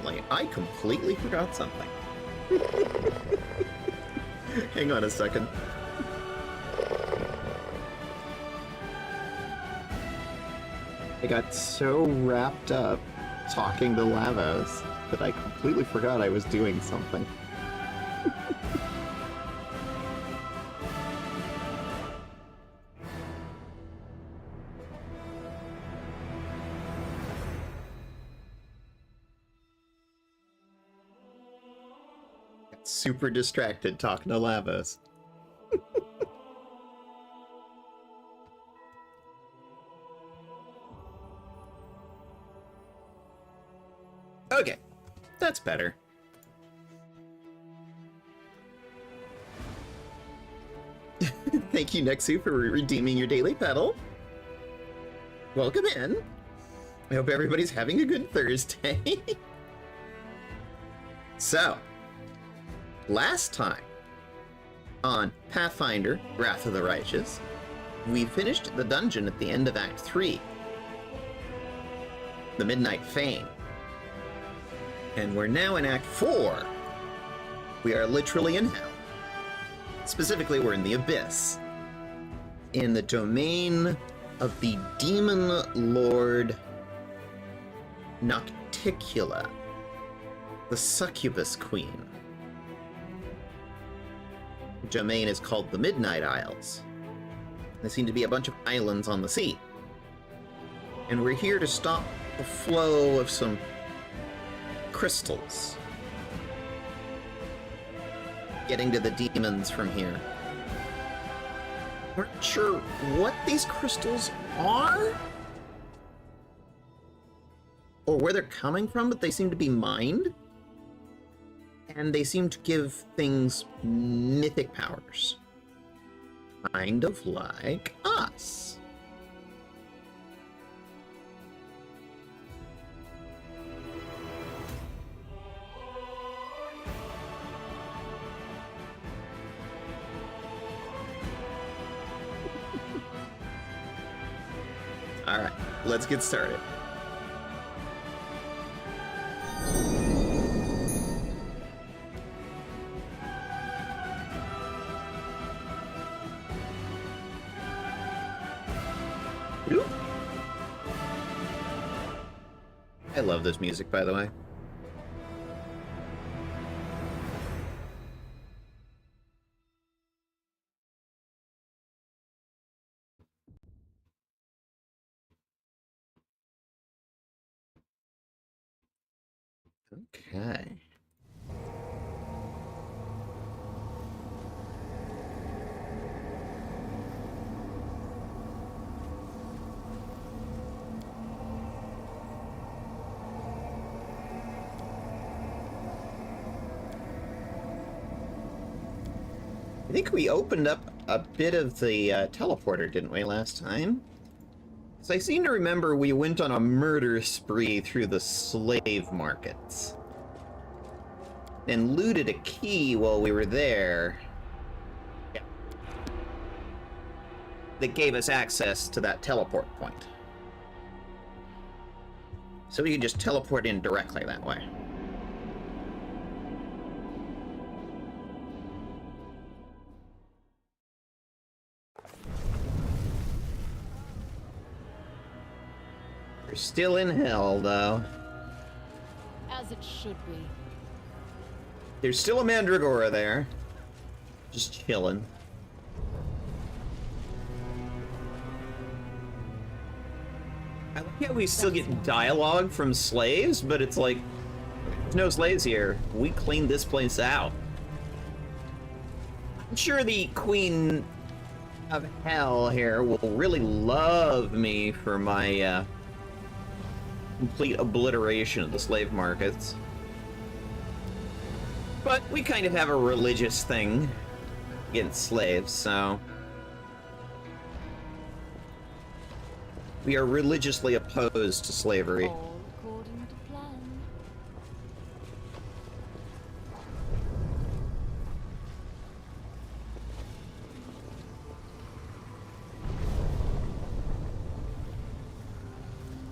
apparently. I completely forgot something. Hang on a second. I got so wrapped up talking to Lavos that I completely forgot I was doing something. Got super distracted talking to Lavos. Okay, that's better. Thank you, Nexu, for redeeming your daily pedal. Welcome in. I hope everybody's having a good Thursday. So, last time on Pathfinder, Wrath of the Righteous, we finished the dungeon at the end of Act 3, the Midnight Fane. And we're now in Act 4. We are literally in hell. Specifically, we're in the Abyss. In the domain of the Demon Lord Nocticula, the Succubus Queen. The domain is called the Midnight Isles. There seem to be a bunch of islands on the sea. And we're here to stop the flow of some crystals. Getting to the demons from here. We're not sure what these crystals are, or where they're coming from, but they seem to be mined. And they seem to give things mythic powers. Kind of like us. Alright, let's get started. Ooh. I love this music, by the way. Okay. I think we opened up a bit of the teleporter, didn't we, last time? So I seem to remember we went on a murder spree through the slave markets. And looted a key while we were there. Yeah. That gave us access to that teleport point. So we could just teleport in directly that way. We're still in hell, though. As it should be. There's still a Mandragora there. Just chilling. I like how we still get dialogue from slaves, but it's like, there's no slaves here. We cleaned this place out. I'm sure the Queen of Hell here will really love me for my, complete obliteration of the slave markets. But we kind of have a religious thing against slaves, so we are religiously opposed to slavery. All according to plan.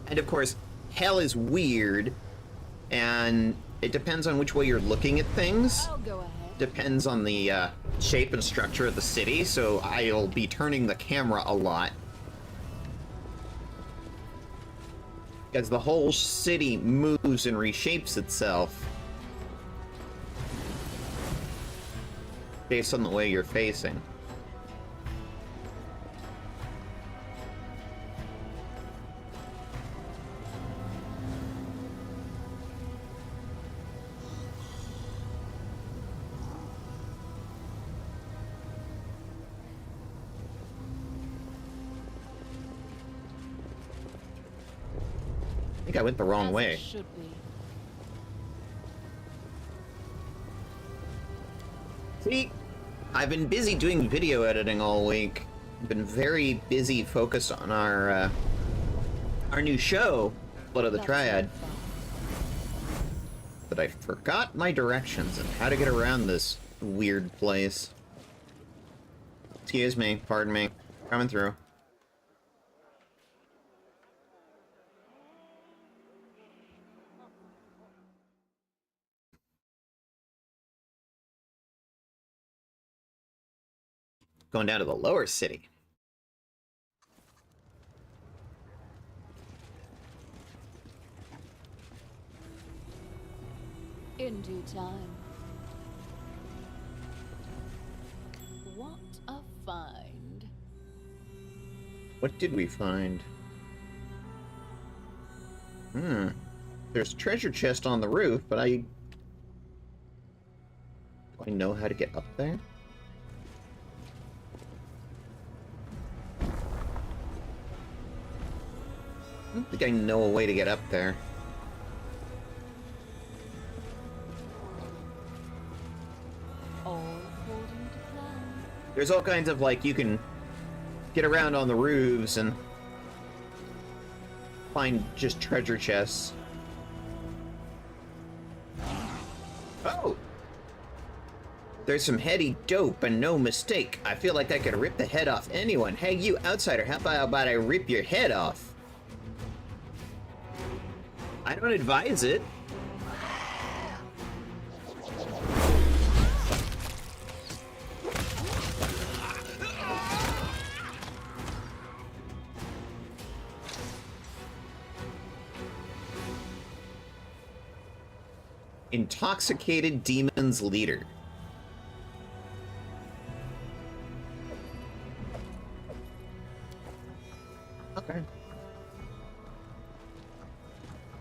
And of course, hell is weird and it depends on which way you're looking at things. I'll go ahead. Depends on the shape and structure of the city, so I'll be turning the camera a lot. As the whole city moves and reshapes itself based on the way you're facing. I think I went the wrong As way. it should be. See, I've been busy doing video editing all week. I've been very busy focused on our new show, Blood of the That's Triad. fun. But I forgot my directions and how to get around this weird place. Excuse me, pardon me. Coming through. Going down to the lower city. In due time. What a find. What did we find? There's a treasure chest on the roof, but do I know how to get up there? I don't think I know a way to get up there. All according to plan. There's all kinds of, like, you can get around on the roofs and find just treasure chests. Oh! There's some heady dope and no mistake. I feel like I could rip the head off anyone. Hey, you outsider, how about I rip your head off? I don't advise it. Intoxicated Demon's Leader. Okay.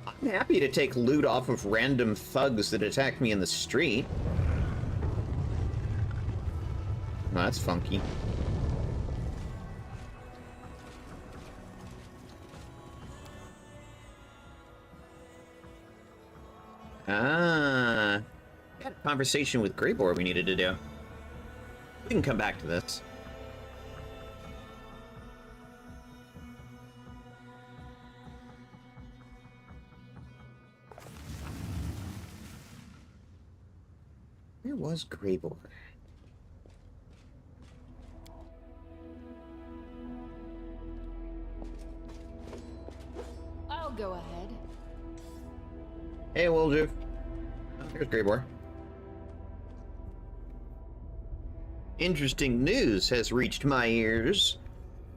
I'm happy to take loot off of random thugs that attack me in the street. Oh, that's funky. Ah. Got a conversation with Greybor we needed to do. We can come back to this. Where was Greybor? I'll go ahead. Hey, Woljuve. Oh, here's Greybor. Interesting news has reached my ears.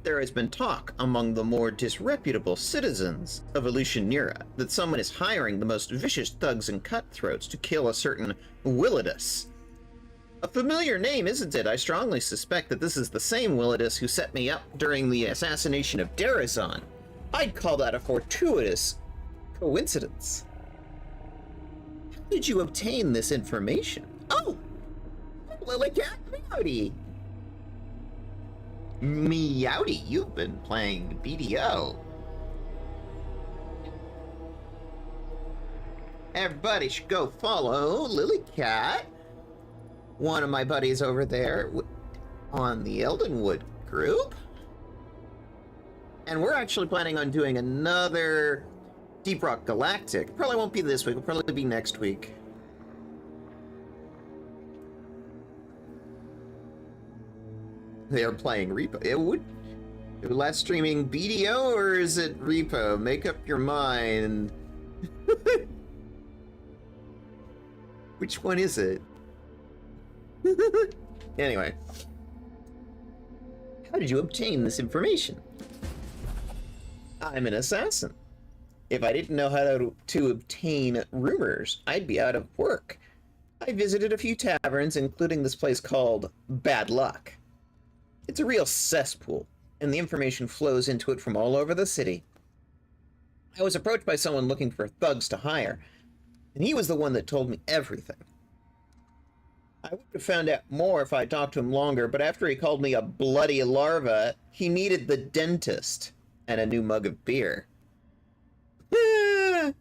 There has been talk among the more disreputable citizens of Elutionera that someone is hiring the most vicious thugs and cutthroats to kill a certain Willidus. A familiar name, isn't it? I strongly suspect that this is the same Willidus who set me up during the assassination of Darazon. I'd call that a fortuitous coincidence. How did you obtain this information? Oh! Lily Cat Meowdy! Meowdy, you've been playing BDO. Everybody should go follow Lily Cat, one of my buddies over there on the Eldenwood group. And we're actually planning on doing another Deep Rock Galactic. Probably won't be this week, it'll probably be next week. They're playing Repo. Last streaming BDO or is it Repo? Make up your mind. Which one is it? Anyway. How did you obtain this information? I'm an assassin. If I didn't know how to obtain rumors, I'd be out of work. I visited a few taverns, including this place called Bad Luck. It's a real cesspool, and the information flows into it from all over the city. I was approached by someone looking for thugs to hire, and he was the one that told me everything. I would have found out more if I talked to him longer, but after he called me a bloody larva, he needed the dentist and a new mug of beer. Who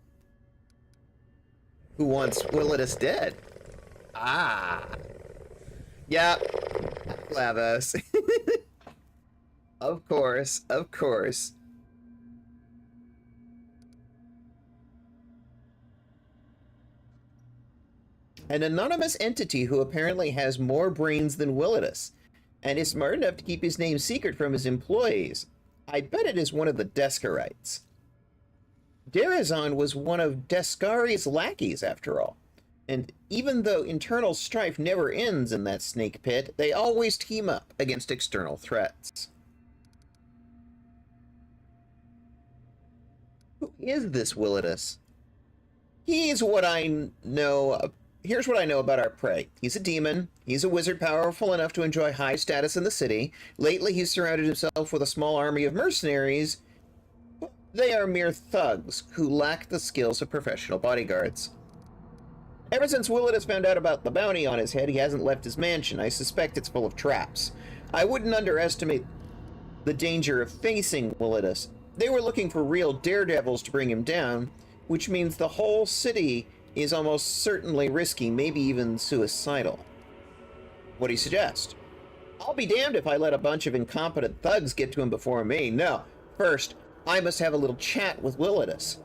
wants Willadus dead? Ah. Yep. Lavos. Of course, of course. An anonymous entity who apparently has more brains than Willadus, and is smart enough to keep his name secret from his employees. I bet it is one of the Descarites. Darazon was one of Descari's lackeys, after all. And even though internal strife never ends in that snake pit, they always team up against external threats. Who is this Willadus? Here's what I know about our prey. He's a demon. He's a wizard powerful enough to enjoy high status in the city. Lately, he's surrounded himself with a small army of mercenaries. They are mere thugs who lack the skills of professional bodyguards. Ever since Willadus found out about the bounty on his head, he hasn't left his mansion. I suspect it's full of traps. I wouldn't underestimate the danger of facing Willadus. They were looking for real daredevils to bring him down, which means the whole city is almost certainly risky, maybe even suicidal. What do you suggest? I'll be damned if I let a bunch of incompetent thugs get to him before me. No. First, I must have a little chat with Willadus.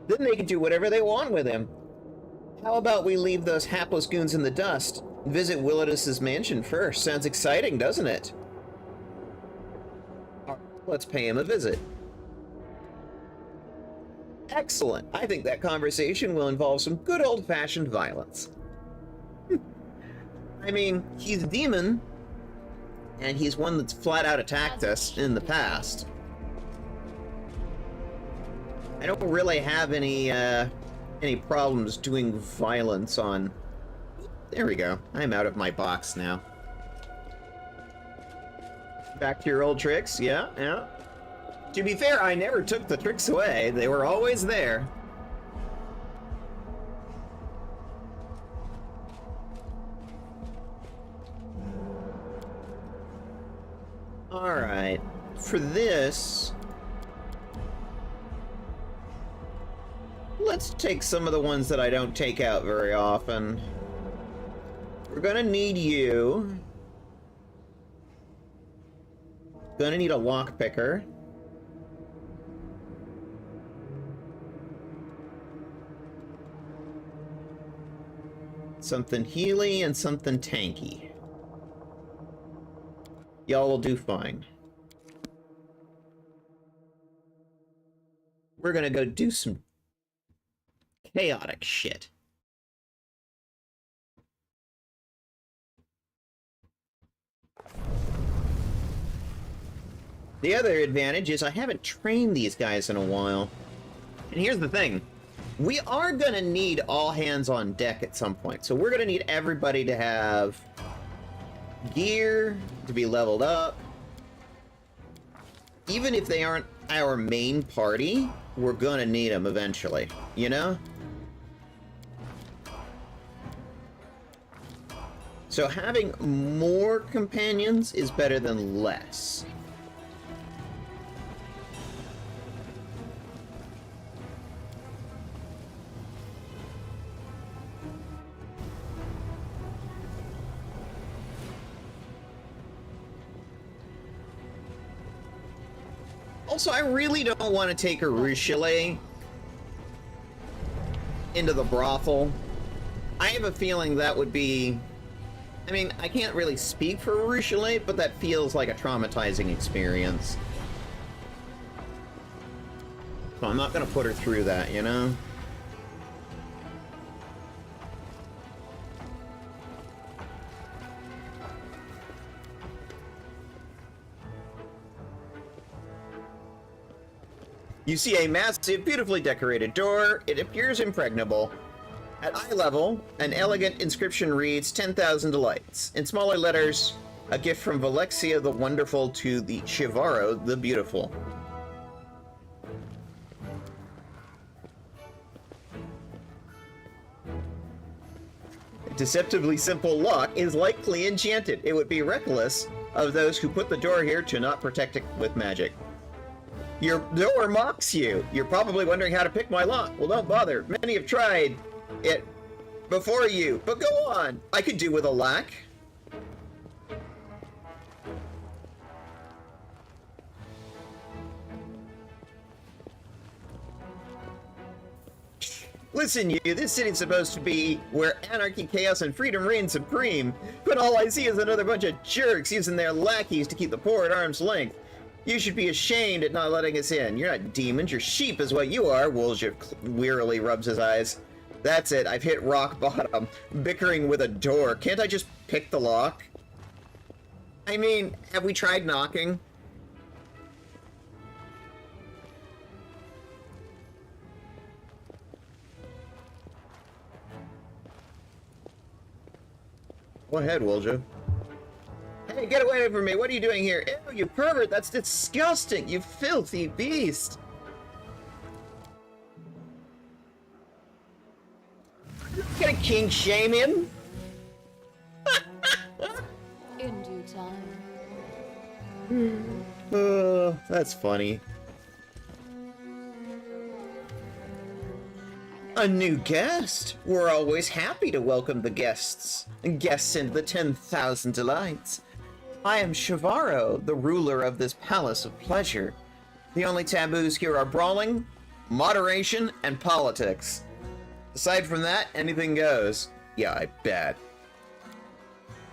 Then they can do whatever they want with him. How about we leave those hapless goons in the dust and visit Willadus's mansion first? Sounds exciting, doesn't it? Let's pay him a visit. Excellent. I think that conversation will involve some good old-fashioned violence. I mean, he's a demon, and he's one that's flat out attacked us in the past. I don't really have any problems doing violence on... There we go. I'm out of my box now. Back to your old tricks? Yeah, yeah. To be fair, I never took the tricks away. They were always there. Alright. For this... let's take some of the ones that I don't take out very often. We're gonna need you. Gonna need a lockpicker. Something healy and something tanky. Y'all will do fine. We're gonna go do some chaotic shit. The other advantage is I haven't trained these guys in a while. And here's the thing. We are gonna need all hands on deck at some point. So we're gonna need everybody to have gear, to be leveled up. Even if they aren't our main party, we're gonna need them eventually, you know? So having more companions is better than less. Also, I really don't want to take a Ruchelet into the brothel. I have a feeling that would be... I mean, I can't really speak for Ruchelet, but that feels like a traumatizing experience. So I'm not going to put her through that, you know? You see a massive, beautifully decorated door. It appears impregnable. At eye level, an elegant inscription reads 10,000 delights. In smaller letters, a gift from Valexia the Wonderful to the Shivaro the Beautiful. A deceptively simple lock is likely enchanted. It would be reckless of those who put the door here to not protect it with magic. Your door mocks you. You're probably wondering how to pick my lock. Well, don't bother. Many have tried it before you, but go on. I could do with a lack. Listen, you, this city's supposed to be where anarchy, chaos, and freedom reign supreme, but all I see is another bunch of jerks using their lackeys to keep the poor at arm's length. You should be ashamed at not letting us in. You're not demons, you're sheep is what you are. Wolja wearily rubs his eyes. That's it, I've hit rock bottom. Bickering with a door. Can't I just pick the lock? I mean, have we tried knocking? Go ahead, Wolja. Hey, get away from me! What are you doing here? Ew, you pervert! That's disgusting! You filthy beast! Gonna kink shame him? In due time. Oh, that's funny. A new guest? We're always happy to welcome the guests. Guests into the 10,000 delights. I am Shivaro, the ruler of this palace of pleasure. The only taboos here are brawling, moderation, and politics. Aside from that, anything goes. Yeah, I bet.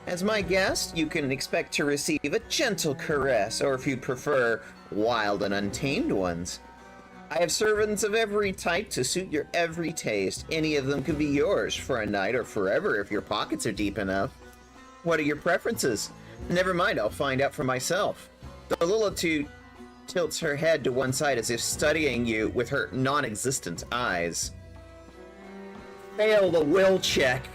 As my guest, you can expect to receive a gentle caress, or if you prefer, wild and untamed ones. I have servants of every type to suit your every taste. Any of them could be yours for a night or forever if your pockets are deep enough. What are your preferences? Never mind, I'll find out for myself. The Lilitude tilts her head to one side as if studying you with her non-existent eyes. Fail the will check.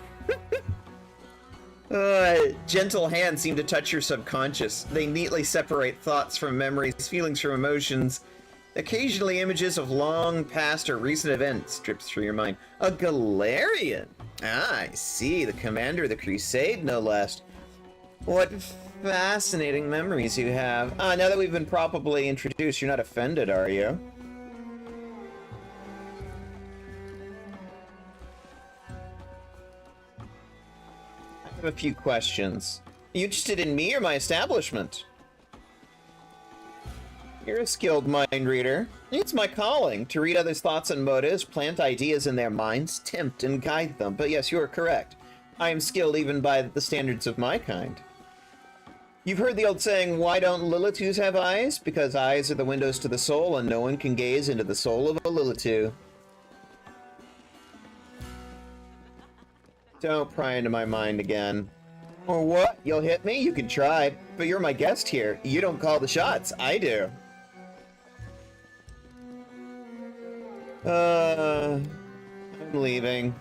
Gentle hands seem to touch your subconscious. They neatly separate thoughts from memories, feelings from emotions. Occasionally images of long past or recent events drips through your mind. A Golarion! Ah, I see. The commander of the crusade, no less. What fascinating memories you have. Now that we've been properly introduced, you're not offended, are you? I have a few questions. Are you interested in me or my establishment? You're a skilled mind reader. It's my calling to read others' thoughts and motives, plant ideas in their minds, tempt and guide them. But yes, you are correct. I am skilled even by the standards of my kind. You've heard the old saying, why don't Lilitudes have eyes? Because eyes are the windows to the soul, and no one can gaze into the soul of a Lilitude. Don't pry into my mind again. Or what? You'll hit me? You can try. But you're my guest here. You don't call the shots. I do. I'm leaving.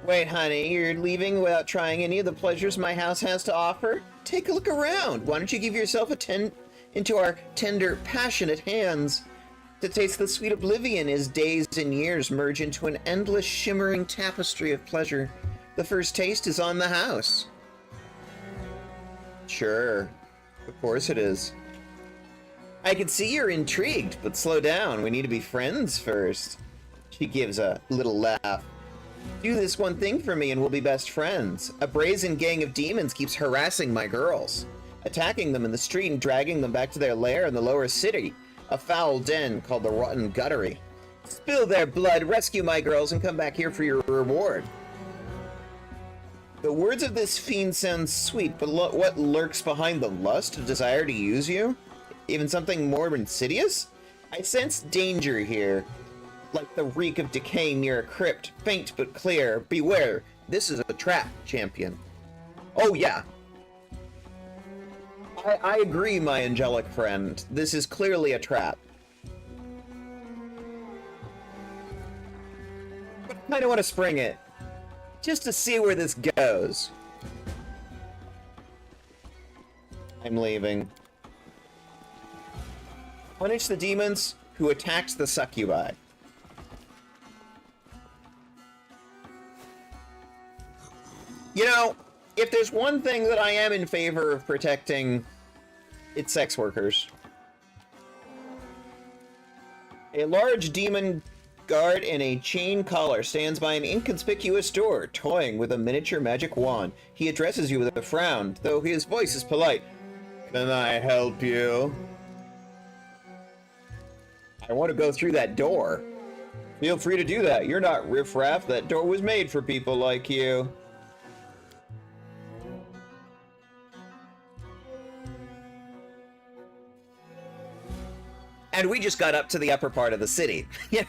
Wait, honey, you're leaving without trying any of the pleasures my house has to offer? Take a look around. Why don't you give yourself into our tender, passionate hands? To taste the sweet oblivion as days and years merge into an endless, shimmering tapestry of pleasure. The first taste is on the house. Sure. Of course it is. I can see you're intrigued, but slow down. We need to be friends first. She gives a little laugh. Do this one thing for me and we'll be best friends. A brazen gang of demons keeps harassing my girls, attacking them in the street and dragging them back to their lair in the lower city, a foul den called the Rotten Guttery. Spill their blood, rescue my girls, and come back here for your reward. The words of this fiend sound sweet, but what lurks behind the lust, a desire to use you? Even something more insidious? I sense danger here, like the reek of decay near a crypt, faint but clear. Beware, this is a trap, champion. Oh yeah. I agree, my angelic friend. This is clearly a trap. Kinda want to spring it. Just to see where this goes. I'm leaving. Punish the demons who attacked the succubi. You know, if there's one thing that I am in favor of protecting, it's sex workers. A large demon guard in a chain collar stands by an inconspicuous door, toying with a miniature magic wand. He addresses you with a frown, though his voice is polite. Can I help you? I want to go through that door. Feel free to do that. You're not riffraff. That door was made for people like you. And we just got up to the upper part of the city. You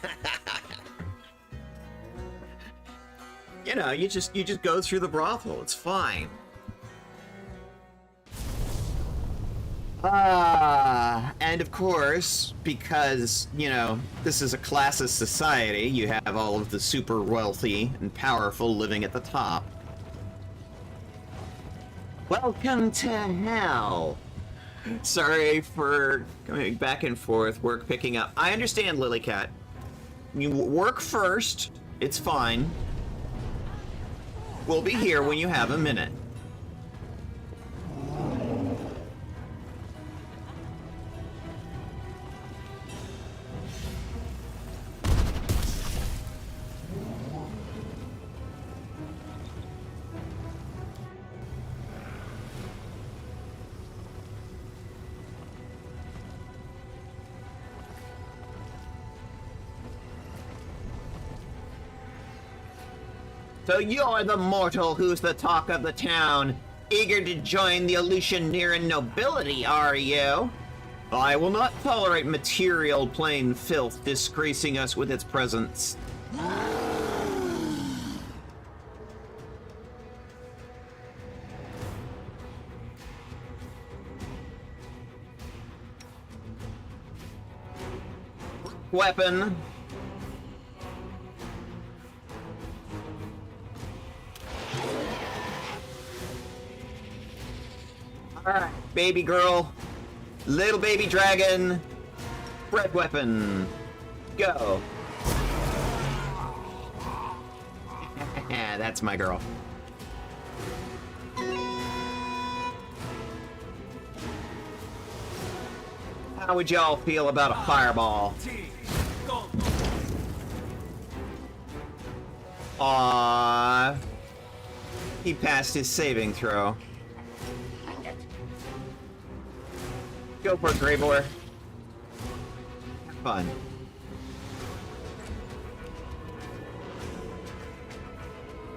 know, you just go through the brothel. It's fine. And of course, because, you know, this is a classist society, you have all of the super wealthy and powerful living at the top. Welcome to hell. Sorry for coming back and forth, work picking up. I understand, Lilycat. You work first, it's fine. We'll be here when you have a minute. So you're the mortal who's the talk of the town, eager to join the Aleutianeeran nobility, are you? I will not tolerate material plane filth disgracing us with its presence. Weapon. Alright, baby girl, little baby dragon, bread weapon, go. Yeah, that's my girl. How would y'all feel about a fireball? Aww. He passed his saving throw. Go for it, Greybor. Have fun.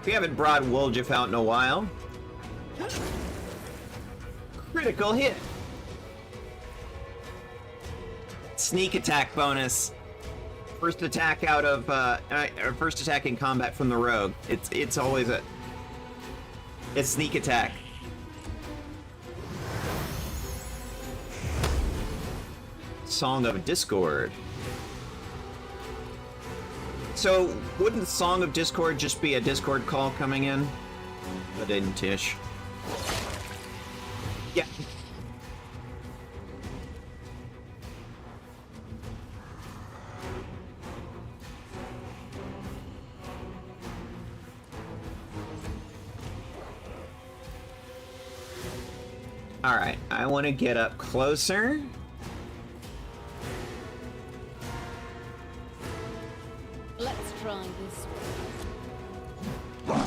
We haven't brought Woljif out in a while. Critical hit. Sneak attack bonus. First attack out of first attack in combat from the rogue. It's always it's sneak attack. Song of Discord. So, wouldn't Song of Discord just be a Discord call coming in? But didn't Tish. Yeah. Alright, I want to get up closer. Let's try this one.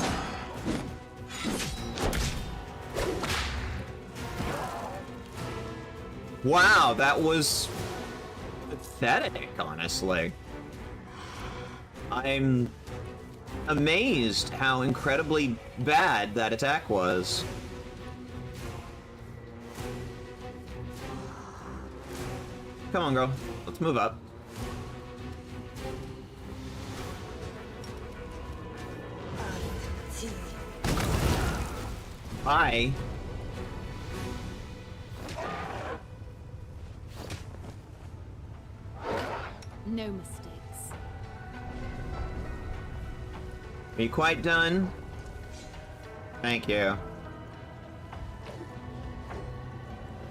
Wow, that was pathetic, honestly. I'm amazed how incredibly bad that attack was. Come on, girl. Let's move up. Hi. No mistakes. Are you quite done? Thank you.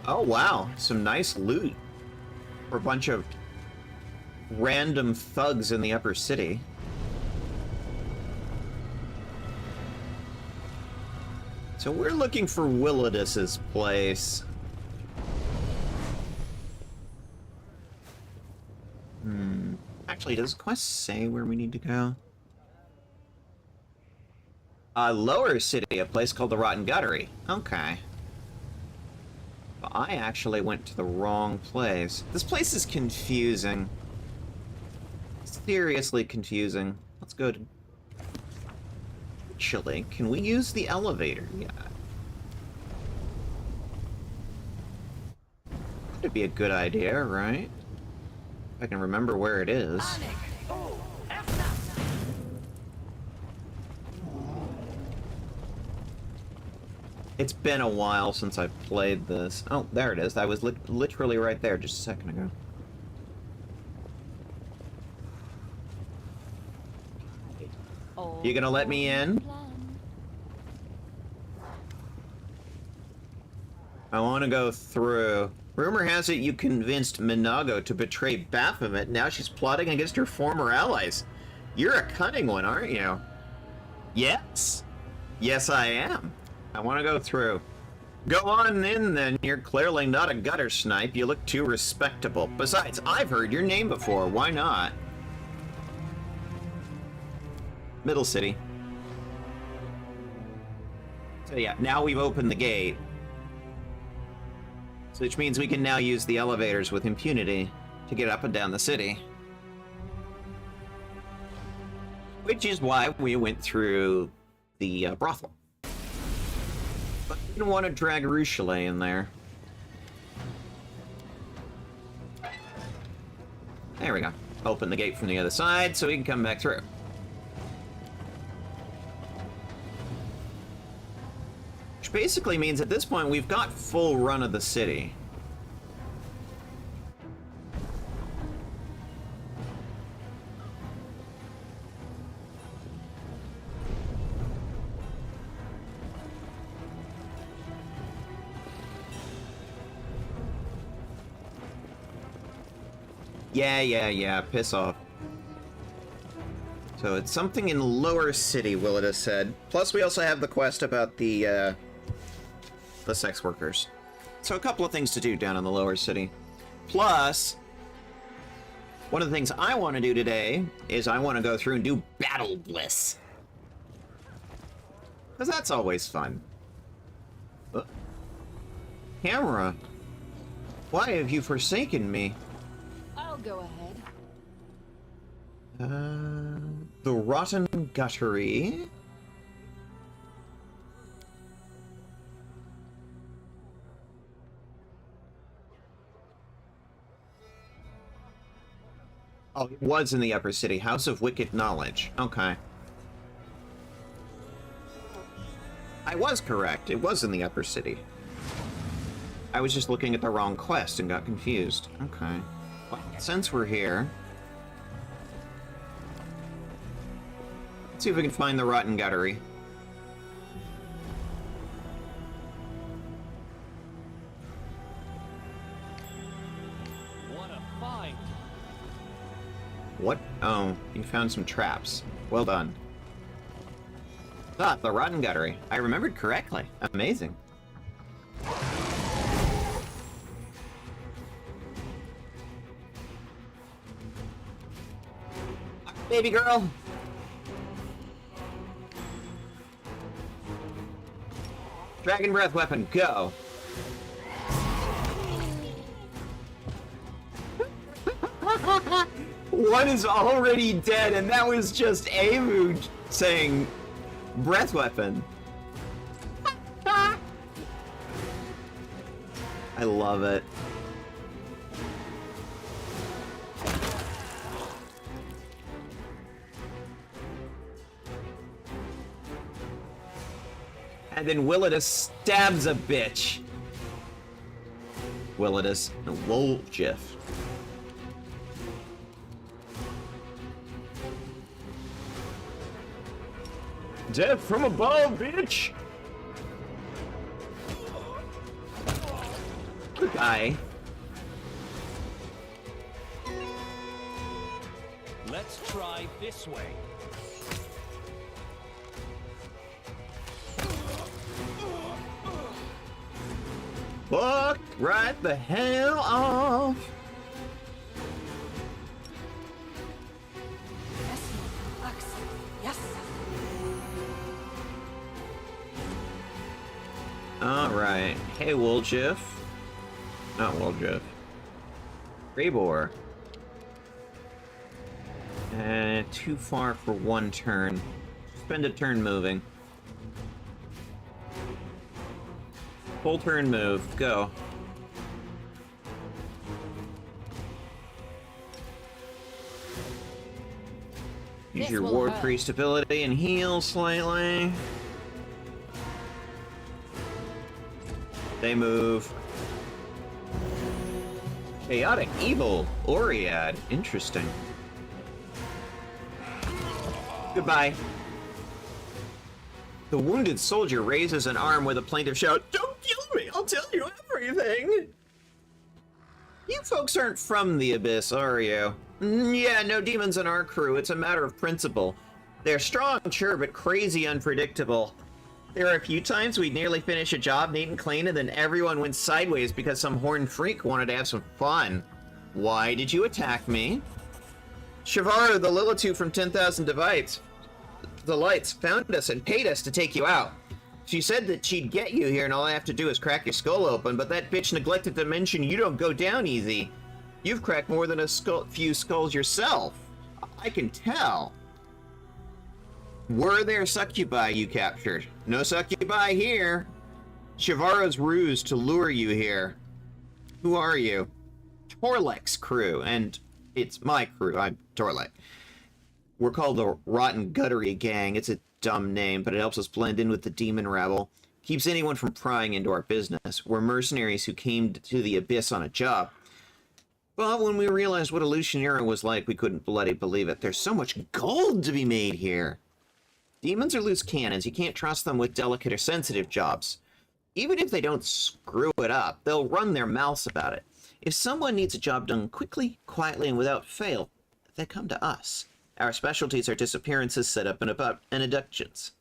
Oh, wow. Some nice loot. For a bunch of random thugs in the upper city. So we're looking for Willidus's place. Actually, does the quest say where we need to go? Lower city, a place called the Rotten Guttery. Okay. But I actually went to the wrong place. This place is confusing. Seriously confusing. Let's go to... Actually, can we use the elevator yet? That'd be a good idea, right? If I can remember where it is. It's been a while since I've played this. Oh, there it is. I was literally right there just a second ago. You gonna let me in? I want to go through. Rumor has it you convinced Minago to betray Baphomet. Now she's plotting against her former allies. You're a cunning one, aren't you? Yes. Yes, I am. I want to go through. Go on in, then. You're clearly not a gutter snipe. You look too respectable. Besides, I've heard your name before. Why not? Middle City. So yeah, now we've opened the gate. So which means we can now use the elevators with impunity to get up and down the city. Which is why we went through the brothel. But we didn't want to drag Ruchelet in there. There we go. Open the gate from the other side so we can come back through. Which basically means at this point we've got full run of the city. Yeah, piss off. So it's something in Lower City, Willidus said. Plus we also have the quest about the sex workers. So a couple of things to do down in the Lower City. Plus, one of the things I want to do today is I want to go through and do Battle Bliss. Because that's always fun. Camera, why have you forsaken me? I'll go ahead. The Rotten Guttery. Oh, it was in the Upper City. House of Wicked Knowledge. Okay. I was correct. It was in the Upper City. I was just looking at the wrong quest and got confused. Okay. Well, since we're here... let's see if we can find the Rotten Guttery. What a find! What? Oh, you found some traps. Well done. Ah, the Rotten Guttery. I remembered correctly. Amazing. Baby girl! Dragon Breath Weapon, go! One is already dead, and that was just Avu saying Breath Weapon. I love it. And then Willidus stabs a bitch. Willidus, no, Wolfjiff. Death from above, bitch! Good guy. Let's try this way. Fuck right the hell off! Yes. Alright. Hey, Wooljiff. Not Wooljiff. Raybor. Too far for one turn. Spend a turn moving. Full turn move. Go. Use This your will ward hurt. priest ability and heal slightly. They move. Chaotic Evil. Oriad. Interesting. Goodbye. The wounded soldier raises an arm with a plaintive shout. Don't kill me! I'll tell you everything! You folks aren't from the Abyss, are you? Yeah, no demons in our crew. It's a matter of principle. They're strong, sure, but crazy unpredictable. There are a few times we'd nearly finish a job neat and clean, and then everyone went sideways because some horned freak wanted to have some fun. Why did you attack me? Shivara, the Lilitu from 10,000 Divides. The Lights found us and paid us to take you out. She said that she'd get you here and all I have to do is crack your skull open, but that bitch neglected to mention you don't go down easy. You've cracked more than a few skulls yourself. I can tell. Were there succubi you captured? No succubi here. Shivara's ruse to lure you here. Who are you? Torlek's crew, and it's my crew. I'm Torlek. We're called the Rotten Guttery Gang. It's a dumb name, but it helps us blend in with the demon rabble. Keeps anyone from prying into our business. We're mercenaries who came to the Abyss on a job. But when we realized what Illusionera was like, we couldn't bloody believe it. There's so much gold to be made here. Demons are loose cannons. You can't trust them with delicate or sensitive jobs. Even if they don't screw it up, they'll run their mouths about it. If someone needs a job done quickly, quietly, and without fail, they come to us. Our specialties are disappearances, setup, and abductions.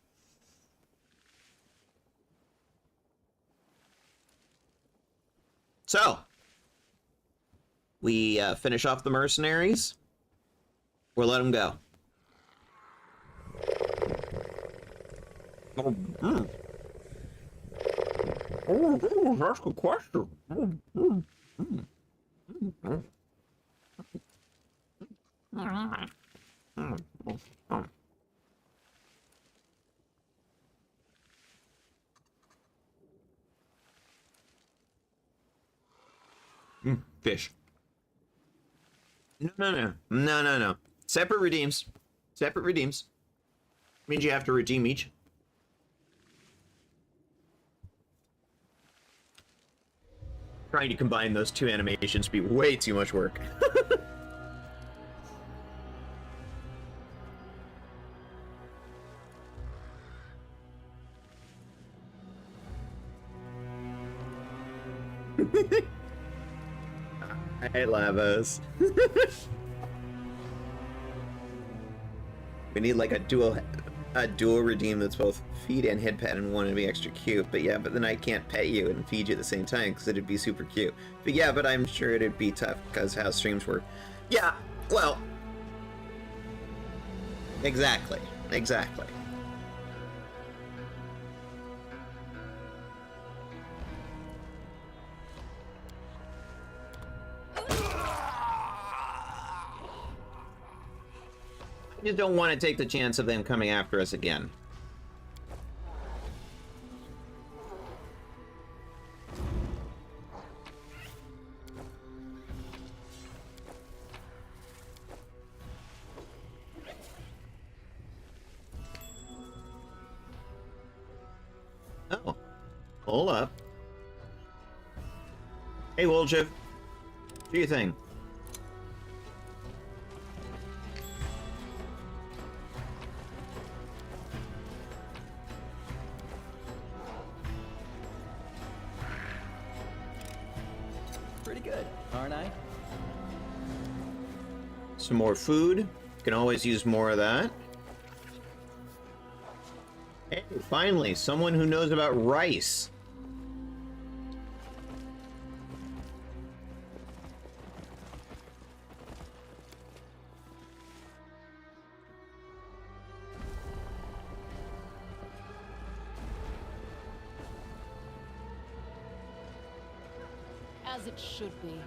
So, we finish off the mercenaries, or let them go. Oh, that's a good question. Fish. No. Separate redeems. Separate redeems. Means you have to redeem each. Trying to combine those two animations would be way too much work. Hey, Lavos. We need like a dual redeem that's both feed and head pet and one to be extra cute. But yeah, but then I can't pet you and feed you at the same time because it'd be super cute. But yeah, but I'm sure it'd be tough because how streams work. Yeah, well, exactly. I just don't want to take the chance of them coming after us again. Oh. Hold up. Hey, Wolchif. Do your thing. Some more food. Can always use more of that. Hey, finally, someone who knows about rice. As it should be.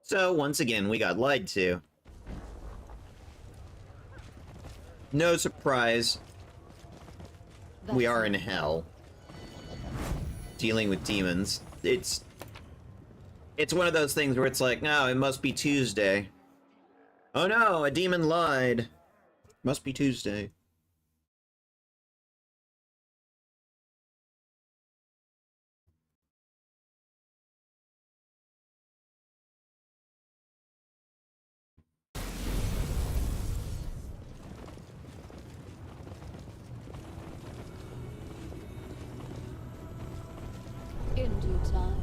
So, once again, we got lied to. No surprise, we are in hell. Dealing with demons. It's one of those things where it's like, no, it must be Tuesday. Oh no, a demon lied. Must be Tuesday. In due time.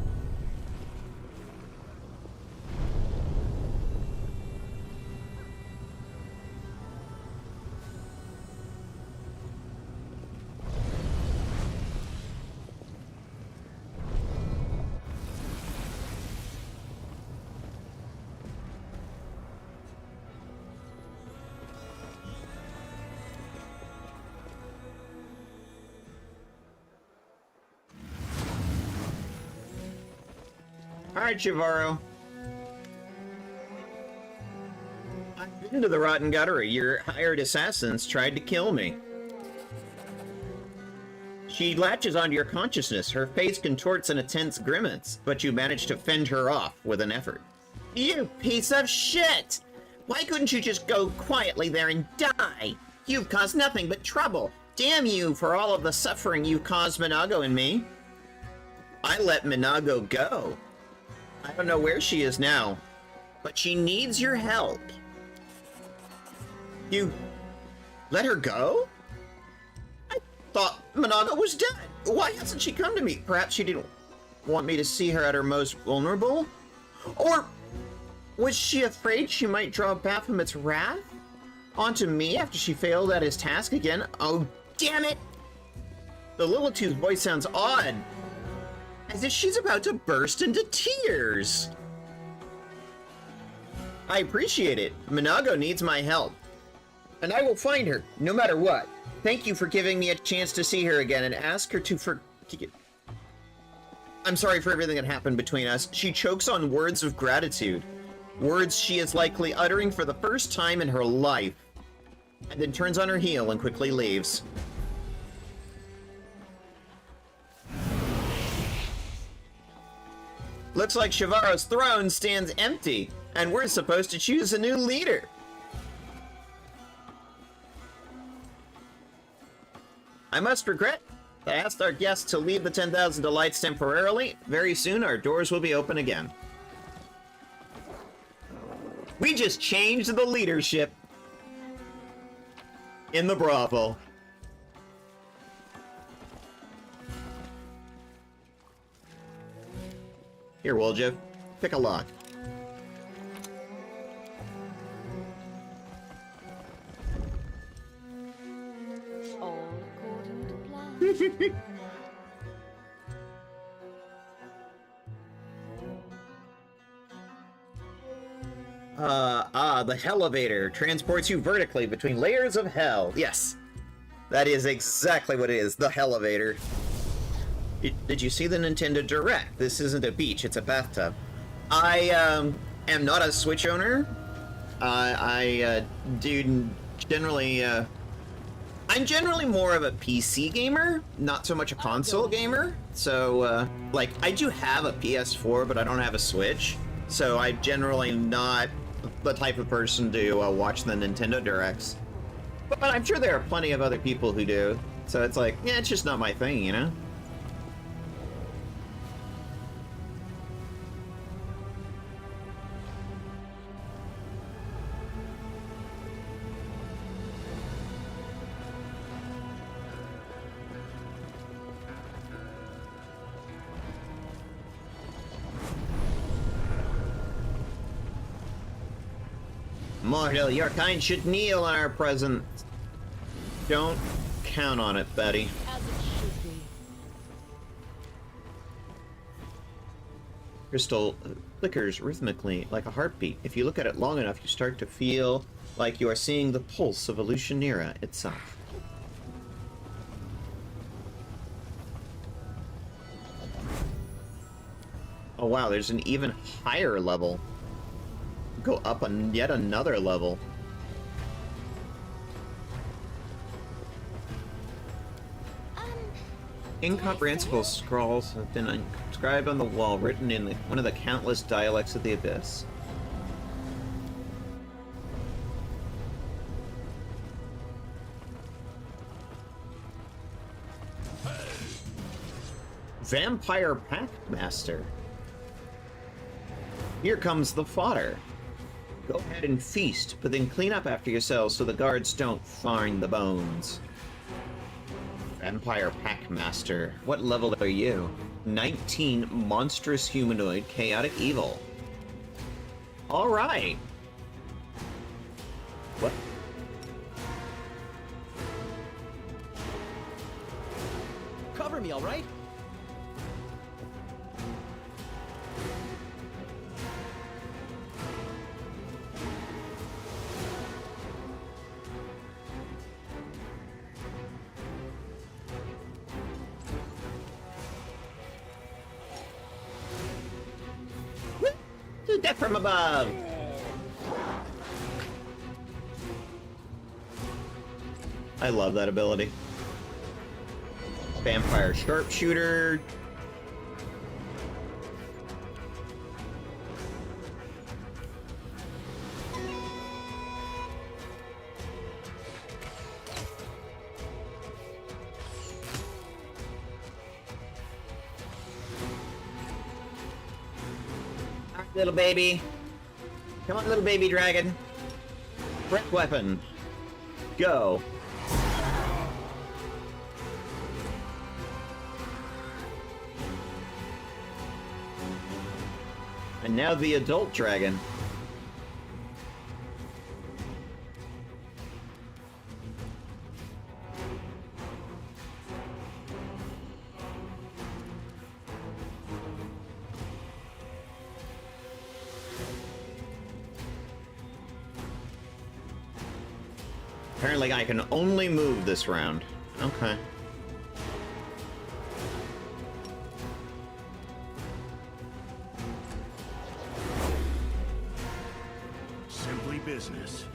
Alright, Shivaro. I've been to the Rotten Gutter. Your hired assassins tried to kill me. She latches onto your consciousness. Her face contorts in a tense grimace, but you manage to fend her off with an effort. You piece of shit! Why couldn't you just go quietly there and die? You've caused nothing but trouble. Damn you for all of the suffering you caused Minago and me. I let Minago go. I don't know where she is now, but she needs your help. You let her go? I thought Minago was dead. Why hasn't she come to me? Perhaps she didn't want me to see her at her most vulnerable? Or was she afraid she might draw Baphomet's wrath onto me after she failed at his task again? Oh, damn it! The Lilitu's voice sounds odd. As if she's about to burst into tears. I appreciate it. Minago needs my help. And I will find her, no matter what. Thank you for giving me a chance to see her again and ask her to forgive. I'm sorry for everything that happened between us. She chokes on words of gratitude. Words she is likely uttering for the first time in her life. And then turns on her heel and quickly leaves. Looks like Shivaro's throne stands empty, and we're supposed to choose a new leader. I must regret, I asked our guests to leave the 10,000 Delights temporarily. Very soon our doors will be open again. We just changed the leadership in the brothel. Here, Woljev, pick a lock. All according to plan. The Hellevator transports you vertically between layers of hell. Yes, that is exactly what it is, the Hellevator. Did you see the Nintendo Direct? This isn't a beach, it's a bathtub. I am not a Switch owner. I do generally, I'm generally more of a PC gamer, not so much a console gamer. So, like, I do have a PS4, but I don't have a Switch. So I'm generally not the type of person to watch the Nintendo Directs. But I'm sure there are plenty of other people who do. So it's like, yeah, it's just not my thing, you know? Mortal, your kind should kneel in our presence. Don't count on it, Betty. As it should be. Crystal flickers rhythmically like a heartbeat. If you look at it long enough, you start to feel like you are seeing the pulse of Elutionera itself. Oh wow, there's an even higher level. Go up yet another level. Incomprehensible scrawls have been inscribed on the wall, written in one of the countless dialects of the Abyss. Vampire Packmaster. Here comes the fodder. Go ahead and feast, but then clean up after yourselves so the guards don't find the bones. Vampire Packmaster. What level are you? 19, monstrous humanoid, chaotic evil. Alright. What? Cover me, all right? Death from above! I love that ability. Vampire Sharpshooter. Little baby. Come on, little baby dragon. Breath weapon. Go. And now the adult dragon. Apparently I can only move this round. Okay. Simply business.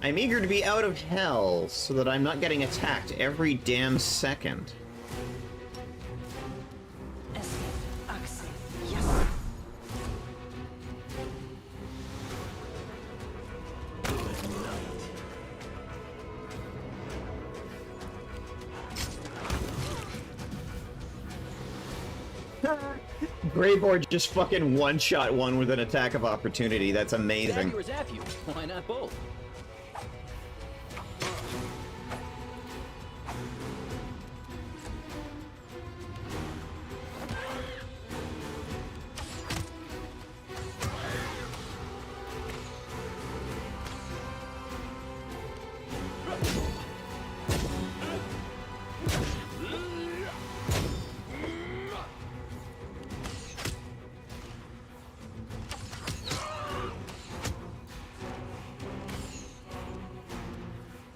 I'm eager to be out of hell so that I'm not getting attacked every damn second. Greyboard just fucking one-shot one with an attack of opportunity. That's amazing. Daggers at you. Why not both?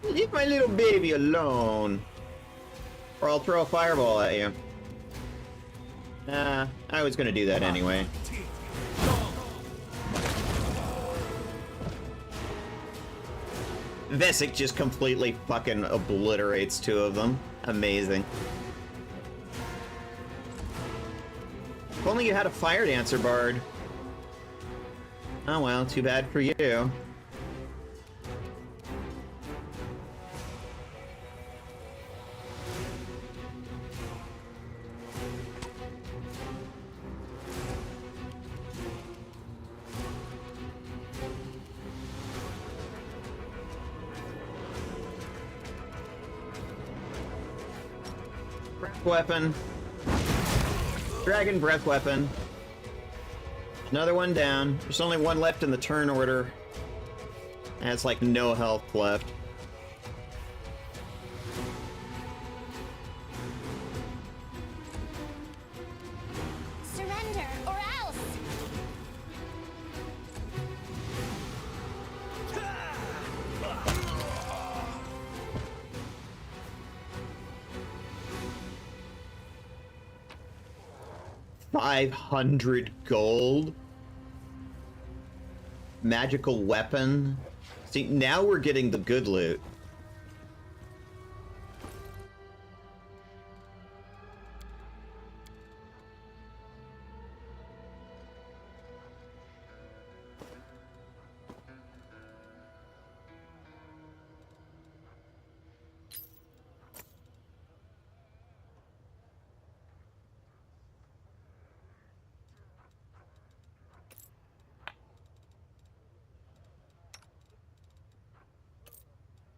Leave my little baby alone. Or I'll throw a fireball at you. Nah, I was gonna do that anyway. Vesic just completely fucking obliterates two of them. Amazing. If only you had a fire dancer bard. Oh well, too bad for you. Weapon. Dragon breath weapon. Another one down. There's only one left in the turn order. And it's like no health left. Surrender or else! $500 gold. Magical weapon. See, now we're getting the good loot.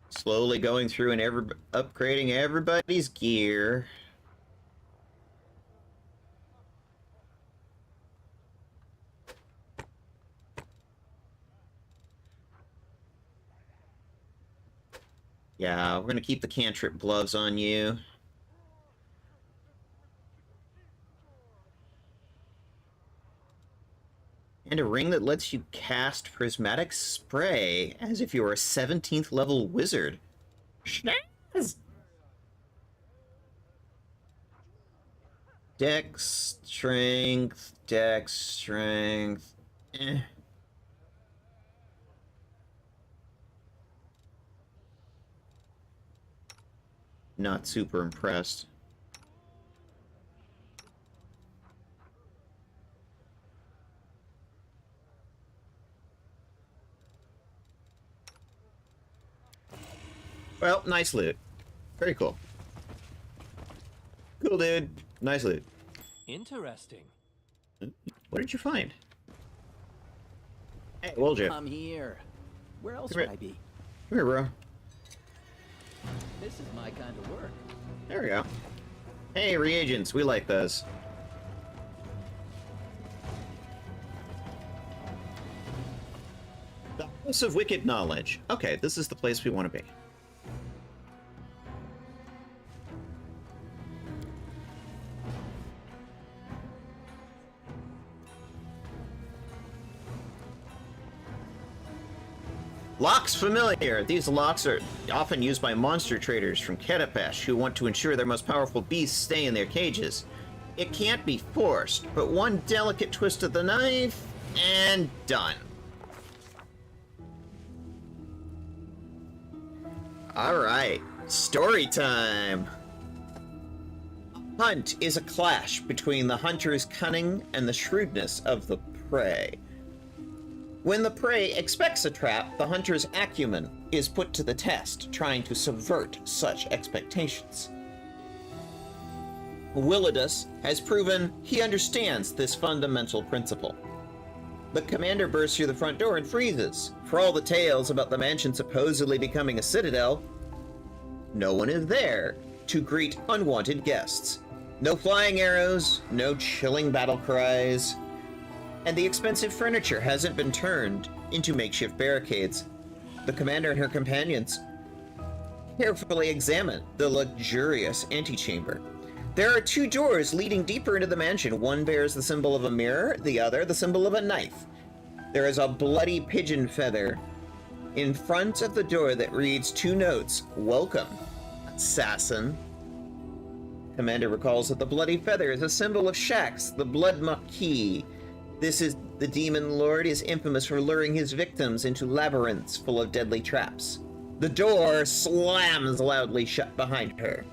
Slowly going through and upgrading everybody's gear. Yeah, we're gonna keep the cantrip gloves on you. And a ring that lets you cast prismatic spray as if you were a 17th level wizard. Schnaz! Dex, strength, dex, strength. Not super impressed. Well, nice loot. Very cool. Cool, dude. Nice loot. Interesting. What did you find? Hey, Wolja. I'm here. Where else Come would here. I be? Come here, bro. This is my kind of work. There we go. Hey, reagents. We like those. The House of Wicked Knowledge. Okay, this is the place we want to be. Locks familiar. These locks are often used by monster traders from Ketapesh who want to ensure their most powerful beasts stay in their cages. It can't be forced, but one delicate twist of the knife, and done. Alright, story time. Hunt is a clash between the hunter's cunning and the shrewdness of the prey. When the prey expects a trap, the hunter's acumen is put to the test, trying to subvert such expectations. Willidus has proven he understands this fundamental principle. The commander bursts through the front door and freezes. For all the tales about the mansion supposedly becoming a citadel, no one is there to greet unwanted guests. No flying arrows, no chilling battle cries, and the expensive furniture hasn't been turned into makeshift barricades. The commander and her companions carefully examine the luxurious antechamber. There are two doors leading deeper into the mansion. One bears the symbol of a mirror, the other the symbol of a knife. There is a bloody pigeon feather in front of the door that reads two notes: "Welcome, assassin." Commander recalls that the bloody feather is a symbol of Shax, the Blood Maquis. The demon lord is infamous for luring his victims into labyrinths full of deadly traps. The door slams loudly shut behind her.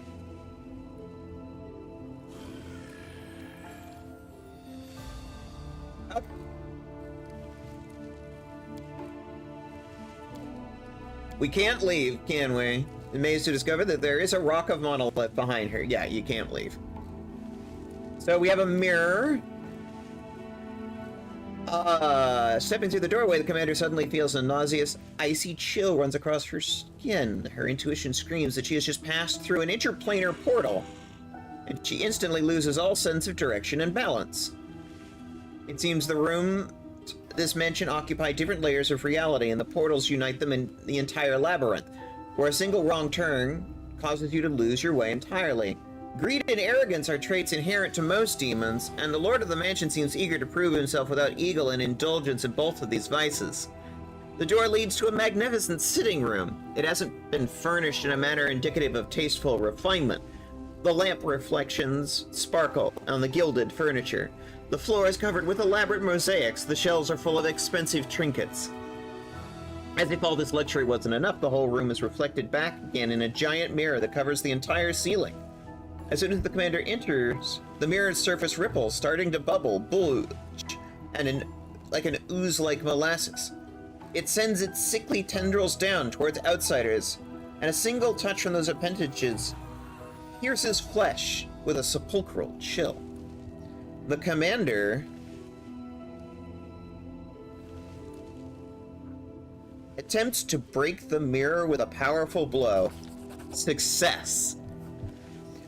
We can't leave, can we? Amazed to discover that there is a rock of monolith behind her. Yeah, you can't leave. So we have a mirror. Stepping through the doorway, the commander suddenly feels a nauseous, icy chill runs across her skin. Her intuition screams that she has just passed through an interplanar portal and she instantly loses all sense of direction and balance. It seems this mansion occupy different layers of reality, and the portals unite them in the entire labyrinth, where a single wrong turn causes you to lose your way entirely. Greed and arrogance are traits inherent to most demons, and the Lord of the Mansion seems eager to prove himself without eagle and indulgence in both of these vices. The door leads to a magnificent sitting room. It hasn't been furnished in a manner indicative of tasteful refinement. The lamp reflections sparkle on the gilded furniture. The floor is covered with elaborate mosaics. The shelves are full of expensive trinkets. As if all this luxury wasn't enough, the whole room is reflected back again in a giant mirror that covers the entire ceiling. As soon as the commander enters, the mirror's surface ripples, starting to bubble, bulge, and like an ooze like molasses. It sends its sickly tendrils down towards outsiders, and a single touch from those appendages pierces flesh with a sepulchral chill. The commander attempts to break the mirror with a powerful blow. Success.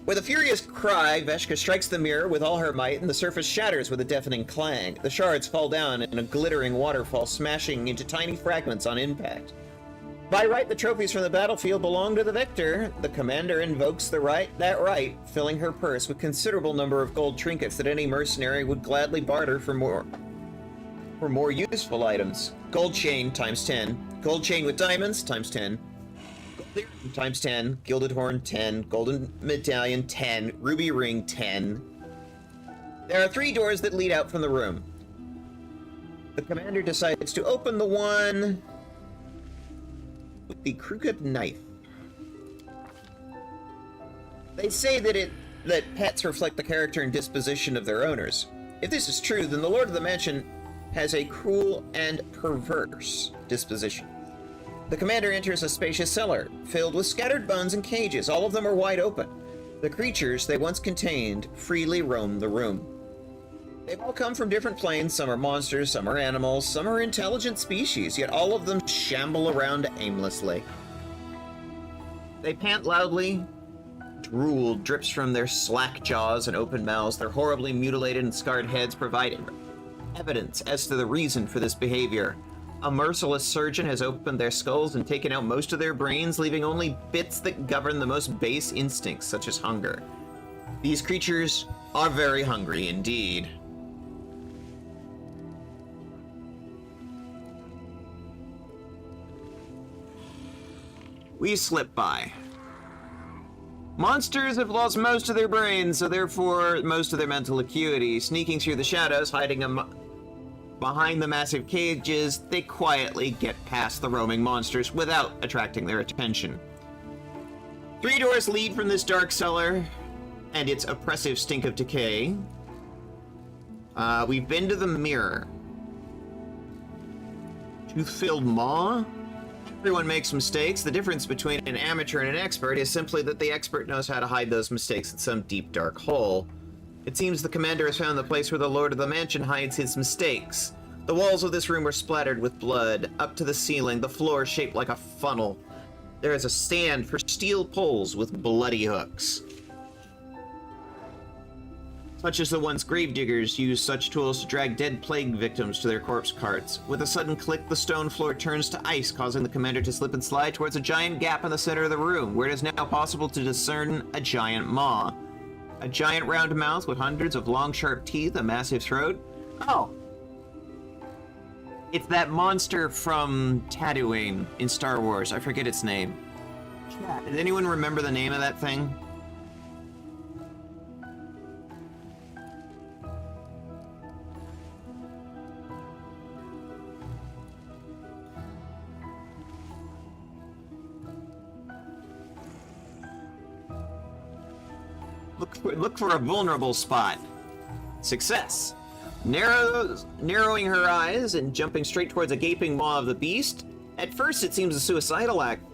With a furious cry, Veshka strikes the mirror with all her might, and the surface shatters with a deafening clang. The shards fall down in a glittering waterfall, smashing into tiny fragments on impact. By right, the trophies from the battlefield belong to the victor. The commander invokes that right, filling her purse with considerable number of gold trinkets that any mercenary would gladly barter for more useful items. Gold chain times 10. Gold chain with diamonds times 10. Golarion times 10. Gilded horn 10. Golden medallion 10. Ruby ring 10. There are 3 doors that lead out from the room. The commander decides to open the one with the crooked knife. They say that pets reflect the character and disposition of their owners. If this is true, then the Lord of the Mansion has a cruel and perverse disposition. The commander enters a spacious cellar, filled with scattered bones and cages. All of them are wide open. The creatures they once contained freely roam the room. They've all come from different planes. Some are monsters, some are animals, some are intelligent species, yet all of them shamble around aimlessly. They pant loudly. Drool drips from their slack jaws and open mouths. Their horribly mutilated and scarred heads provide evidence as to the reason for this behavior. A merciless surgeon has opened their skulls and taken out most of their brains, leaving only bits that govern the most base instincts, such as hunger. These creatures are very hungry indeed. We slip by. Monsters have lost most of their brains, so therefore most of their mental acuity. Sneaking through the shadows, hiding behind the massive cages, they quietly get past the roaming monsters without attracting their attention. 3 doors lead from this dark cellar and its oppressive stink of decay. We've been to the mirror. Tooth-filled maw? Everyone makes mistakes. The difference between an amateur and an expert is simply that the expert knows how to hide those mistakes in some deep, dark hole. It seems the commander has found the place where the Lord of the Mansion hides his mistakes. The walls of this room are splattered with blood. Up to the ceiling, the floor is shaped like a funnel. There is a stand for steel poles with bloody hooks. Such as the ones gravediggers use such tools to drag dead plague victims to their corpse carts. With a sudden click, the stone floor turns to ice, causing the commander to slip and slide towards a giant gap in the center of the room, where it is now possible to discern a giant maw. A giant round mouth with hundreds of long, sharp teeth, a massive throat. Oh! It's that monster from Tatooine in Star Wars. I forget its name. Does anyone remember the name of that thing? Look for a vulnerable spot. Success. Narrowing her eyes and jumping straight towards a gaping maw of the beast. At first it seems a suicidal act.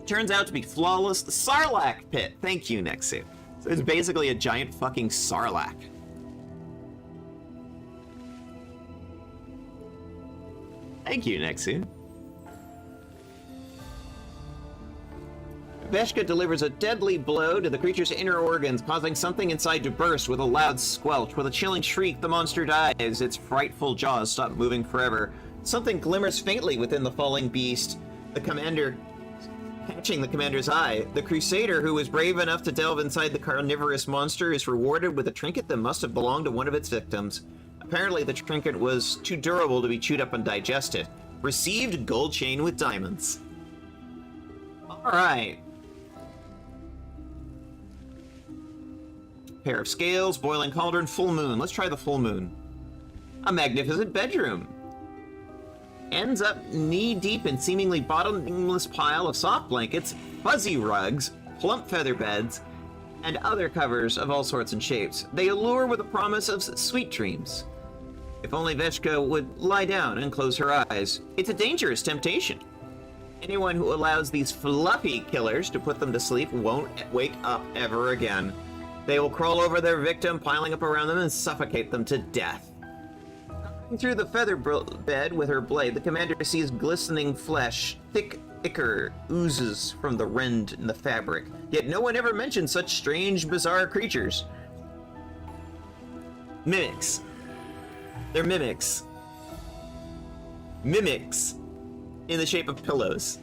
Turns out to be flawless. The Sarlacc pit. Thank you, Nexu. So it's basically a giant fucking Sarlacc. Thank you, Nexu. Veshka delivers a deadly blow to the creature's inner organs, causing something inside to burst with a loud squelch. With a chilling shriek, the monster dies. Its frightful jaws stop moving forever. Something glimmers faintly within the falling beast, catching the commander's eye. The crusader, who was brave enough to delve inside the carnivorous monster, is rewarded with a trinket that must have belonged to one of its victims. Apparently, the trinket was too durable to be chewed up and digested. Received gold chain with diamonds. Alright. Pair of scales, boiling cauldron, full moon. Let's try the full moon. A magnificent bedroom. Ends up knee-deep in seemingly bottomless pile of soft blankets, fuzzy rugs, plump feather beds, and other covers of all sorts and shapes. They allure with a promise of sweet dreams. If only Veshka would lie down and close her eyes. It's a dangerous temptation. Anyone who allows these fluffy killers to put them to sleep won't wake up ever again. They will crawl over their victim, piling up around them and suffocate them to death. Through the feather bed with her blade, the commander sees glistening flesh. Thick ichor oozes from the rend in the fabric. Yet no one ever mentions such strange, bizarre creatures. Mimics. They're mimics. Mimics. In the shape of pillows.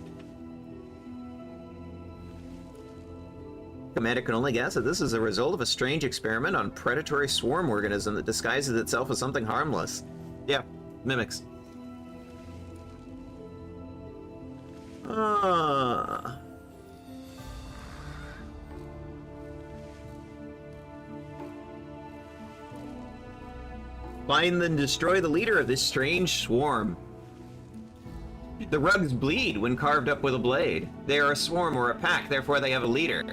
Commander can only guess that this is a result of a strange experiment on predatory swarm organism that disguises itself as something harmless. Yeah, mimics. Find and destroy the leader of this strange swarm. The rugs bleed when carved up with a blade. They are a swarm or a pack, therefore they have a leader.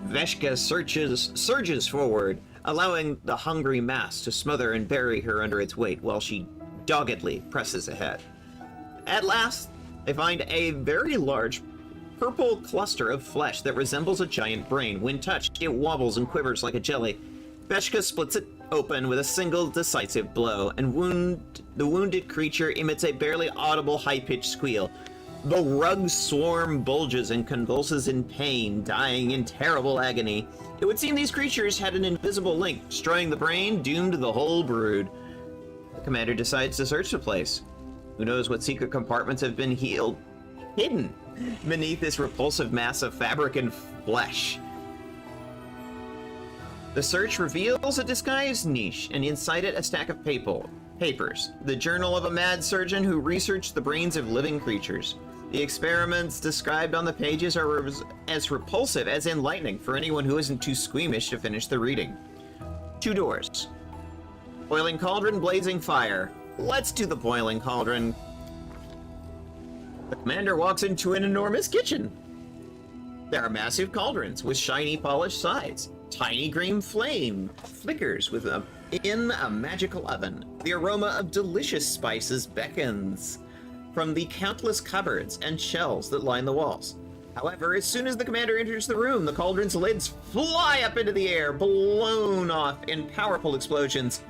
Veshka surges forward, allowing the hungry mass to smother and bury her under its weight while she doggedly presses ahead. At last, they find a very large purple cluster of flesh that resembles a giant brain. When touched, it wobbles and quivers like a jelly. Veshka splits it open with a single decisive blow, and the wounded creature emits a barely audible high-pitched squeal. The rug swarm bulges and convulses in pain, dying in terrible agony. It would seem these creatures had an invisible link, destroying the brain, doomed the whole brood. The commander decides to search the place. Who knows what secret compartments have been hidden beneath this repulsive mass of fabric and flesh. The search reveals a disguised niche, and inside it a stack of papers. The journal of a mad surgeon who researched the brains of living creatures. The experiments described on the pages are as repulsive as enlightening for anyone who isn't too squeamish to finish the reading. 2 doors. Boiling cauldron, blazing fire. Let's do the boiling cauldron. The commander walks into an enormous kitchen. There are massive cauldrons with shiny polished sides. Tiny green flame flickers in a magical oven. The aroma of delicious spices beckons from the countless cupboards and shelves that line the walls. However, as soon as the commander enters the room, the cauldron's lids fly up into the air, blown off in powerful explosions.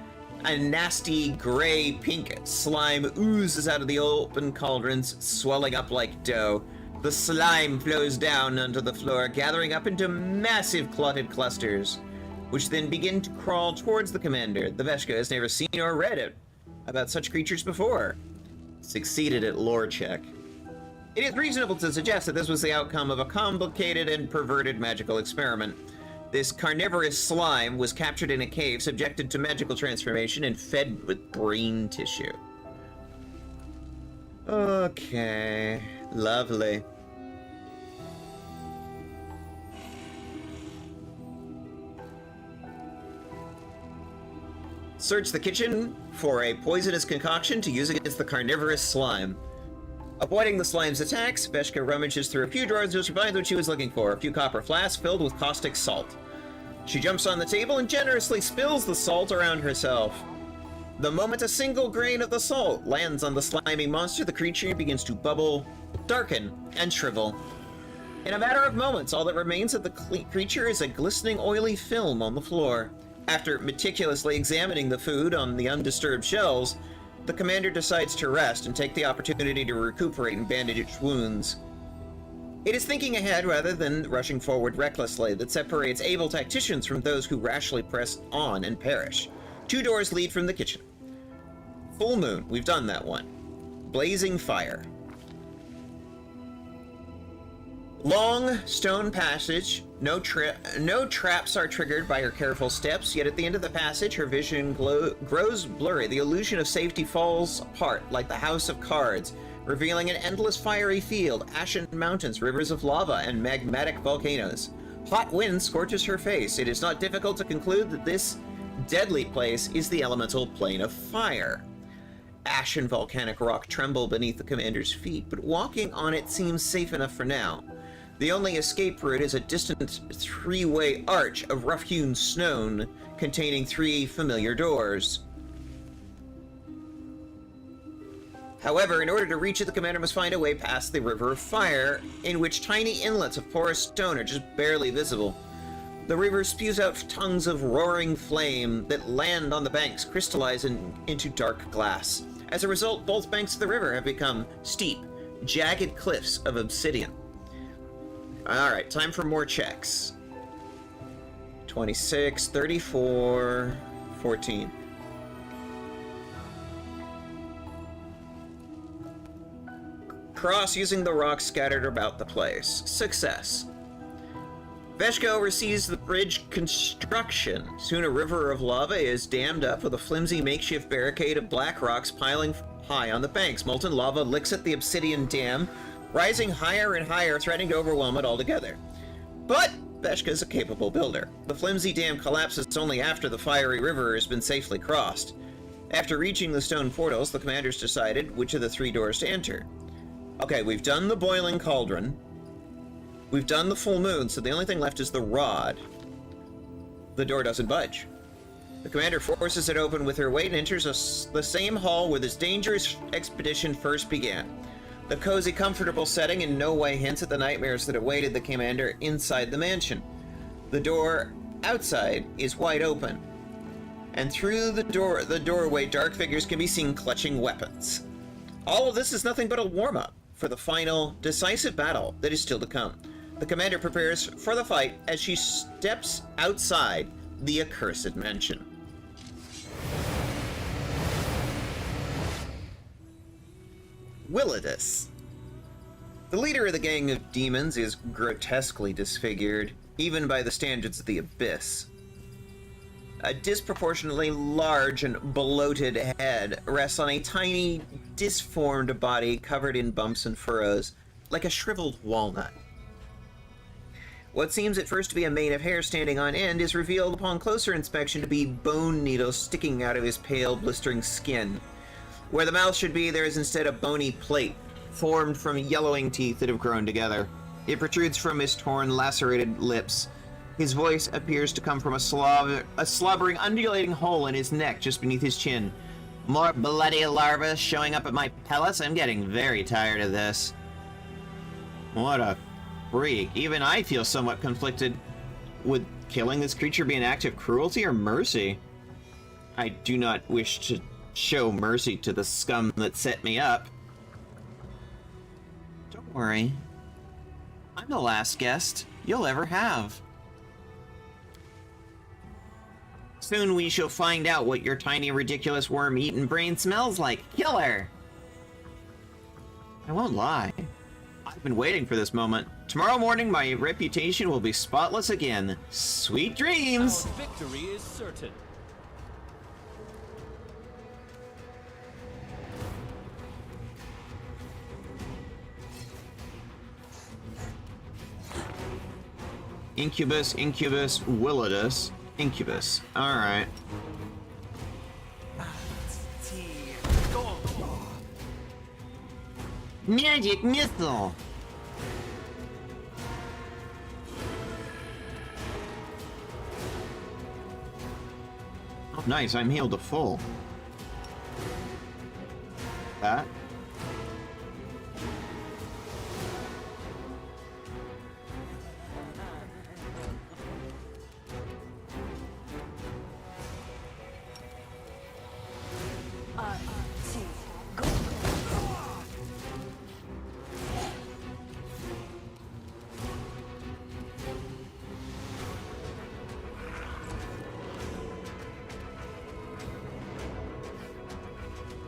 A nasty gray-pink slime oozes out of the open cauldrons, swelling up like dough. The slime flows down onto the floor, gathering up into massive clotted clusters, which then begin to crawl towards the commander. The Veshka has never seen or read about such creatures before. Succeeded at lore check. It is reasonable to suggest that this was the outcome of a complicated and perverted magical experiment. This carnivorous slime was captured in a cave, subjected to magical transformation, and fed with brain tissue. Okay, lovely. Search the kitchen for a poisonous concoction to use against the carnivorous slime. Avoiding the slime's attacks, Veshka rummages through a few drawers to find what she was looking for, a few copper flasks filled with caustic salt. She jumps on the table and generously spills the salt around herself. The moment a single grain of the salt lands on the slimy monster, the creature begins to bubble, darken, and shrivel. In a matter of moments, all that remains of the creature is a glistening oily film on the floor. After meticulously examining the food on the undisturbed shelves, the commander decides to rest and take the opportunity to recuperate and bandage its wounds. It is thinking ahead rather than rushing forward recklessly that separates able tacticians from those who rashly press on and perish. 2 doors lead from the kitchen. Full moon, we've done that one. Blazing fire. Long stone passage. No traps are triggered by her careful steps, yet at the end of the passage her vision grows blurry. The illusion of safety falls apart like the house of cards, revealing an endless fiery field, ashen mountains, rivers of lava, and magmatic volcanoes. Hot wind scorches her face. It is not difficult to conclude that this deadly place is the elemental plane of fire. Ash and volcanic rock tremble beneath the commander's feet, but walking on it seems safe enough for now. The only escape route is a distant 3-way arch of rough-hewn stone containing 3 familiar doors. However, in order to reach it, the commander must find a way past the river of fire, in which tiny inlets of porous stone are just barely visible. The river spews out tongues of roaring flame that land on the banks, crystallizing into dark glass. As a result, both banks of the river have become steep, jagged cliffs of obsidian. Alright, time for more checks. 26, 34, 14. Cross using the rocks scattered about the place. Success. Veshka oversees the bridge construction. Soon a river of lava is dammed up with a flimsy makeshift barricade of black rocks piling high on the banks. Molten lava licks at the obsidian dam, rising higher and higher, threatening to overwhelm it altogether. But Veshka is a capable builder. The flimsy dam collapses only after the fiery river has been safely crossed. After reaching the stone portals, the commanders decided which of the 3 doors to enter. Okay, we've done the boiling cauldron. We've done the full moon, so the only thing left is the rod. The door doesn't budge. The commander forces it open with her weight and enters the same hall where this dangerous expedition first began. The cozy, comfortable setting in no way hints at the nightmares that awaited the commander inside the mansion. The door outside is wide open, and through the doorway, dark figures can be seen clutching weapons. All of this is nothing but a warm-up for the final, decisive battle that is still to come. The commander prepares for the fight as she steps outside the accursed mansion. Willidus. The leader of the gang of demons is grotesquely disfigured, even by the standards of the Abyss. A disproportionately large and bloated head rests on a tiny, disformed body covered in bumps and furrows, like a shriveled walnut. What seems at first to be a mane of hair standing on end is revealed upon closer inspection to be bone needles sticking out of his pale, blistering skin. Where the mouth should be, there is instead a bony plate, formed from yellowing teeth that have grown together. It protrudes from his torn, lacerated lips. His voice appears to come from a slobbering, undulating hole in his neck just beneath his chin. More bloody larvae showing up at my palace? I'm getting very tired of this. What a freak. Even I feel somewhat conflicted. Would killing this creature be an act of cruelty or mercy? I do not wish to show mercy to the scum that set me up. Don't worry. I'm the last guest you'll ever have. Soon we shall find out what your tiny, ridiculous, worm-eaten brain smells like. Killer! I won't lie. I've been waiting for this moment. Tomorrow morning, my reputation will be spotless again. Sweet dreams! Our victory is certain. Incubus, Incubus, Willidus, Incubus. Alright. Magic missile! Oh, nice, I'm healed to full. That.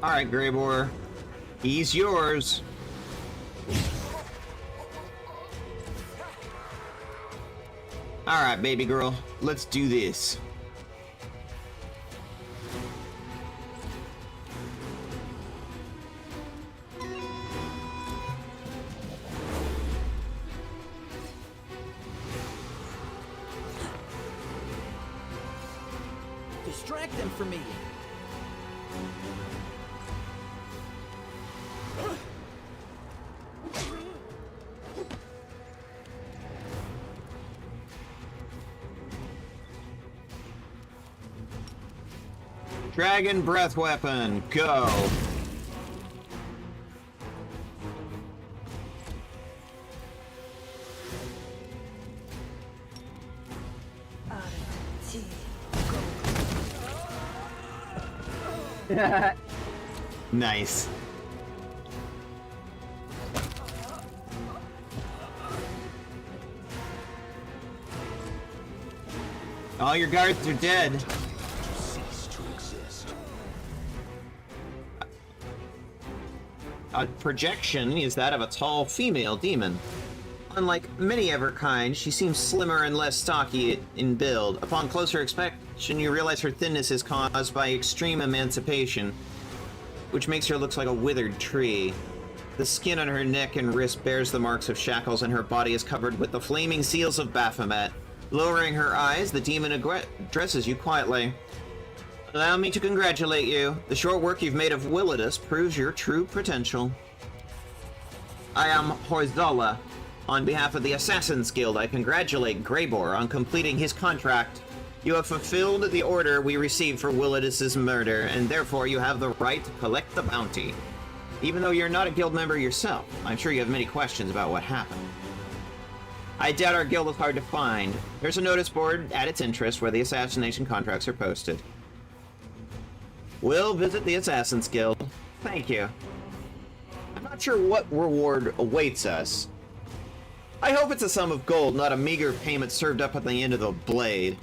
Alright, Greybor. He's yours. Alright, baby girl. Let's do this. Distract them from me. Dragon breath weapon, go. Nice. All your guards are dead. Cease to exist. A projection is that of a tall female demon. Unlike many of her kind, she seems slimmer and less stocky in build. Upon closer inspection, you realize her thinness is caused by extreme emancipation, which makes her look like a withered tree. The skin on her neck and wrist bears the marks of shackles, and her body is covered with the flaming seals of Baphomet. Lowering her eyes, the demon addresses you quietly. Allow me to congratulate you. The short work you've made of Willidus proves your true potential. I am Horzala. On behalf of the Assassin's Guild, I congratulate Greybor on completing his contract. You have fulfilled the order we received for Willidus's murder, and therefore you have the right to collect the bounty. Even though you're not a guild member yourself, I'm sure you have many questions about what happened. I doubt our guild is hard to find. There's a notice board at its entrance where the assassination contracts are posted. We'll visit the Assassin's Guild. Thank you. I'm not sure what reward awaits us. I hope it's a sum of gold, not a meager payment served up at the end of the blade.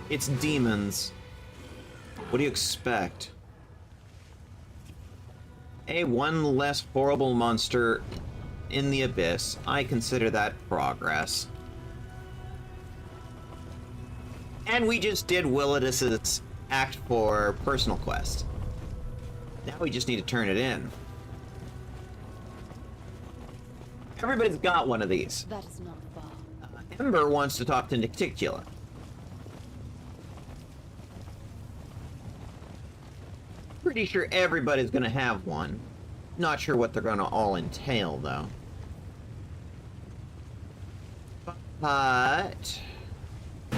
It's demons. What do you expect? One less horrible monster in the abyss. I consider that progress. And we just did Willidus's Act 4 personal quest. Now we just need to turn it in. Everybody's got one of these. That is not far. Ember wants to talk to Nicticula. Pretty sure everybody's gonna have one. Not sure what they're gonna all entail, though. But I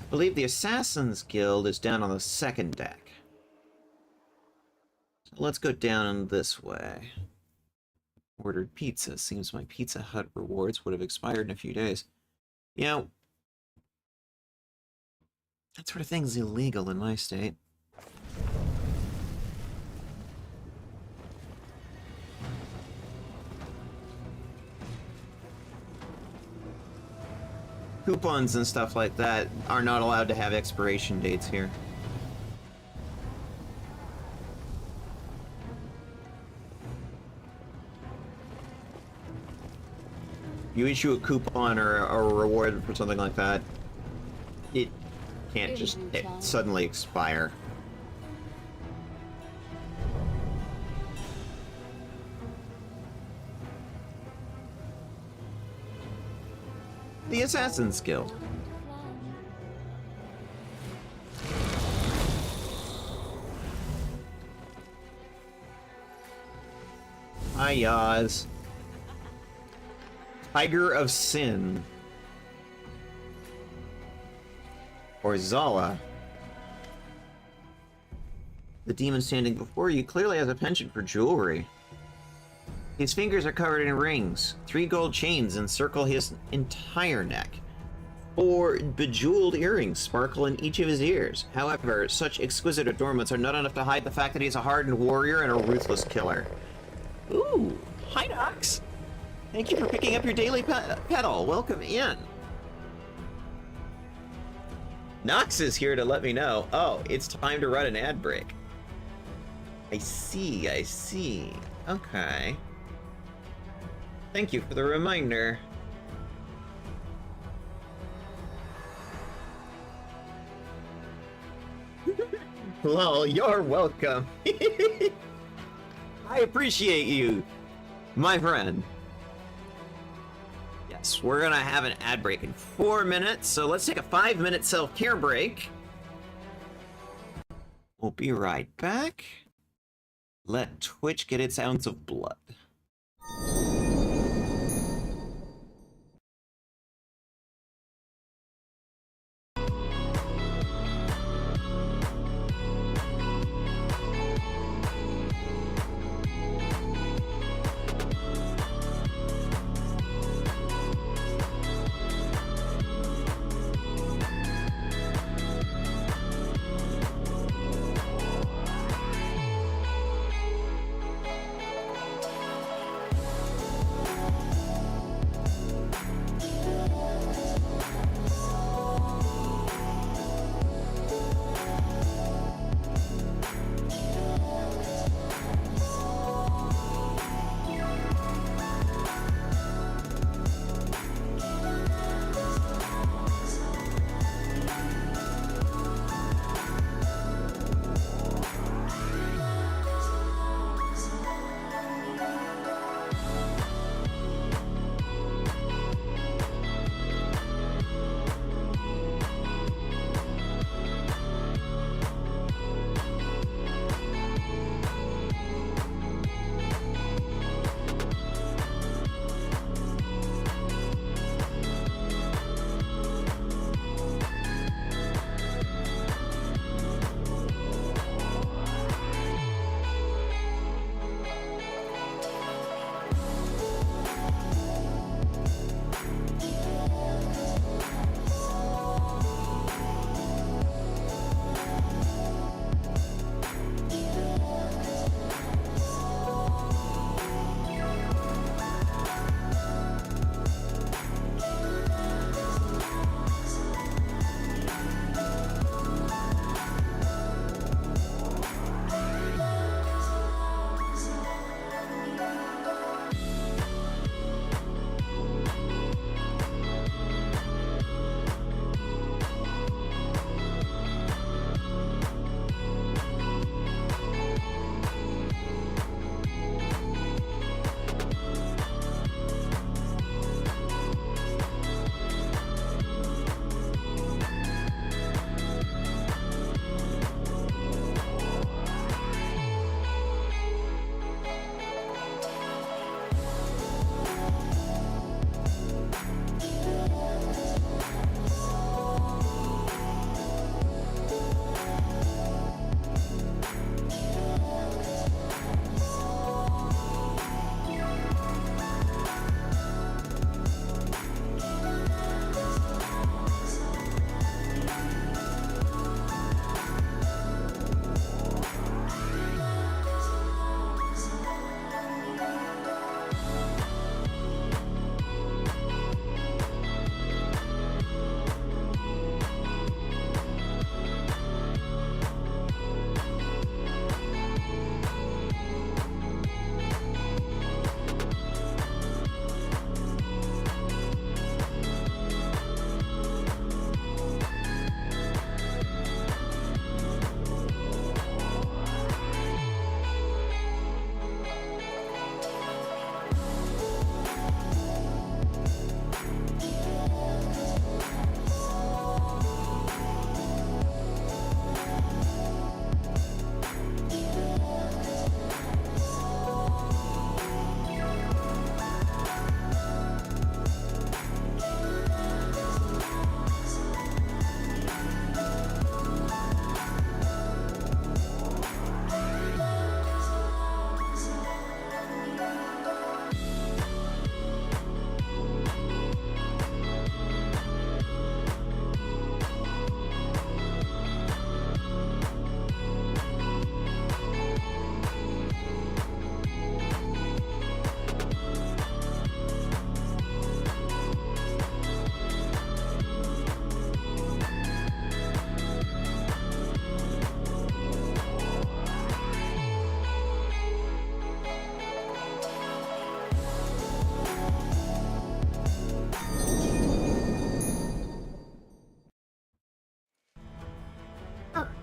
believe the Assassin's Guild is down on the second deck. So let's go down this way. Ordered pizza. Seems my Pizza Hut rewards would have expired in a few days. You know, that sort of thing's illegal in my state. Coupons and stuff like that are not allowed to have expiration dates here. You issue a coupon or a reward for something like that, it can't just suddenly expire. The Assassin's Guild. Hi, Yaz. Tiger of Sin. Horzala. The demon standing before you clearly has a penchant for jewelry. His fingers are covered in rings. 3 gold chains encircle his entire neck. 4 bejeweled earrings sparkle in each of his ears. However, such exquisite adornments are not enough to hide the fact that he's a hardened warrior and a ruthless killer. Ooh, hi, Nox. Thank you for picking up your daily pedal. Welcome in. Nox is here to let me know. Oh, it's time to run an ad break. I see, I see. Okay. Thank you for the reminder. Well, you're welcome. I appreciate you, my friend. Yes, we're gonna have an ad break in 4 minutes, so let's take a 5-minute self-care break. We'll be right back. Let Twitch get its ounce of blood.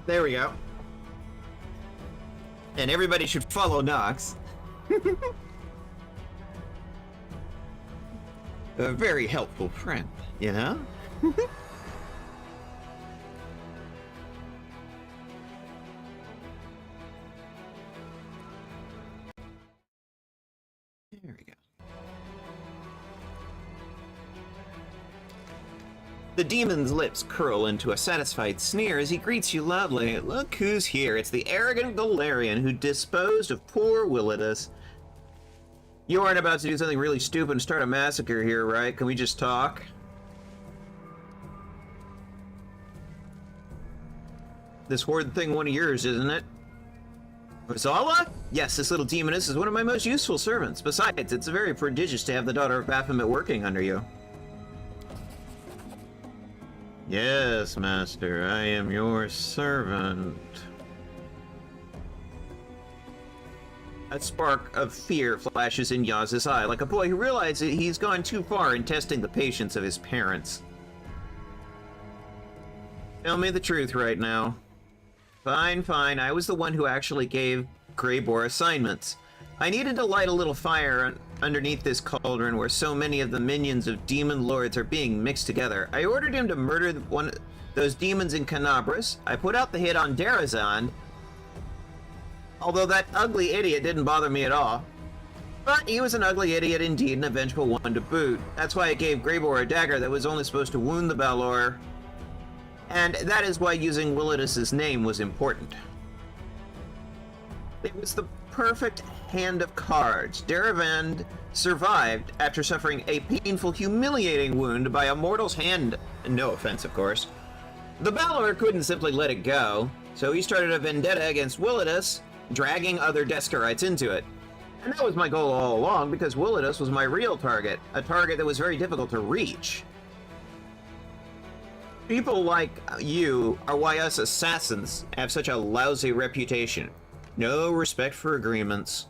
There we go. And everybody should follow Nox. A very helpful friend, you know? There we go. The demon's lips curl into a satisfied sneer as he greets you loudly. Look who's here. It's the arrogant Golarion who disposed of poor Willidus. You aren't about to do something really stupid and start a massacre here, right? Can we just talk? This horde thing one of yours, isn't it? Rosala? Yes, this little demoness is one of my most useful servants. Besides, it's very prodigious to have the daughter of Baphomet working under you. Yes, master, I am your servant. A spark of fear flashes in Yaz's eye, like a boy who realizes he's gone too far in testing the patience of his parents. Tell me the truth right now. Fine, fine, I was the one who actually gave Greybor assignments. I needed to light a little fire underneath this cauldron where so many of the minions of demon lords are being mixed together. I ordered him to murder one of those demons in Canabras. I put out the hit on Darazand, although that ugly idiot didn't bother me at all. But he was an ugly idiot indeed, and a vengeful one to boot. That's why I gave Greybor a dagger that was only supposed to wound the Balor. And that is why using Willidus's name was important. It was the perfect hand of cards. Daravand survived after suffering a painful, humiliating wound by a mortal's hand. No offense, of course. The Balor couldn't simply let it go, so he started a vendetta against Willidus, dragging other Deskarites into it. And that was my goal all along, because Willidus was my real target, a target that was very difficult to reach. People like you are why us assassins have such a lousy reputation. No respect for agreements.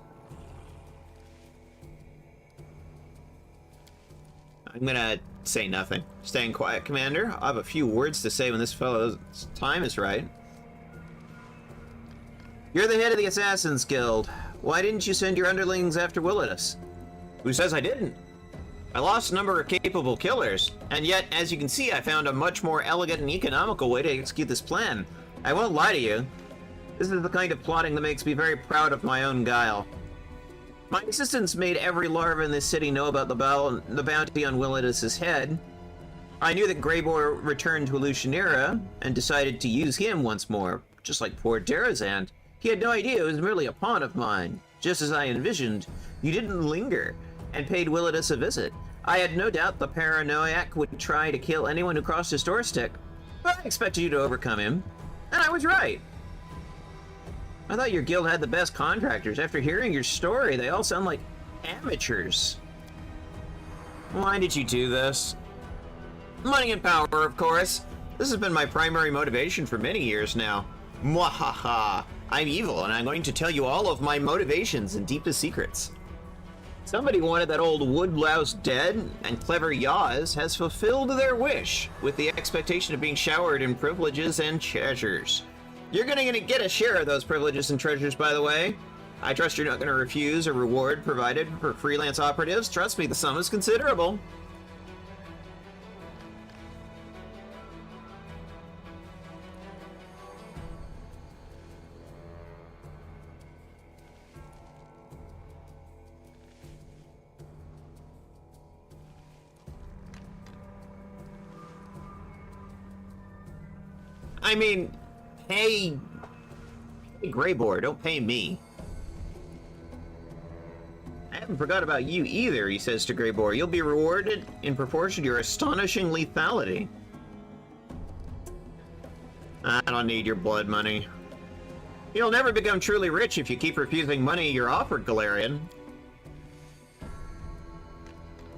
I'm gonna say nothing. Staying quiet, Commander. I have a few words to say when this fellow's time is right. You're the head of the Assassin's Guild. Why didn't you send your underlings after Willidus? Who says I didn't? I lost a number of capable killers, and yet, as you can see, I found a much more elegant and economical way to execute this plan. I won't lie to you. This is the kind of plotting that makes me very proud of my own guile. My assistants made every larva in this city know about the bounty on Willidus's head. I knew that Greybor returned to Lucianera and decided to use him once more, just like poor Darazand. He had no idea it was merely a pawn of mine. Just as I envisioned, you didn't linger and paid Willidus a visit. I had no doubt the paranoiac would try to kill anyone who crossed his doorstep, but I expected you to overcome him, and I was right. I thought your guild had the best contractors. After hearing your story, they all sound like amateurs. Why did you do this? Money and power, of course. This has been my primary motivation for many years now. Mwahaha. I'm evil, and I'm going to tell you all of my motivations and deepest secrets. Somebody wanted that old woodlouse dead, and clever Yaz has fulfilled their wish with the expectation of being showered in privileges and treasures. You're gonna get a share of those privileges and treasures, by the way. I trust you're not gonna refuse a reward provided for freelance operatives. Trust me, the sum is considerable. I mean, pay Greybor, don't pay me. I haven't forgot about you either, he says to Greybor. You'll be rewarded in proportion to your astonishing lethality. I don't need your blood money. You'll never become truly rich if you keep refusing money you're offered, Golarion.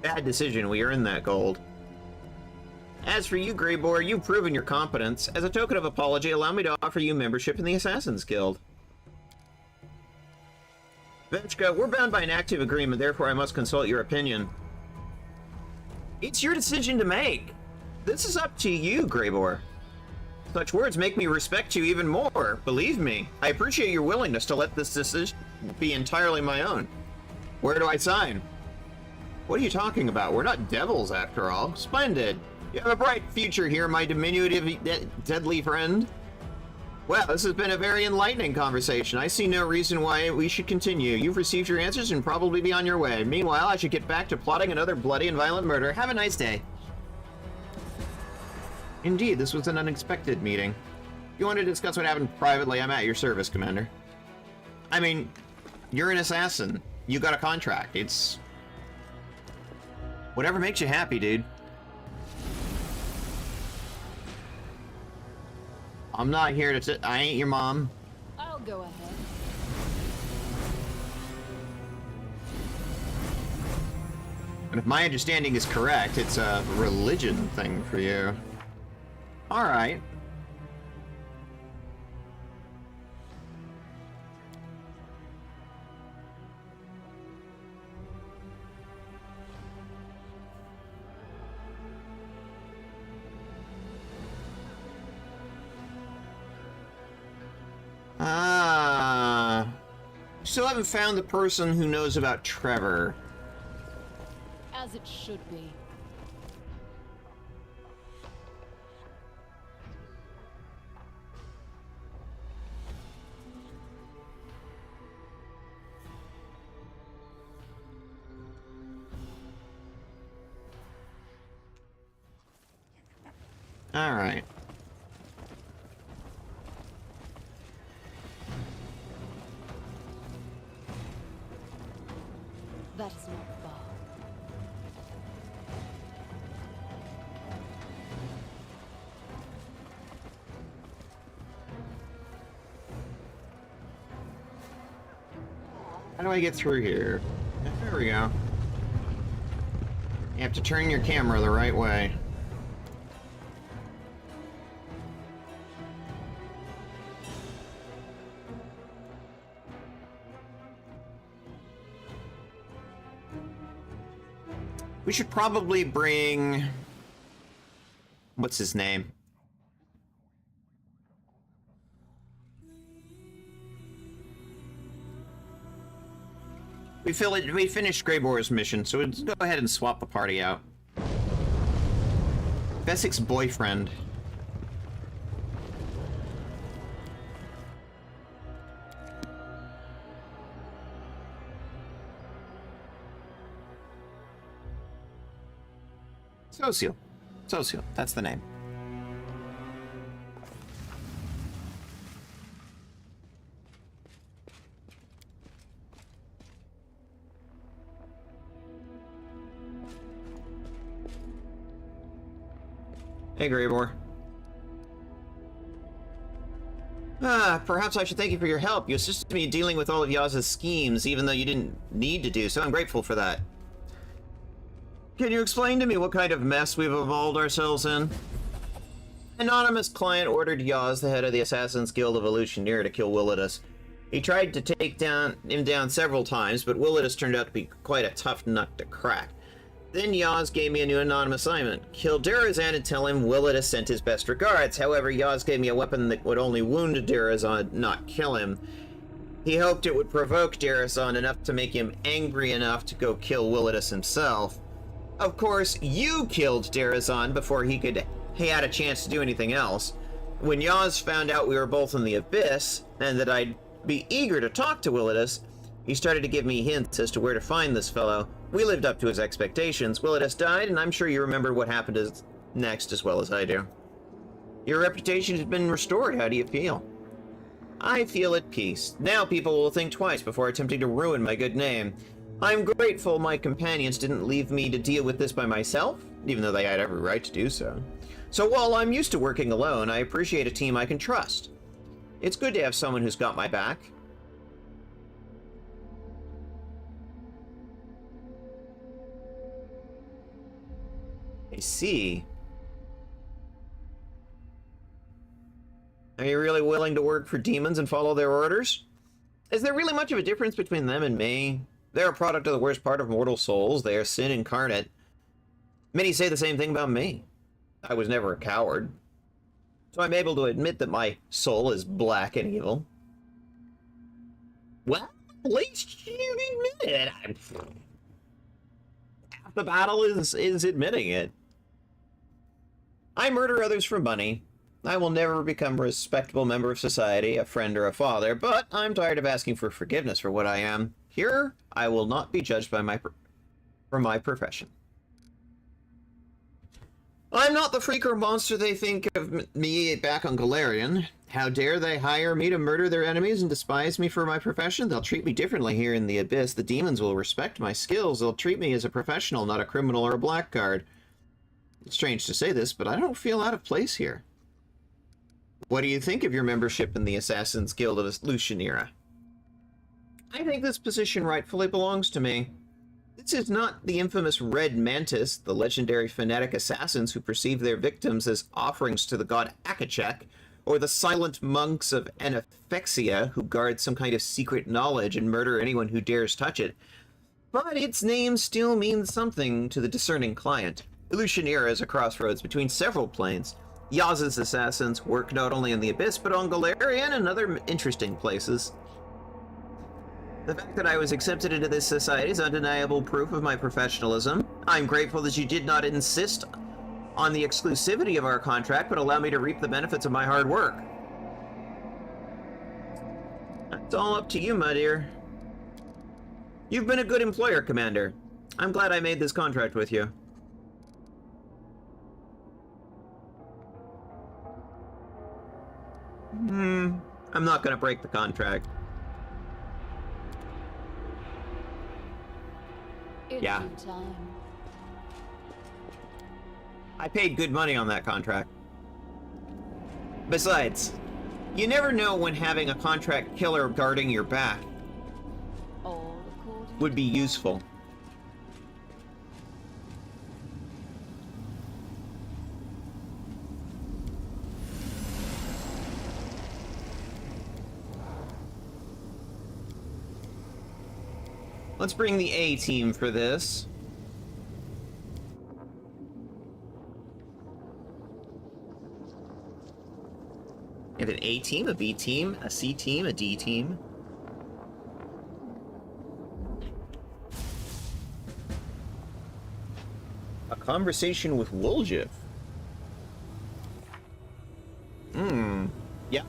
Bad decision, we earned that gold. As for you, Greybor, you've proven your competence. As a token of apology, allow me to offer you membership in the Assassin's Guild. Veshka, we're bound by an active agreement, therefore I must consult your opinion. It's your decision to make. This is up to you, Greybor. Such words make me respect you even more. Believe me, I appreciate your willingness to let this decision be entirely my own. Where do I sign? What are you talking about? We're not devils, after all. Splendid. You have a bright future here, my diminutive, deadly friend. Well, this has been a very enlightening conversation. I see no reason why we should continue. You've received your answers and probably be on your way. Meanwhile, I should get back to plotting another bloody and violent murder. Have a nice day. Indeed, this was an unexpected meeting. If you want to discuss what happened privately, I'm at your service, Commander. I mean, you're an assassin. You got a contract. It's... whatever makes you happy, dude. I'm not here to... I ain't your mom. I'll go ahead. And if my understanding is correct, it's a religion thing for you. Alright. Still haven't found the person who knows about Trevor. As it should be. All right. That is not far. How do I get through here? There we go. You have to turn your camera the right way. We should probably bring... what's his name? We finished Greyboar's mission, so let's go ahead and swap the party out. Veshka's boyfriend. Socio, that's the name. Hey, Greybor. Perhaps I should thank you for your help. You assisted me in dealing with all of Yaz's schemes, even though you didn't need to do so. I'm grateful for that. Can you explain to me what kind of mess we've involved ourselves in? Anonymous client ordered Yaz, the head of the Assassin's Guild of Elutioneer, to kill Willidus. He tried to take him down several times, but Willidus turned out to be quite a tough nut to crack. Then Yaz gave me a new anonymous assignment. Kill Darazan and tell him Willidus sent his best regards. However, Yaz gave me a weapon that would only wound Darazan, not kill him. He hoped it would provoke Darazan enough to make him angry enough to go kill Willidus himself. Of course, you killed Darazan before he had a chance to do anything else. When Yaz found out we were both in the Abyss, and that I'd be eager to talk to Willidus, he started to give me hints as to where to find this fellow. We lived up to his expectations. Willidus died, and I'm sure you remember what happened next as well as I do. Your reputation has been restored. How do you feel? I feel at peace. Now people will think twice before attempting to ruin my good name. I'm grateful my companions didn't leave me to deal with this by myself, even though they had every right to do so. So while I'm used to working alone, I appreciate a team I can trust. It's good to have someone who's got my back. I see. Are you really willing to work for demons and follow their orders? Is there really much of a difference between them and me? They're a product of the worst part of mortal souls. They are sin incarnate. Many say the same thing about me. I was never a coward. So I'm able to admit that my soul is black and evil. Well, at least you admit it. Half the battle is admitting it. I murder others for money. I will never become a respectable member of society, a friend or a father, but I'm tired of asking for forgiveness for what I am. Here, I will not be judged by for my profession. I'm not the freak or monster they think of me back on Golarion. How dare they hire me to murder their enemies and despise me for my profession? They'll treat me differently here in the Abyss. The demons will respect my skills. They'll treat me as a professional, not a criminal or a blackguard. It's strange to say this, but I don't feel out of place here. What do you think of your membership in the Assassin's Guild of Lucianera? I think this position rightfully belongs to me. This is not the infamous Red Mantis, the legendary fanatic assassins who perceive their victims as offerings to the god Akachek, or the silent monks of Anaphexia who guard some kind of secret knowledge and murder anyone who dares touch it. But its name still means something to the discerning client. Lucianera is a crossroads between several planes. Yaz's assassins work not only in the Abyss, but on Golarion and other interesting places. The fact that I was accepted into this society is undeniable proof of my professionalism. I'm grateful that you did not insist on the exclusivity of our contract, but allow me to reap the benefits of my hard work. It's all up to you, my dear. You've been a good employer, Commander. I'm glad I made this contract with you. I'm not gonna break the contract. In Yeah. due time. I paid good money on that contract. Besides, you never know when having a contract killer guarding your back All according would be useful. Let's bring the A team for this. We have an A team, a B team, a C team, a D team. A conversation with Woljif. Yeah.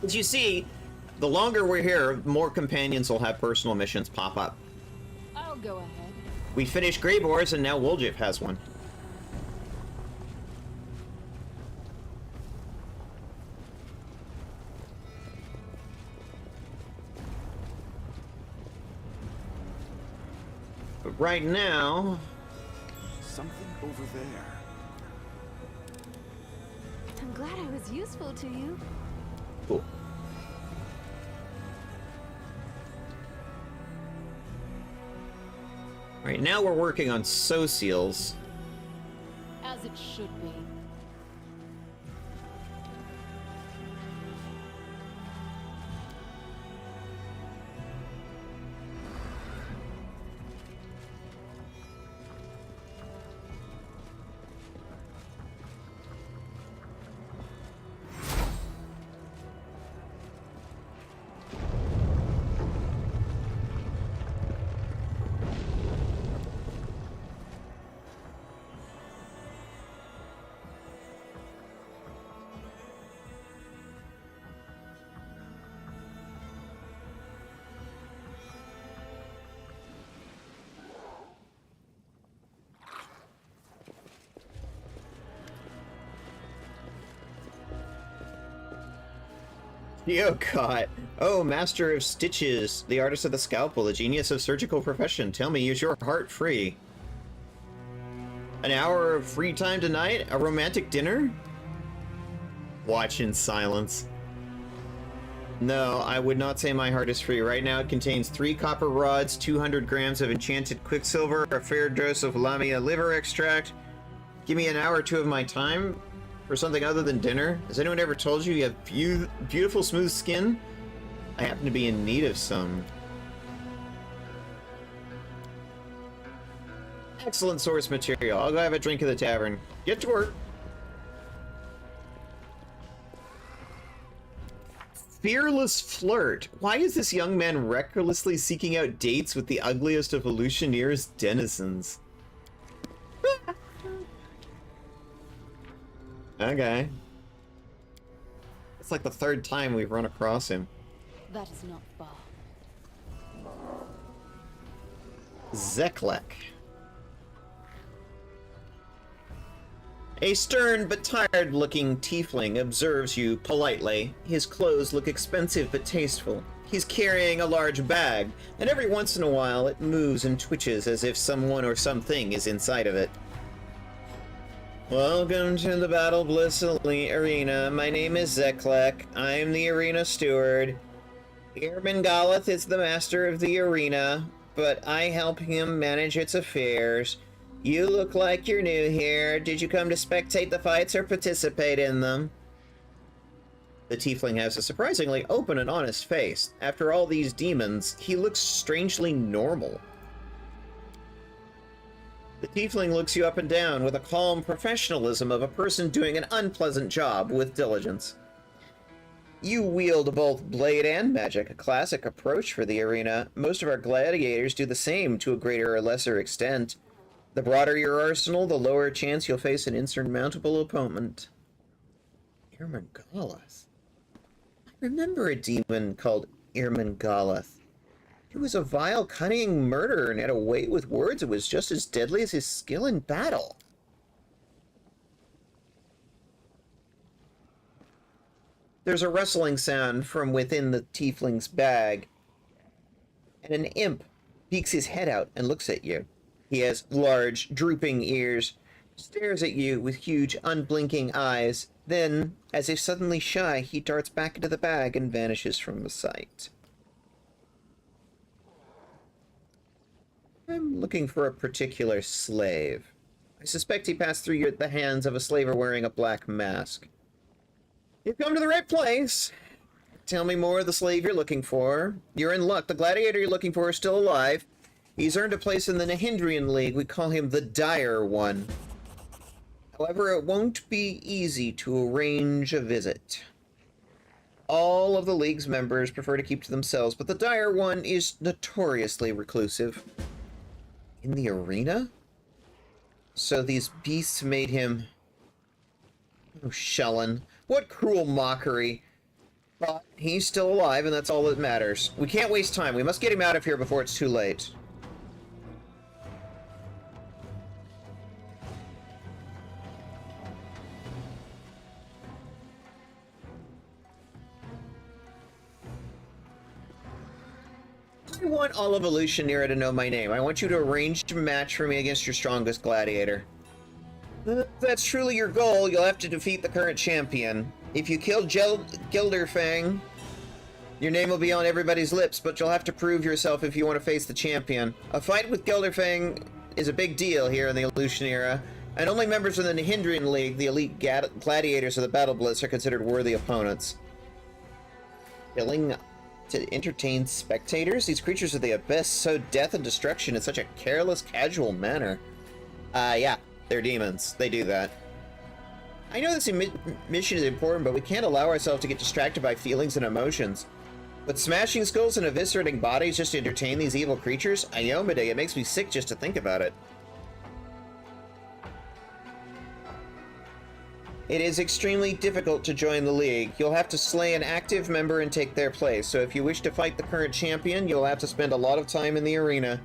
As you see, the longer we're here, more companions will have personal missions pop up. I'll go ahead. We finished Greyboars, and now Woljif has one. But right now... Something over there. I'm glad I was useful to you. Cool. Right now we're working on socials. As it should be. Yokot. Oh, master of stitches, the artist of the scalpel, the genius of surgical profession. Tell me, is your heart free? An hour of free time tonight? A romantic dinner? Watch in silence. No, I would not say my heart is free. Right now it contains 3 copper rods, 200 grams of enchanted quicksilver, a fair dose of Lamia liver extract. Give me an hour or 2 of my time for something other than dinner. Has anyone ever told you you have beautiful smooth skin? I happen to be in need of some. Excellent source material. I'll go have a drink at the tavern. Get to work. fearless flirt. Why is this young man recklessly seeking out dates with the ugliest of Elutioneer's denizens? Okay. It's like the third time we've run across him. That is not far. Zeklek. A stern but tired-looking tiefling observes you politely. His clothes look expensive but tasteful. He's carrying a large bag, and every once in a while it moves and twitches as if someone or something is inside of it. Welcome to the Battle Bliss Arena. My name is Zeklek. I'm the arena steward. Irmingolith is the master of the arena, but I help him manage its affairs. You look like you're new here. Did you come to spectate the fights or participate in them? The tiefling has a surprisingly open and honest face. After all these demons, he looks strangely normal. The tiefling looks you up and down with a calm professionalism of a person doing an unpleasant job with diligence. You wield both blade and magic, a classic approach for the arena. Most of our gladiators do the same to a greater or lesser extent. The broader your arsenal, the lower chance you'll face an insurmountable opponent. Irmingolith. I remember a demon called Irmingolith. He was a vile, cunning murderer and had a way with words that was just as deadly as his skill in battle. There's a rustling sound from within the tiefling's bag, and an imp peeks his head out and looks at you. He has large, drooping ears, stares at you with huge, unblinking eyes. Then, as if suddenly shy, he darts back into the bag and vanishes from the sight. I'm looking for a particular slave. I suspect he passed through the hands of a slaver wearing a black mask. You've come to the right place. Tell me more of the slave you're looking for. You're in luck. The gladiator you're looking for is still alive. He's earned a place in the Nahindrian League. We call him the Dire One. However, it won't be easy to arrange a visit. All of the League's members prefer to keep to themselves, but the Dire One is notoriously reclusive. In the arena? So these beasts made him... Oh, Shellen. What cruel mockery. But he's still alive, and that's all that matters. We can't waste time. We must get him out of here before it's too late. I want all of Elutionera to know my name. I want you to arrange a match for me against your strongest gladiator. If that's truly your goal, you'll have to defeat the current champion. If you kill Gilderfang, your name will be on everybody's lips, but you'll have to prove yourself if you want to face the champion. A fight with Gilderfang is a big deal here in the Elutionera, and only members of the Nahindrian League, the elite gladiators of the Battle Bliss, are considered worthy opponents. Killing to entertain spectators? These creatures of the abyss sow death and destruction in such a careless, casual manner. Yeah, they're demons. They do that. I know this mission is important, but we can't allow ourselves to get distracted by feelings and emotions. But smashing skulls and eviscerating bodies just to entertain these evil creatures? Iomade, it makes me sick just to think about it. It is extremely difficult to join the League. You'll have to slay an active member and take their place, so if you wish to fight the current champion, you'll have to spend a lot of time in the arena.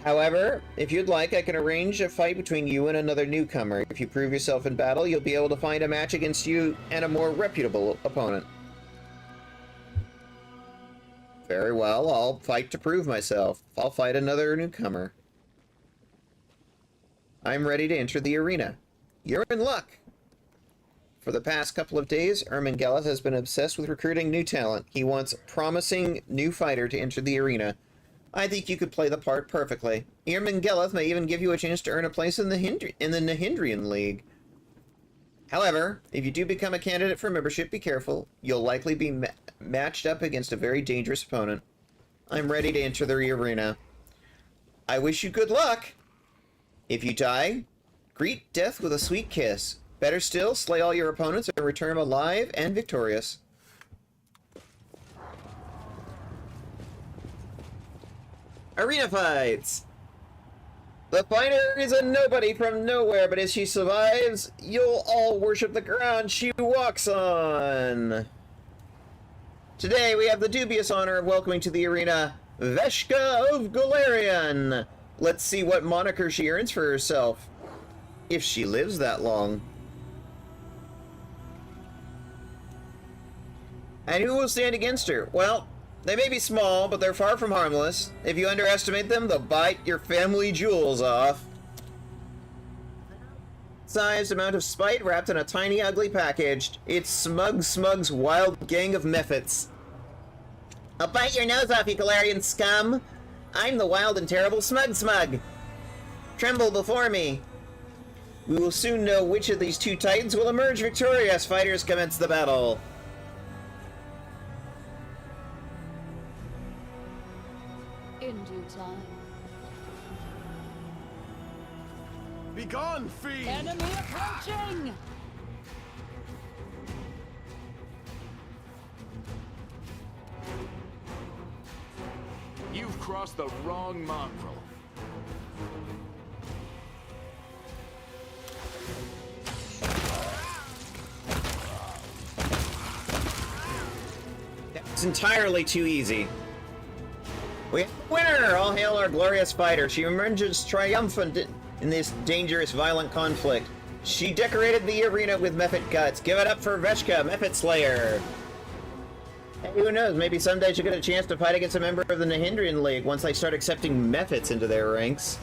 However, if you'd like, I can arrange a fight between you and another newcomer. If you prove yourself in battle, you'll be able to find a match against you and a more reputable opponent. Very well, I'll fight to prove myself. I'll fight another newcomer. I'm ready to enter the arena. You're in luck! For the past couple of days, Irmingolith has been obsessed with recruiting new talent. He wants a promising new fighter to enter the arena. I think you could play the part perfectly. Irmingolith may even give you a chance to earn a place in the Nahindrian League. However, if you do become a candidate for membership, be careful. You'll likely be matched up against a very dangerous opponent. I'm ready to enter the arena. I wish you good luck! If you die, greet death with a sweet kiss. Better still, slay all your opponents and return alive and victorious. Arena fights! The fighter is a nobody from nowhere, but as she survives, you'll all worship the ground she walks on. Today we have the dubious honor of welcoming to the arena Veshka of Golarion. Let's see what moniker she earns for herself, if she lives that long. And who will stand against her? Well, they may be small, but they're far from harmless. If you underestimate them, they'll bite your family jewels off. Sized amount of spite wrapped in a tiny, ugly package. It's Smug's wild gang of mephits. I'll bite your nose off, you Golarion scum! I'm the wild and terrible Smug. Tremble before me. We will soon know which of these two titans will emerge victorious. Fighters, commence the battle. In due time. Begone, fiend! Enemy approaching! You've crossed the wrong mongrel. It's entirely too easy. We have a winner! All hail our glorious fighter. She emerges triumphant in this dangerous, violent conflict. She decorated the arena with mephit guts. Give it up for Veshka, Mephit Slayer. Hey, who knows? Maybe someday she'll get a chance to fight against a member of the Nahindrian League once they start accepting mephits into their ranks.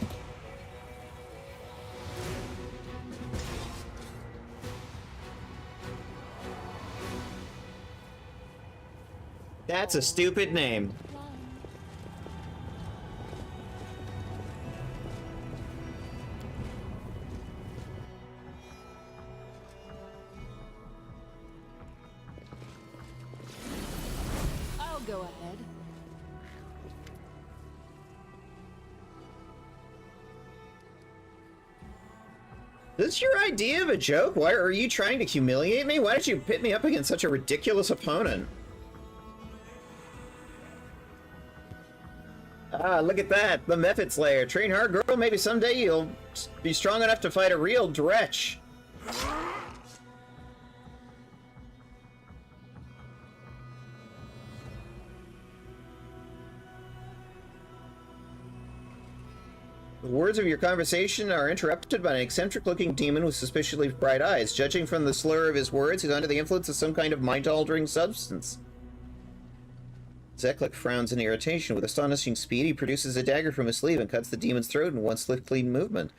That's a stupid name. I'll go ahead. Is this your idea of a joke? Why are you trying to humiliate me? Why did you pit me up against such a ridiculous opponent? Ah, look at that, the Mephit Slayer. Train hard, girl. Maybe someday you'll be strong enough to fight a real dretch. The words of your conversation are interrupted by an eccentric-looking demon with suspiciously bright eyes. Judging from the slur of his words, he's under the influence of some kind of mind-altering substance. Zeklik frowns in irritation. With astonishing speed, he produces a dagger from his sleeve and cuts the demon's throat in one swift, clean movement.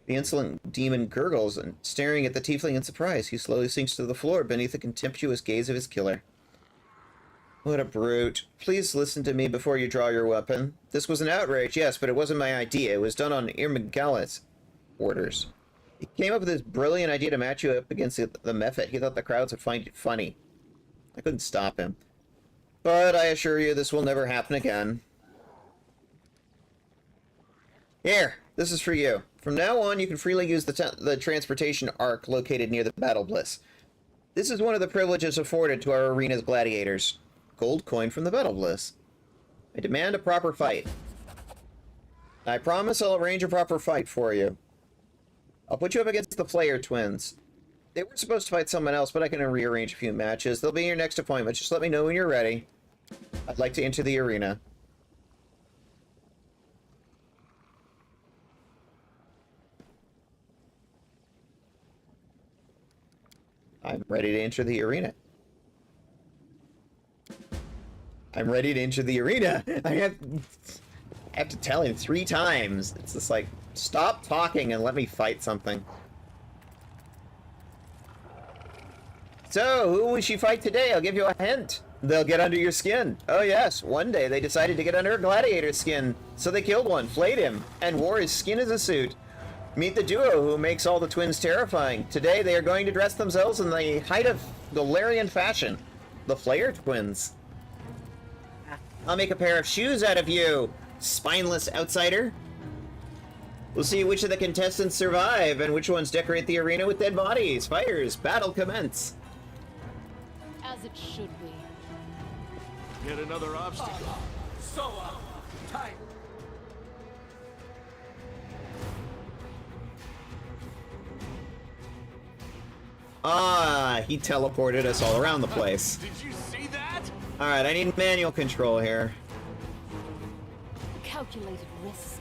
The insolent demon gurgles, and staring at the tiefling in surprise, he slowly sinks to the floor beneath the contemptuous gaze of his killer. What a brute. Please listen to me before you draw your weapon. This was an outrage, yes, but it wasn't my idea. It was done on Irmigalit's orders. He came up with this brilliant idea to match you up against the Mephit. He thought the crowds would find it funny. I couldn't stop him. But I assure you, this will never happen again. Here, this is for you. From now on, you can freely use the transportation arc located near the Battle Bliss. This is one of the privileges afforded to our arena's gladiators. Gold coin from the Battle Bliss. I demand a proper fight. I promise I'll arrange a proper fight for you. I'll put you up against the Player Twins. They were supposed to fight someone else, but I can rearrange a few matches. They'll be in your next appointment. Just let me know when you're ready. I'd like to enter the arena. I'm ready to enter the arena. I'm ready to enter the arena. I have to tell him 3 times. It's just like, stop talking and let me fight something. So, who will she fight today? I'll give you a hint. They'll get under your skin. Oh yes, one day they decided to get under a gladiator's skin. So they killed one, flayed him, and wore his skin as a suit. Meet the duo who makes all the twins terrifying. Today they are going to dress themselves in the height of Golarion fashion. The Flayer Twins. I'll make a pair of shoes out of you, spineless outsider. We'll see which of the contestants survive and which ones decorate the arena with dead bodies. Fighters, battle commence. As it should be. Yet another obstacle. So, time. Ah, he teleported us all around the place. Did you see that? Alright, I need manual control here. Calculated risk.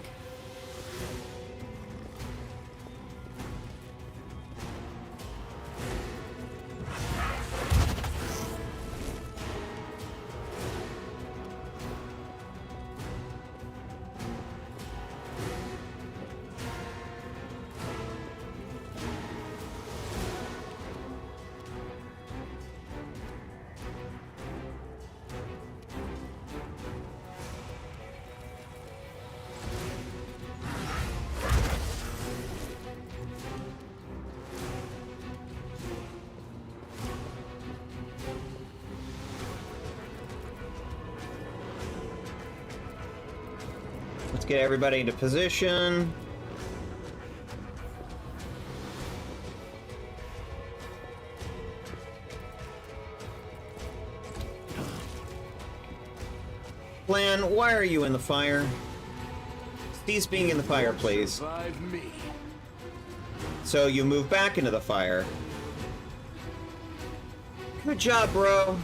Let's get everybody into position. Plan, why are you in the fire? Cease being in the fire, please. Survive me. So you move back into the fire. Good job, bro.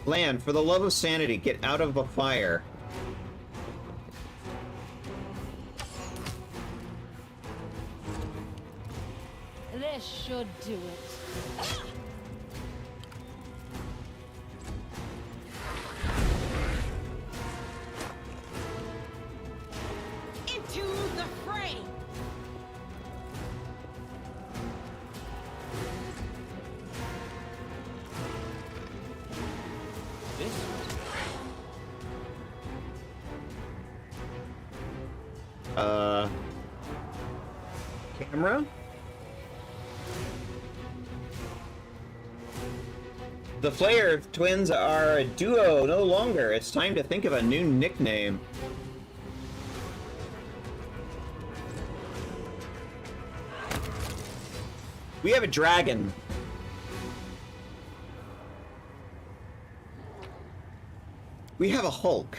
Land, for the love of sanity, get out of the fire. This should do it. Into the fray! Camera? The Flair twins are a duo no longer. It's time to think of a new nickname. We have a dragon. We have a Hulk.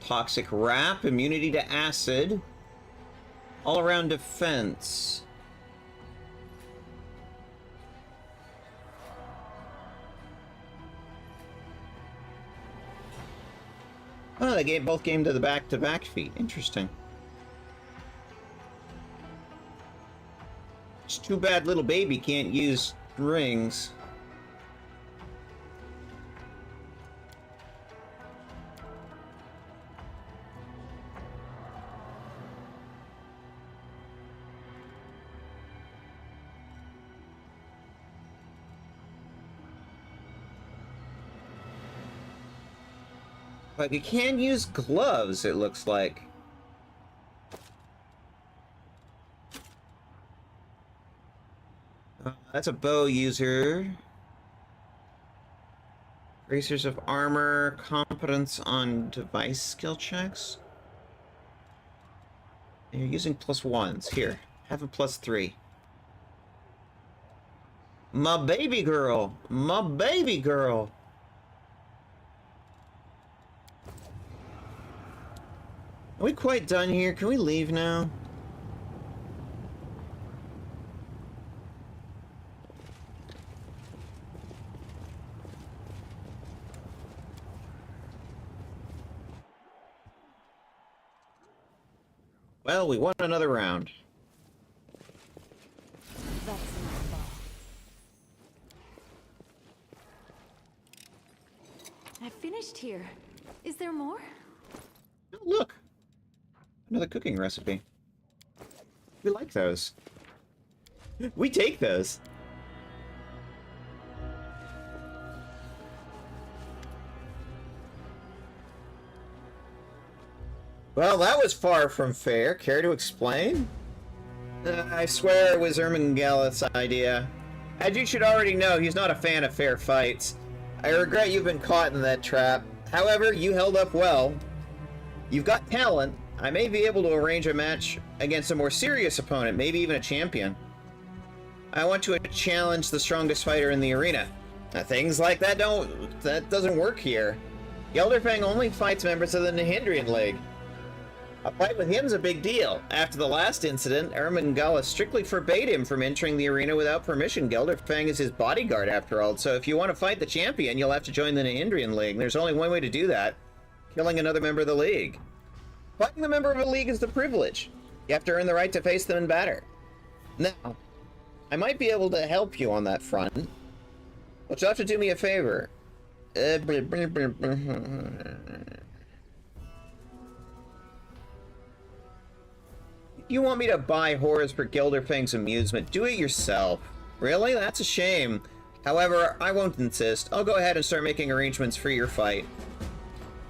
Toxic Wrap, immunity to acid, all-around defense. Oh, they both came to the back-to-back feat. Interesting. It's too bad little baby can't use rings. But you can use gloves, it looks like. That's a bow user. Racers of armor, competence on device skill checks. And you're using +1s. Here, have a +3. My baby girl! My baby girl! Are we quite done here? Can we leave now? Well, we won another round. That's not bad. I finished here. Is there more? Oh, look! Another cooking recipe. We like those. We take those. Well, that was far from fair. Care to explain? I swear it was Ermengareth's idea. As you should already know, he's not a fan of fair fights. I regret you've been caught in that trap. However, you held up well. You've got talent. I may be able to arrange a match against a more serious opponent, maybe even a champion. I want to challenge the strongest fighter in the arena. Now, things like that doesn't work here. Gelderfang only fights members of the Nihindrian League. A fight with him's a big deal. After the last incident, Ermengarda strictly forbade him from entering the arena without permission. Gelderfang is his bodyguard, after all, so if you want to fight the champion, you'll have to join the Nihindrian League. There's only one way to do that: killing another member of the League. Fighting the member of a league is the privilege. You have to earn the right to face them in battle. Now, I might be able to help you on that front, but you'll have to do me a favor. You want me to buy horrors for Gelderfang's amusement? Do it yourself. Really? That's a shame. However, I won't insist. I'll go ahead and start making arrangements for your fight.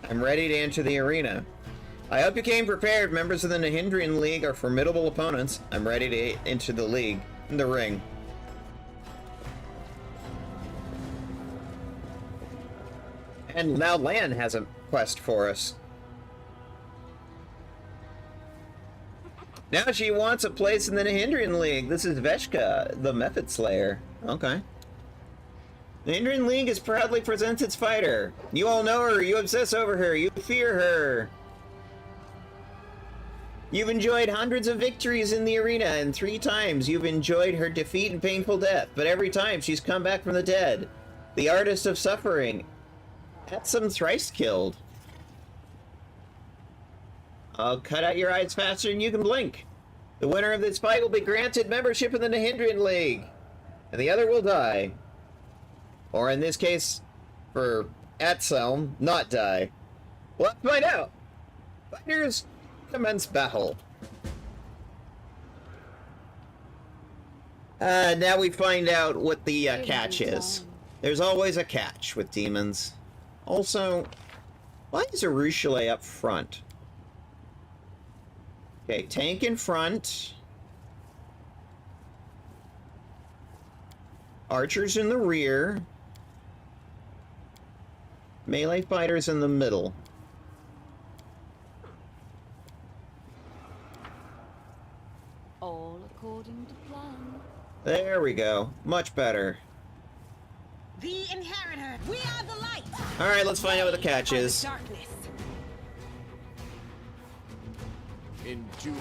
I'm ready to enter the arena. I hope you came prepared. Members of the Nihindrian League are formidable opponents. I'm ready to enter the league. In the ring. And now Lan has a quest for us. Now she wants a place in the Nihindrian League. This is Veshka, the Method Slayer. Okay. The Nihindrian League has proudly presents its fighter. You all know her, you obsess over her, you fear her. You've enjoyed hundreds of victories in the arena, and 3 times you've enjoyed her defeat and painful death, but every time she's come back from the dead. The artist of suffering. That's some thrice killed. I'll cut out your eyes faster than you can blink. The winner of this fight will be granted membership in the Nihindrian League, and the other will die. Or in this case, for Atselm, not die. We'll have to find out. Fighters, commence battle. Now we find out what the catch is. There's always a catch with demons. Also, why is Arushale up front? Okay, tank in front. Archers in the rear. Melee fighters in the middle. All according to plan. There we go. Much better. The inheritor. We are the light. All right, let's find out what the catch is. Darkness. Endure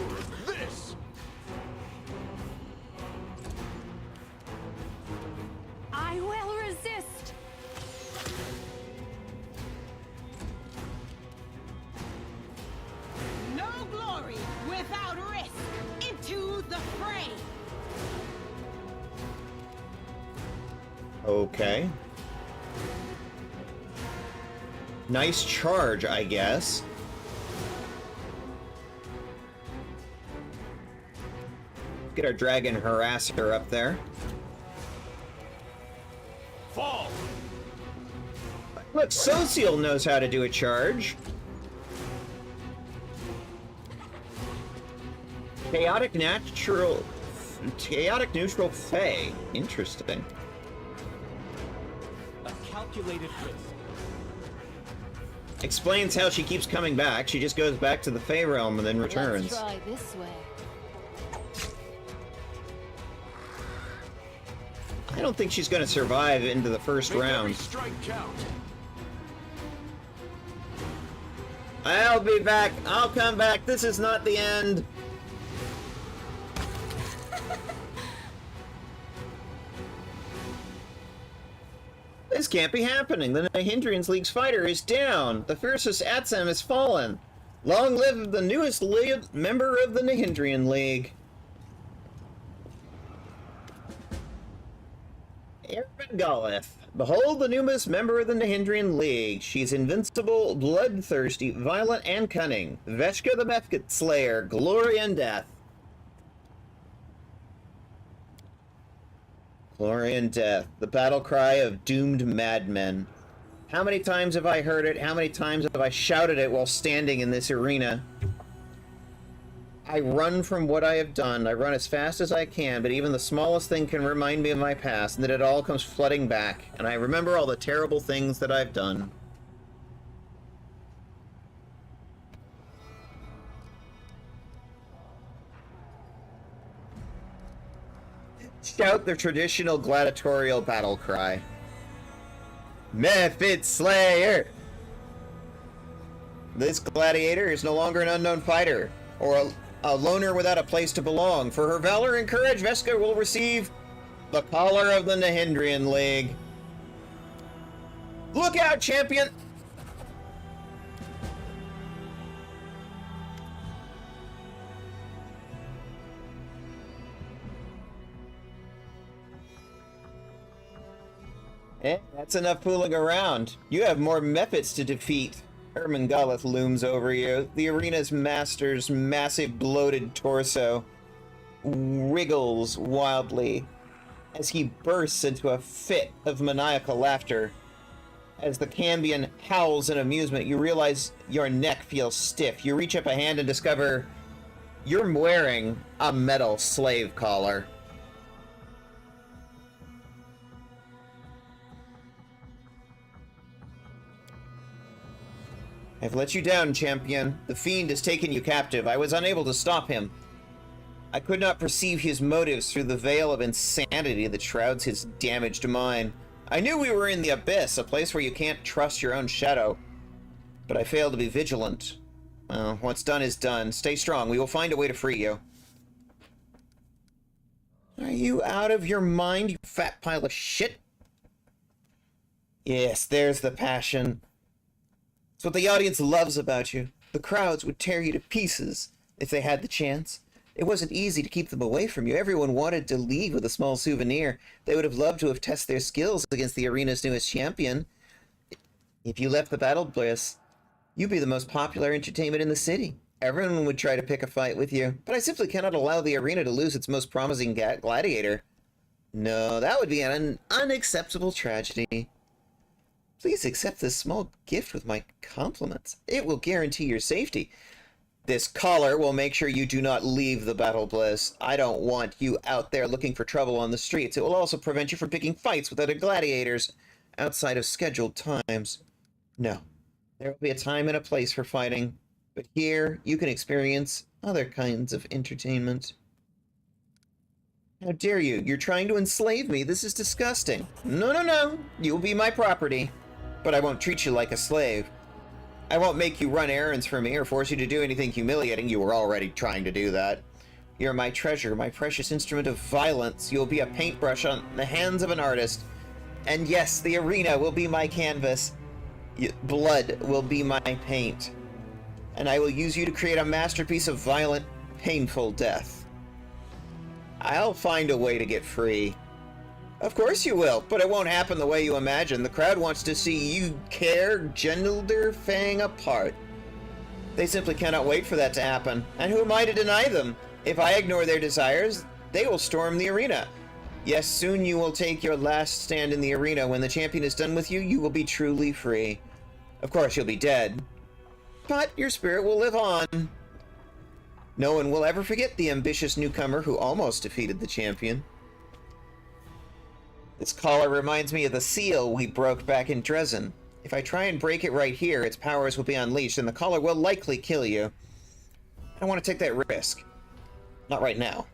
this! I will resist. No glory without risk. Into the fray. Okay. Nice charge, I guess. Get our dragon harasser up there. Fall! Look, Social knows how to do a charge. Chaotic neutral Fey. Interesting. A calculated risk. Explains how she keeps coming back. She just goes back to the Fey realm and then returns. Let's try this way. I don't think she's going to survive into the first Make every round. strike count. I'll be back. I'll come back. This is not the end. This can't be happening. The Nihindrian League's fighter is down. The fiercest Atsem has fallen. Long live the newest member of the Nihindrian League. Ermengarda. Behold the newest member of the Nihindrian League. She's invincible, bloodthirsty, violent, and cunning. Veshka the Method Slayer, glory and death. Glory and death. The battle cry of doomed madmen. How many times have I heard it? How many times have I shouted it while standing in this arena? I run from what I have done. I run as fast as I can, but even the smallest thing can remind me of my past, and then it all comes flooding back, and I remember all the terrible things that I've done. Shout the traditional gladiatorial battle cry. Mephit Slayer! This gladiator is no longer an unknown fighter, or a loner without a place to belong. For her valor and courage, Veshka will receive the collar of the Nahindrian League. Look out, champion! That's enough fooling around. You have more Mephits to defeat. Ermengalith looms over you. The arena's master's massive bloated torso wriggles wildly as he bursts into a fit of maniacal laughter. As the Cambion howls in amusement, you realize your neck feels stiff. You reach up a hand and discover you're wearing a metal slave collar. I've let you down, champion. The fiend has taken you captive. I was unable to stop him. I could not perceive his motives through the veil of insanity that shrouds his damaged mind. I knew we were in the abyss, a place where you can't trust your own shadow. But I failed to be vigilant. Well, what's done is done. Stay strong. We will find a way to free you. Are you out of your mind, you fat pile of shit? Yes, there's the passion. It's what the audience loves about you. The crowds would tear you to pieces if they had the chance. It wasn't easy to keep them away from you. Everyone wanted to leave with a small souvenir. They would have loved to have tested their skills against the arena's newest champion. If you left the battle bliss, you'd be the most popular entertainment in the city. Everyone would try to pick a fight with you, but I simply cannot allow the arena to lose its most promising gladiator. No, that would be an unacceptable tragedy. Please accept this small gift with my compliments. It will guarantee your safety. This collar will make sure you do not leave the battle bliss. I don't want you out there looking for trouble on the streets. It will also prevent you from picking fights with other gladiators outside of scheduled times. No, there will be a time and a place for fighting, but here you can experience other kinds of entertainment. How dare you? You're trying to enslave me. This is disgusting. No, no, no. You'll be my property. But I won't treat you like a slave. I won't make you run errands for me or force you to do anything humiliating. You were already trying to do that. You're my treasure, my precious instrument of violence. You'll be a paintbrush on the hands of an artist. And yes, the arena will be my canvas. Blood will be my paint. And I will use you to create a masterpiece of violent, painful death. I'll find a way to get free. Of course you will, but it won't happen the way you imagine. The crowd wants to see you tear Gender Fang apart. They simply cannot wait for that to happen. And who am I to deny them? If I ignore their desires, they will storm the arena. Yes, soon you will take your last stand in the arena. When the champion is done with you, you will be truly free. Of course, you'll be dead. But your spirit will live on. No one will ever forget the ambitious newcomer who almost defeated the champion. This collar reminds me of the seal we broke back in Dresden. If I try and break it right here, its powers will be unleashed, and the collar will likely kill you. I don't want to take that risk. Not right now.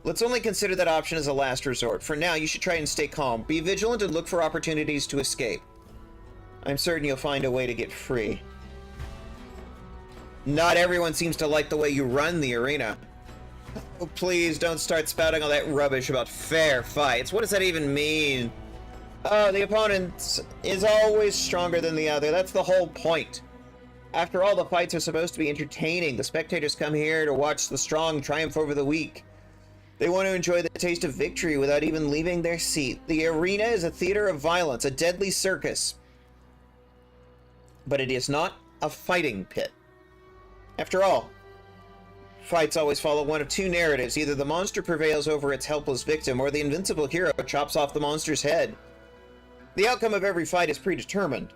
Let's only consider that option as a last resort. For now, you should try and stay calm. Be vigilant and look for opportunities to escape. I'm certain you'll find a way to get free. Not everyone seems to like the way you run the arena. Oh, please don't start spouting all that rubbish about fair fights. What does that even mean? Oh, the opponent is always stronger than the other. That's the whole point. After all, the fights are supposed to be entertaining. The spectators come here to watch the strong triumph over the weak. They want to enjoy the taste of victory without even leaving their seat. The arena is a theater of violence, a deadly circus. But it is not a fighting pit. After all, fights always follow one of two narratives. Either the monster prevails over its helpless victim, or the invincible hero chops off the monster's head. The outcome of every fight is predetermined,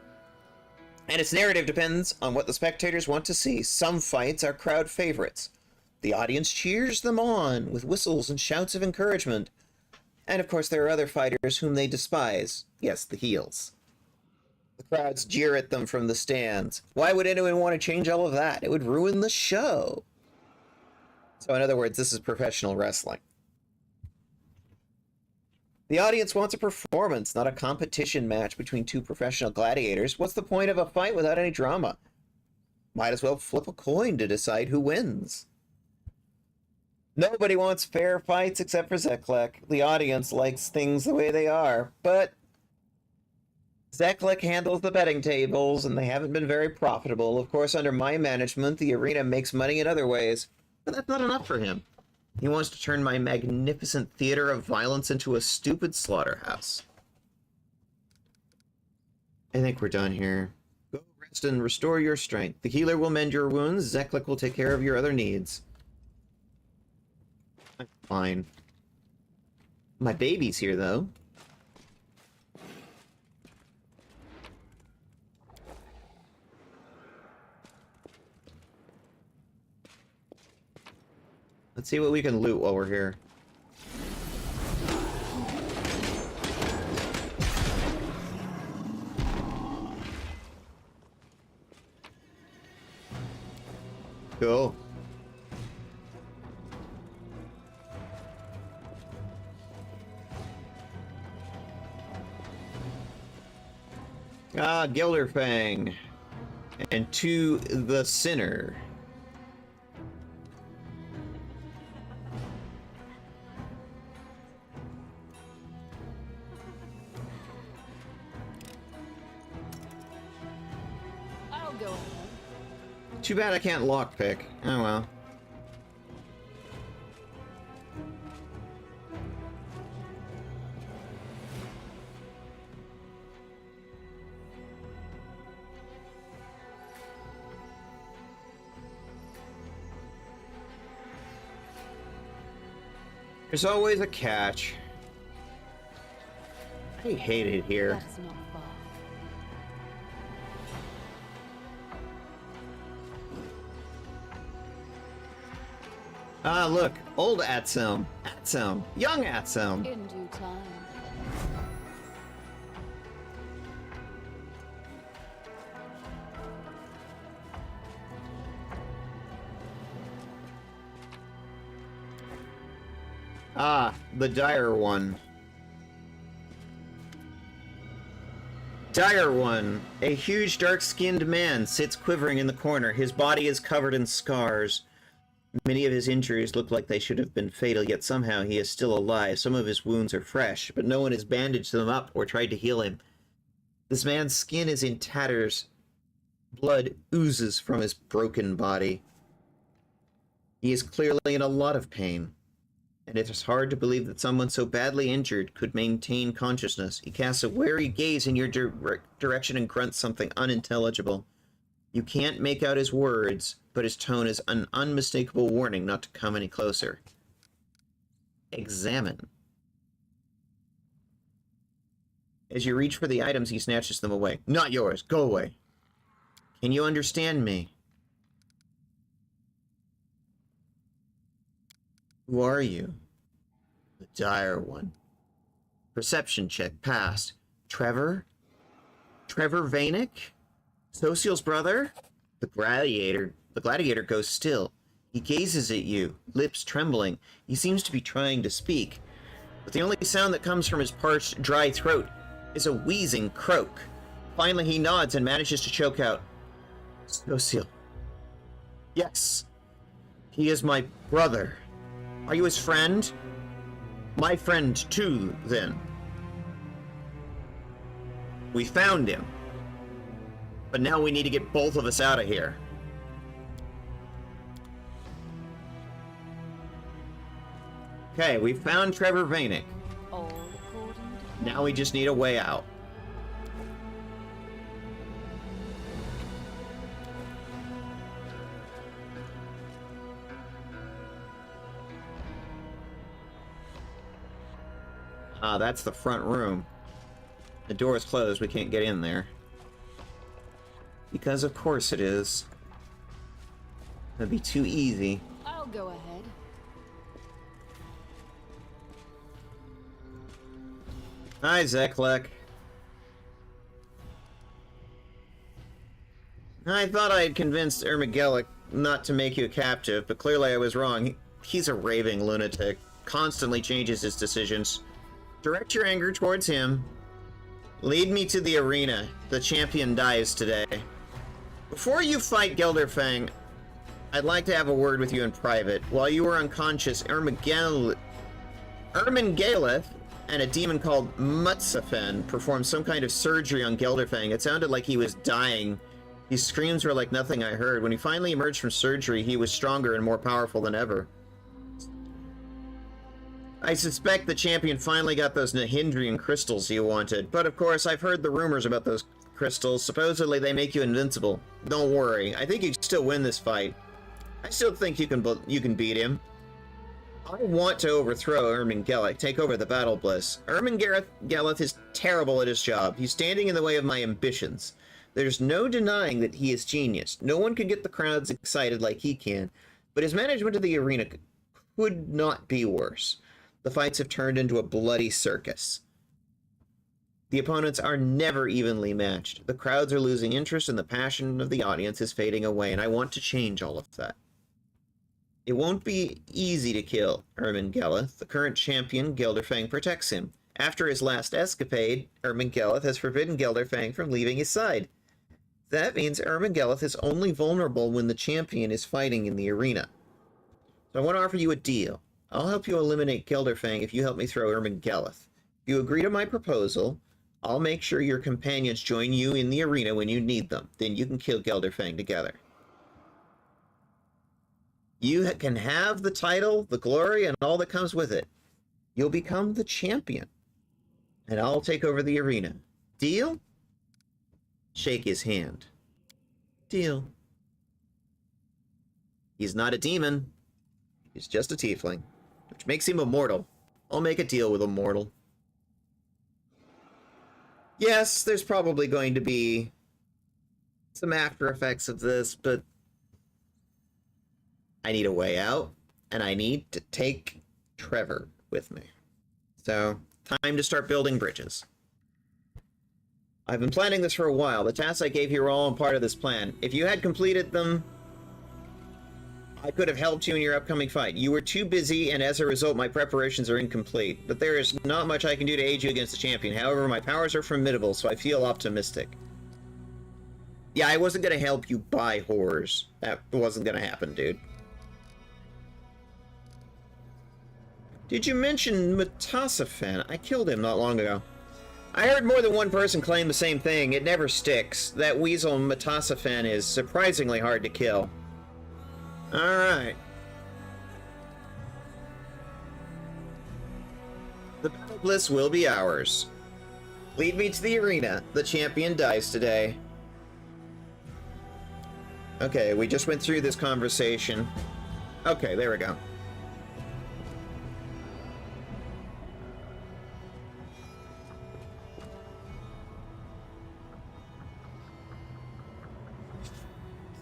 and its narrative depends on what the spectators want to see. Some fights are crowd favorites, The audience cheers them on with whistles and shouts of encouragement. And of course there are other fighters whom they despise. Yes, the heels. The crowds jeer at them from the stands. Why would anyone want to change all of that? It would ruin the show. So in other words, this is professional wrestling. The audience wants a performance, not a competition match between two professional gladiators. What's the point of a fight without any drama? Might as well flip a coin to decide who wins. Nobody wants fair fights except for Zeklek. The audience likes things the way they are, but Zeklek handles the betting tables, and they haven't been very profitable. Of course, under my management, the arena makes money in other ways, but that's not enough for him. He wants to turn my magnificent theater of violence into a stupid slaughterhouse. I think we're done here. Go rest and restore your strength. The healer will mend your wounds. Zeklek will take care of your other needs. I'm fine. My baby's here, though. Let's see what we can loot while we're here. Cool. Ah, Gilderfang. And to the Sinner. I'll go ahead. Too bad I can't lockpick. Oh well. There's always a catch. I hate it here. That's not far. Ah, look. Old Atselm. Atselm. Young Atselm. In due time. Ah, the dire one. Dire one. A huge dark-skinned man sits quivering in the corner. His body is covered in scars. Many of his injuries look like they should have been fatal, yet somehow he is still alive. Some of his wounds are fresh, but no one has bandaged them up or tried to heal him. This man's skin is in tatters. Blood oozes from his broken body. He is clearly in a lot of pain, and it is hard to believe that someone so badly injured could maintain consciousness. He casts a wary gaze in your direction and grunts something unintelligible. You can't make out his words, but his tone is an unmistakable warning not to come any closer. Examine. As you reach for the items, he snatches them away. Not yours. Go away. Can you understand me? Who are you? The dire one. Perception check passed. Trevor? Trevor Vanek? Social's brother? The gladiator goes still. He gazes at you, lips trembling. He seems to be trying to speak, but the only sound that comes from his parched, dry throat is a wheezing croak. Finally, he nods and manages to choke out, Social. Yes, he is my brother. Are you his friend? My friend too, then. We found him. But now we need to get both of us out of here. Okay, we found Trevor Vanek. All according to Now we just need a way out. Ah, that's the front room. The door is closed, we can't get in there. Because of course it is. That'd be too easy. I'll go ahead. Hi, Zeklek. I thought I had convinced Ermagelic not to make you a captive, but clearly I was wrong. He's a raving lunatic. Constantly changes his decisions. Direct your anger towards him. Lead me to the arena. The champion dies today. Before you fight Gelderfang, I'd like to have a word with you in private. While you were unconscious, Ermengalith and a demon called Mutsafen performed some kind of surgery on Gelderfang. It sounded like he was dying. His screams were like nothing I heard. When he finally emerged from surgery, he was stronger and more powerful than ever. I suspect the champion finally got those Nahindrian crystals he wanted, but of course I've heard the rumors about those crystals. Supposedly they make you invincible. Don't worry, I think you can still win this fight. I still think you can beat him. I want to overthrow Ermengalith, take over the Battle Bliss. Ermengalith is terrible at his job. He's standing in the way of my ambitions. There's no denying that he is genius. No one can get the crowds excited like he can, but his management of the arena could not be worse. The fights have turned into a bloody circus. The opponents are never evenly matched. The crowds are losing interest and the passion of the audience is fading away, and I want to change all of that. It won't be easy to kill Ermengalith. The current champion, Gelderfang, protects him. After his last escapade, Ermengalith has forbidden Gelderfang from leaving his side. That means Ermengalith is only vulnerable when the champion is fighting in the arena. So I want to offer you a deal. I'll help you eliminate Gelderfang if you help me throw Ermengalith. If you agree to my proposal, I'll make sure your companions join you in the arena when you need them. Then you can kill Gelderfang together. You can have the title, the glory, and all that comes with it. You'll become the champion. And I'll take over the arena. Deal? Shake his hand. Deal. He's not a demon. He's just a tiefling, which makes him immortal. I'll make a deal with a mortal. Yes, there's probably going to be some after effects of this, but I need a way out, and I need to take Trevor with me. So, time to start building bridges. I've been planning this for a while. The tasks I gave you were all a part of this plan. If you had completed them, I could have helped you in your upcoming fight. You were too busy, and as a result, my preparations are incomplete. But there is not much I can do to aid you against the champion. However, my powers are formidable, so I feel optimistic. Yeah, I wasn't going to help you buy horrors. That wasn't going to happen, dude. Did you mention Metasafen? I killed him not long ago. I heard more than one person claim the same thing. It never sticks. That weasel Metasafen is surprisingly hard to kill. Alright. The Battle Bliss will be ours. Lead me to the arena. The champion dies today. Okay, we just went through this conversation. Okay, there we go.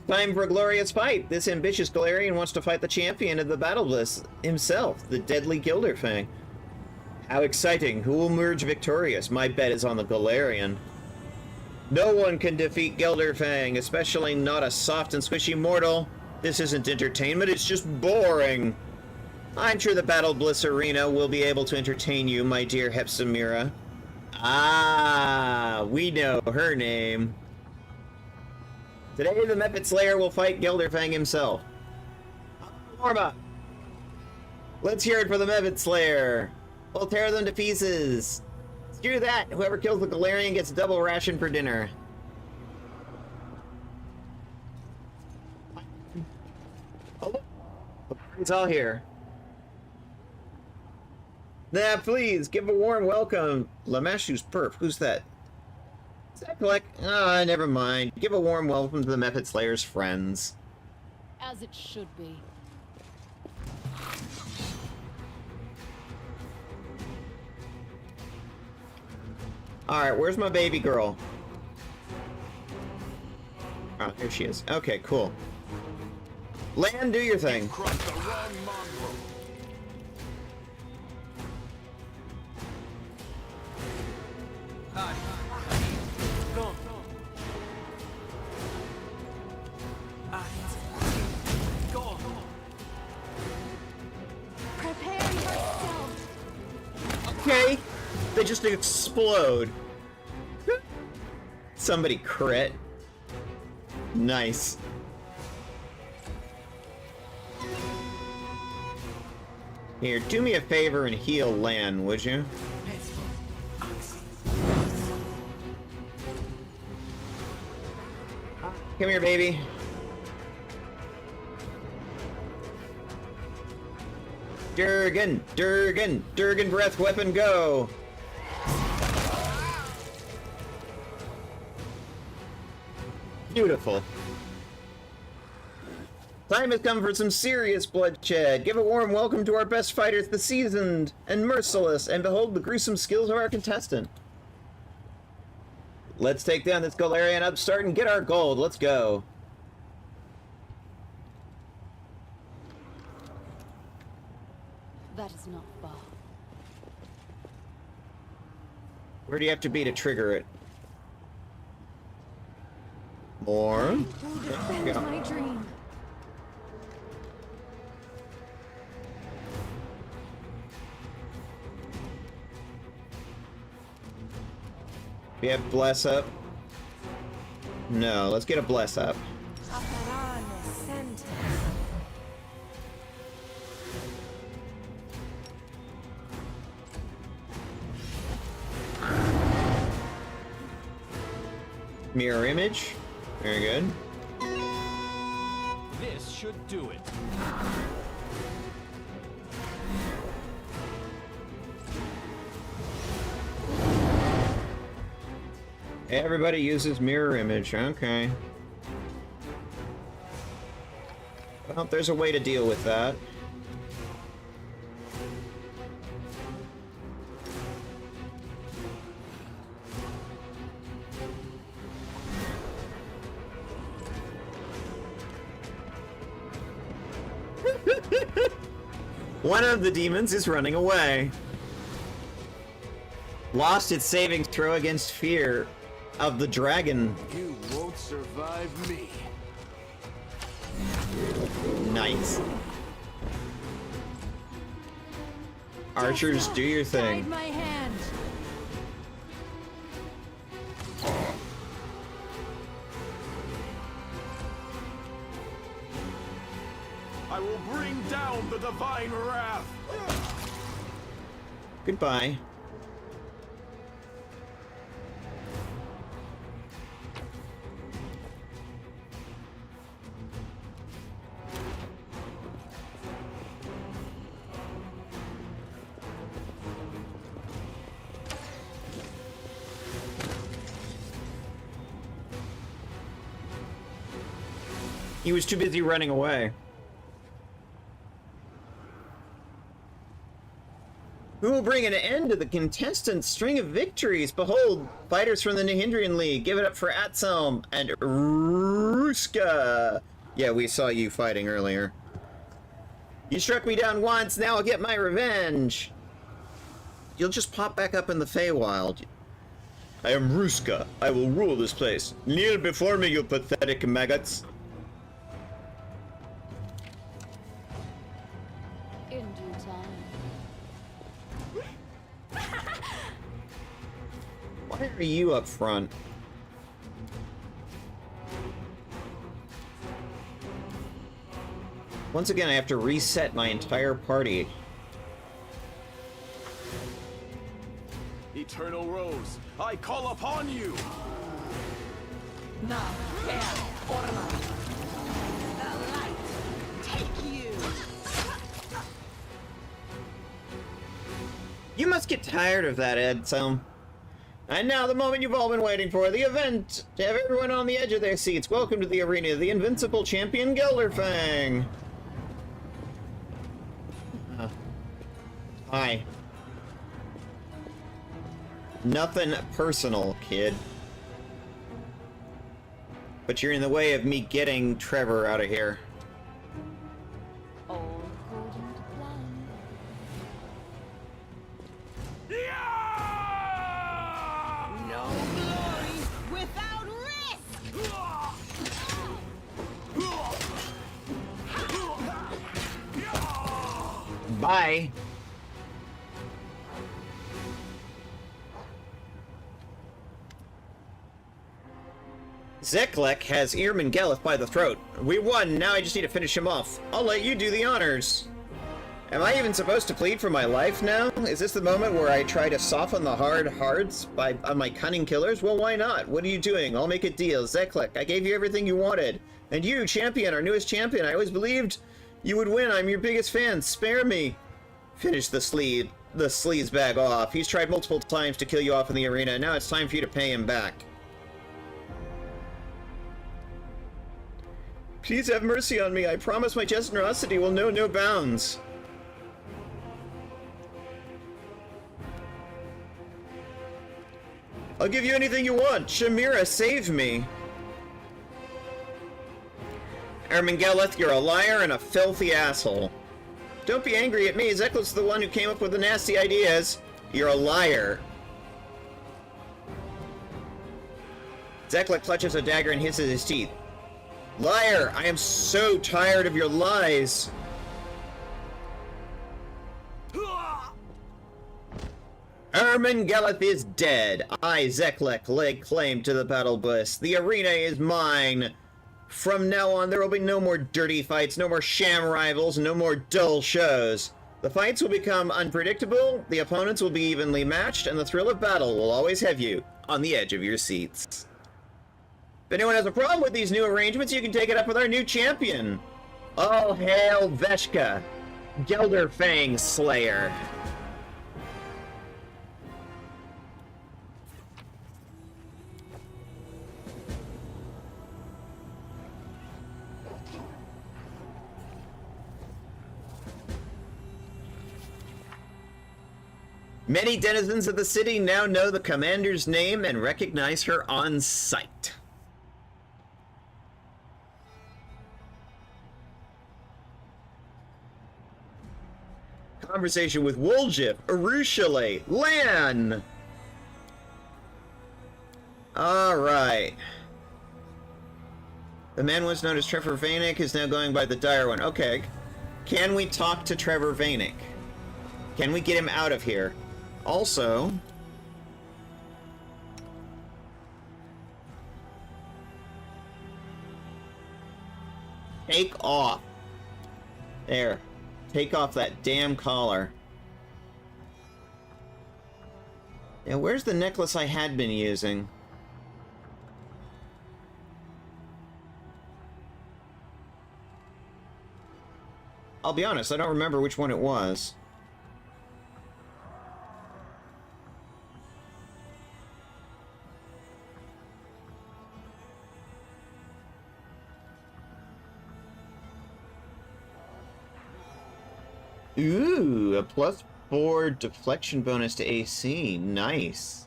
Time for a glorious fight. This ambitious Golarion wants to fight the champion of the Battle Bliss himself, the deadly Gelderfang. How exciting. Who will emerge victorious? My bet is on the Golarion. No one can defeat Gelderfang, especially not a soft and squishy mortal. This isn't entertainment, it's just boring. I'm sure the Battle Bliss Arena will be able to entertain you, my dear Hepsamira. Ah, we know her name. Today, the Mepet Slayer will fight Gelderfang himself. Norma! Let's hear it for the Mepet Slayer! We'll tear them to pieces! Let's do that! Whoever kills the Golarion gets double ration for dinner. Oh, it's all here. Nah, please, give a warm welcome. Lamashu's perf. Who's that? Zeklek? Ah, never mind. Give a warm welcome to the Mepet Slayer's friends. As it should be. Alright, where's my baby girl? Oh, here she is. Okay, cool. Land, do your thing. Crushed the wrong mongrel. Go. Go. Prepare yourselves. Okay. They just explode. Somebody crit. Nice. Here, do me a favor and heal Lan, would you? Come here, baby. Durgan breath weapon, go! Beautiful. Time has come for some serious bloodshed. Give a warm welcome to our best fighters, the seasoned and merciless, and behold the gruesome skills of our contestant. Let's take down this Golarion upstart and get our gold. Let's go. That is not far. Where do you have to be to trigger it? More. Who defends my dream? We have bless up. No, let's get a bless up. Mirror image. Very good. This should do it. Everybody uses mirror image. Okay. Well, there's a way to deal with that. One of the demons is running away. Lost its saving throw against fear of the dragon. You won't survive me. Nice. Archers, do your Guide thing. my hand. I will bring down the divine wrath. Goodbye. He was too busy running away. Who will bring an end to the contestants' string of victories? Behold, fighters from the Nihindrian League. Give it up for Atselm and Ruska. Yeah, we saw you fighting earlier. You struck me down once, now I'll get my revenge. You'll just pop back up in the Feywild. I am Ruska. I will rule this place. Kneel before me, you pathetic maggots. In due time. Why are you up front? Once again, I have to reset my entire party. Eternal Rose, I call upon you. Now, Orla. The light, take you. You must get tired of that, Edsel. And now the moment you've all been waiting for, the event! To have everyone on the edge of their seats, welcome to the arena, the invincible champion Gelderfang! Hi. Nothing personal, kid. But you're in the way of me getting Trevor out of here. Bye. Zeklek has Earman Geleth by the throat. We won, now I just need to finish him off. I'll let you do the honors. Am I even supposed to plead for my life now? Is this the moment where I try to soften the hard hearts on my cunning killers? Well, why not? What are you doing? I'll make a deal. Zeklek, I gave you everything you wanted. And you, champion, our newest champion, I always believed you would win. I'm your biggest fan. Spare me. Finish the sleaze bag off. He's tried multiple times to kill you off in the arena. Now it's time for you to pay him back. Please have mercy on me. I promise my generosity will know no bounds. I'll give you anything you want. Shamira, save me. Ermengeleth, you're a liar and a filthy asshole. Don't be angry at me. Zeklek's the one who came up with the nasty ideas. You're a liar. Zeklek clutches a dagger and hisses his teeth. Liar! I am so tired of your lies! Ermengeleth is dead. I, Zeklek, lay claim to the battle bliss. The arena is mine. From now on, there will be no more dirty fights, no more sham rivals, no more dull shows. The fights will become unpredictable, the opponents will be evenly matched, and the thrill of battle will always have you on the edge of your seats. If anyone has a problem with these new arrangements, you can take it up with our new champion. All hail Veshka, Gelderfang Slayer. Many denizens of the city now know the commander's name and recognize her on sight. Conversation with Woljif, Arushale, Lan! Alright. The man once known as Trevor Vanek is now going by the Dire One. Okay. Can we talk to Trevor Vanek? Can we get him out of here? Also... take off. There. Take off that damn collar. Now, where's the necklace I had been using? I'll be honest, I don't remember which one it was. Ooh, a +4 deflection bonus to AC. Nice.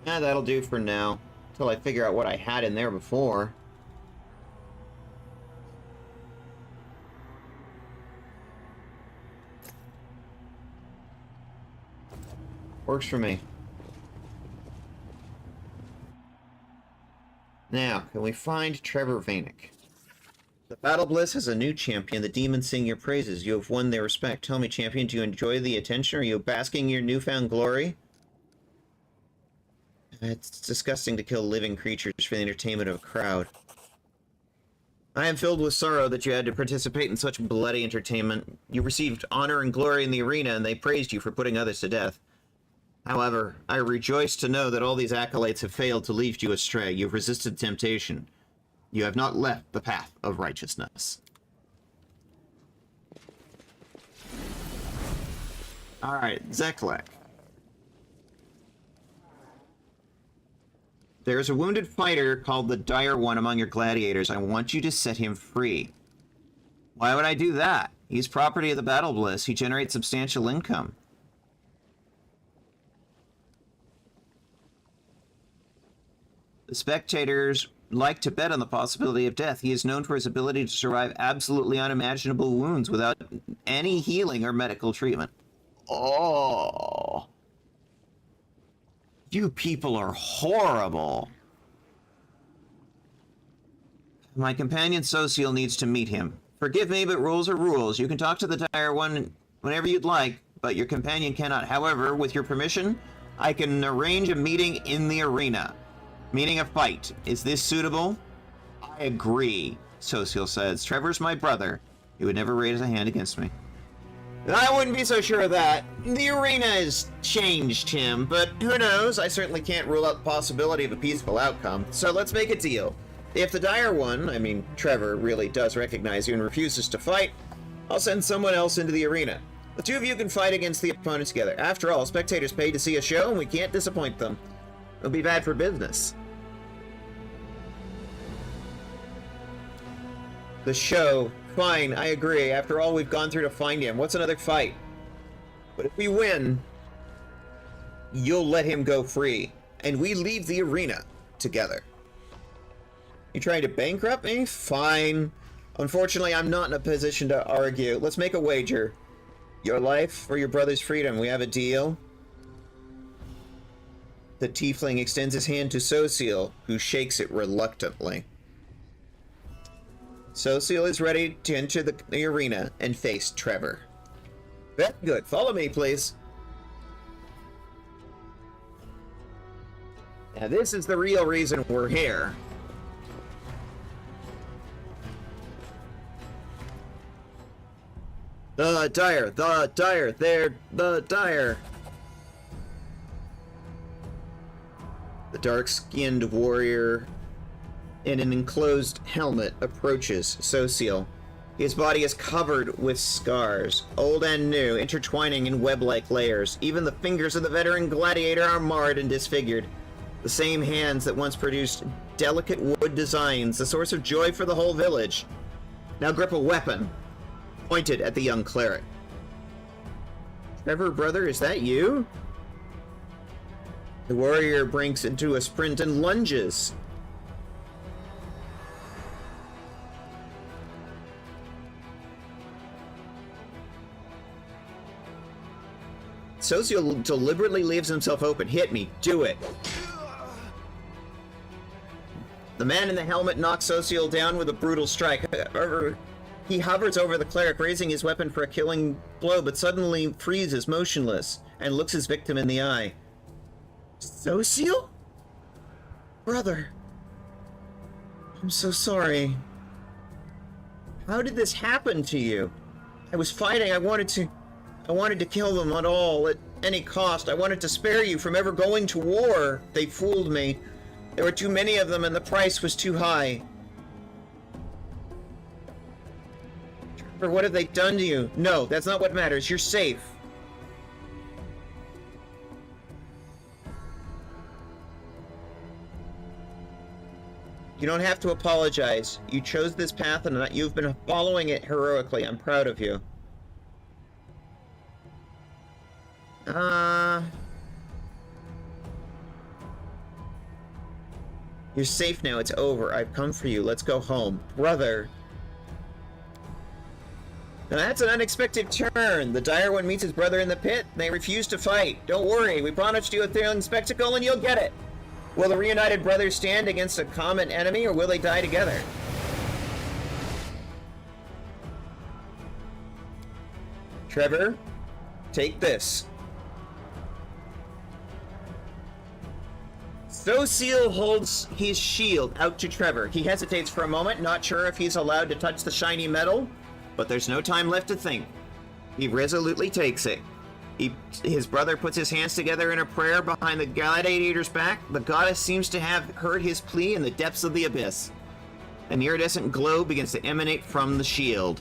Yeah, that'll do for now. Until I figure out what I had in there before. Works for me. Now, can we find Trevor Vanek? The Battle Bliss has a new champion. The demons sing your praises. You have won their respect. Tell me, champion, do you enjoy the attention? Are you basking in your newfound glory? It's disgusting to kill living creatures for the entertainment of a crowd. I am filled with sorrow that you had to participate in such bloody entertainment. You received honor and glory in the arena, and they praised you for putting others to death. However, I rejoice to know that all these accolades have failed to lead you astray. You've resisted temptation. You have not left the path of righteousness. Alright, Zeklek. There is a wounded fighter called the Dire One among your gladiators. I want you to set him free. Why would I do that? He's property of the Battle Bliss. He generates substantial income. The spectators like to bet on the possibility of death. He is known for his ability to survive absolutely unimaginable wounds without any healing or medical treatment. Oh. You people are horrible. My companion Social needs to meet him. Forgive me, but rules are rules. You can talk to the Dire One whenever you'd like, but your companion cannot. However, with your permission, I can arrange a meeting in the arena. Meaning a fight. Is this suitable? I agree, Social says. Trevor's my brother. He would never raise a hand against me. I wouldn't be so sure of that. The arena has changed him, but who knows? I certainly can't rule out the possibility of a peaceful outcome. So let's make a deal. If the Dire One, I mean Trevor, really does recognize you and refuses to fight, I'll send someone else into the arena. The two of you can fight against the opponent together. After all, spectators pay to see a show, and we can't disappoint them. It'll be bad for business. The show. Fine, I agree. After all we've gone through to find him, what's another fight? But if we win, you'll let him go free, and we leave the arena together. You trying to bankrupt me? Fine. Unfortunately, I'm not in a position to argue. Let's make a wager. Your life or your brother's freedom. We have a deal. The tiefling extends his hand to Social, who shakes it reluctantly. Social is ready to enter the arena and face Trevor. Very good. Follow me, please. Now, this is the real reason we're here. The Dire, they're the Dire. The dark-skinned warrior in an enclosed helmet approaches Social. His body is covered with scars, old and new, intertwining in web-like layers. Even the fingers of the veteran gladiator are marred and disfigured. The same hands that once produced delicate wood designs, the source of joy for the whole village, now grip a weapon pointed at the young cleric. Trevor, brother, is that you? The warrior breaks into a sprint and lunges. Social deliberately leaves himself open. Hit me. Do it. The man in the helmet knocks Social down with a brutal strike. However, he hovers over the cleric, raising his weapon for a killing blow, but suddenly freezes motionless and looks his victim in the eye. Social? Brother. I'm so sorry. How did this happen to you? I was fighting. I wanted to kill them at all, at any cost. I wanted to spare you from ever going to war. They fooled me. There were too many of them and the price was too high. Trevor, what have they done to you? No, that's not what matters. You're safe. You don't have to apologize. You chose this path and you've been following it heroically. I'm proud of you. You're safe now. It's over. I've come for you. Let's go home. Brother. Now that's an unexpected turn. The Dire One meets his brother in the pit. They refuse to fight. Don't worry. We promised you a thrilling spectacle and you'll get it. Will the reunited brothers stand against a common enemy or will they die together? Trevor, take this. Social holds his shield out to Trevor. He hesitates for a moment, not sure if he's allowed to touch the shiny metal, but there's no time left to think. He resolutely takes it. His brother puts his hands together in a prayer behind the gladiator's back. The goddess seems to have heard his plea in the depths of the abyss. An iridescent glow begins to emanate from the shield.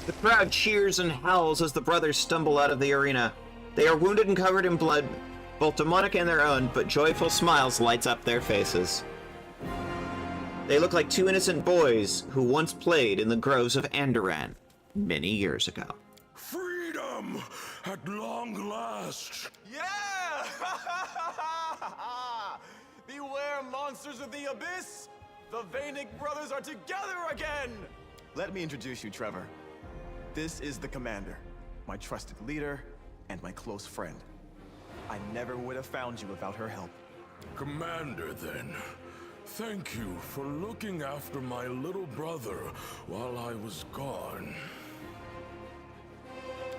The crowd cheers and howls as the brothers stumble out of the arena. They are wounded and covered in blood, both demonic and their own, but joyful smiles lights up their faces. They look like two innocent boys who once played in the groves of Andoran many years ago. Freedom at long last. Yeah! Beware, monsters of the abyss! The Vainic brothers are together again! Let me introduce you, Trevor. This is the commander, my trusted leader, and my close friend. I never would have found you without her help. Commander, then. Thank you for looking after my little brother while I was gone.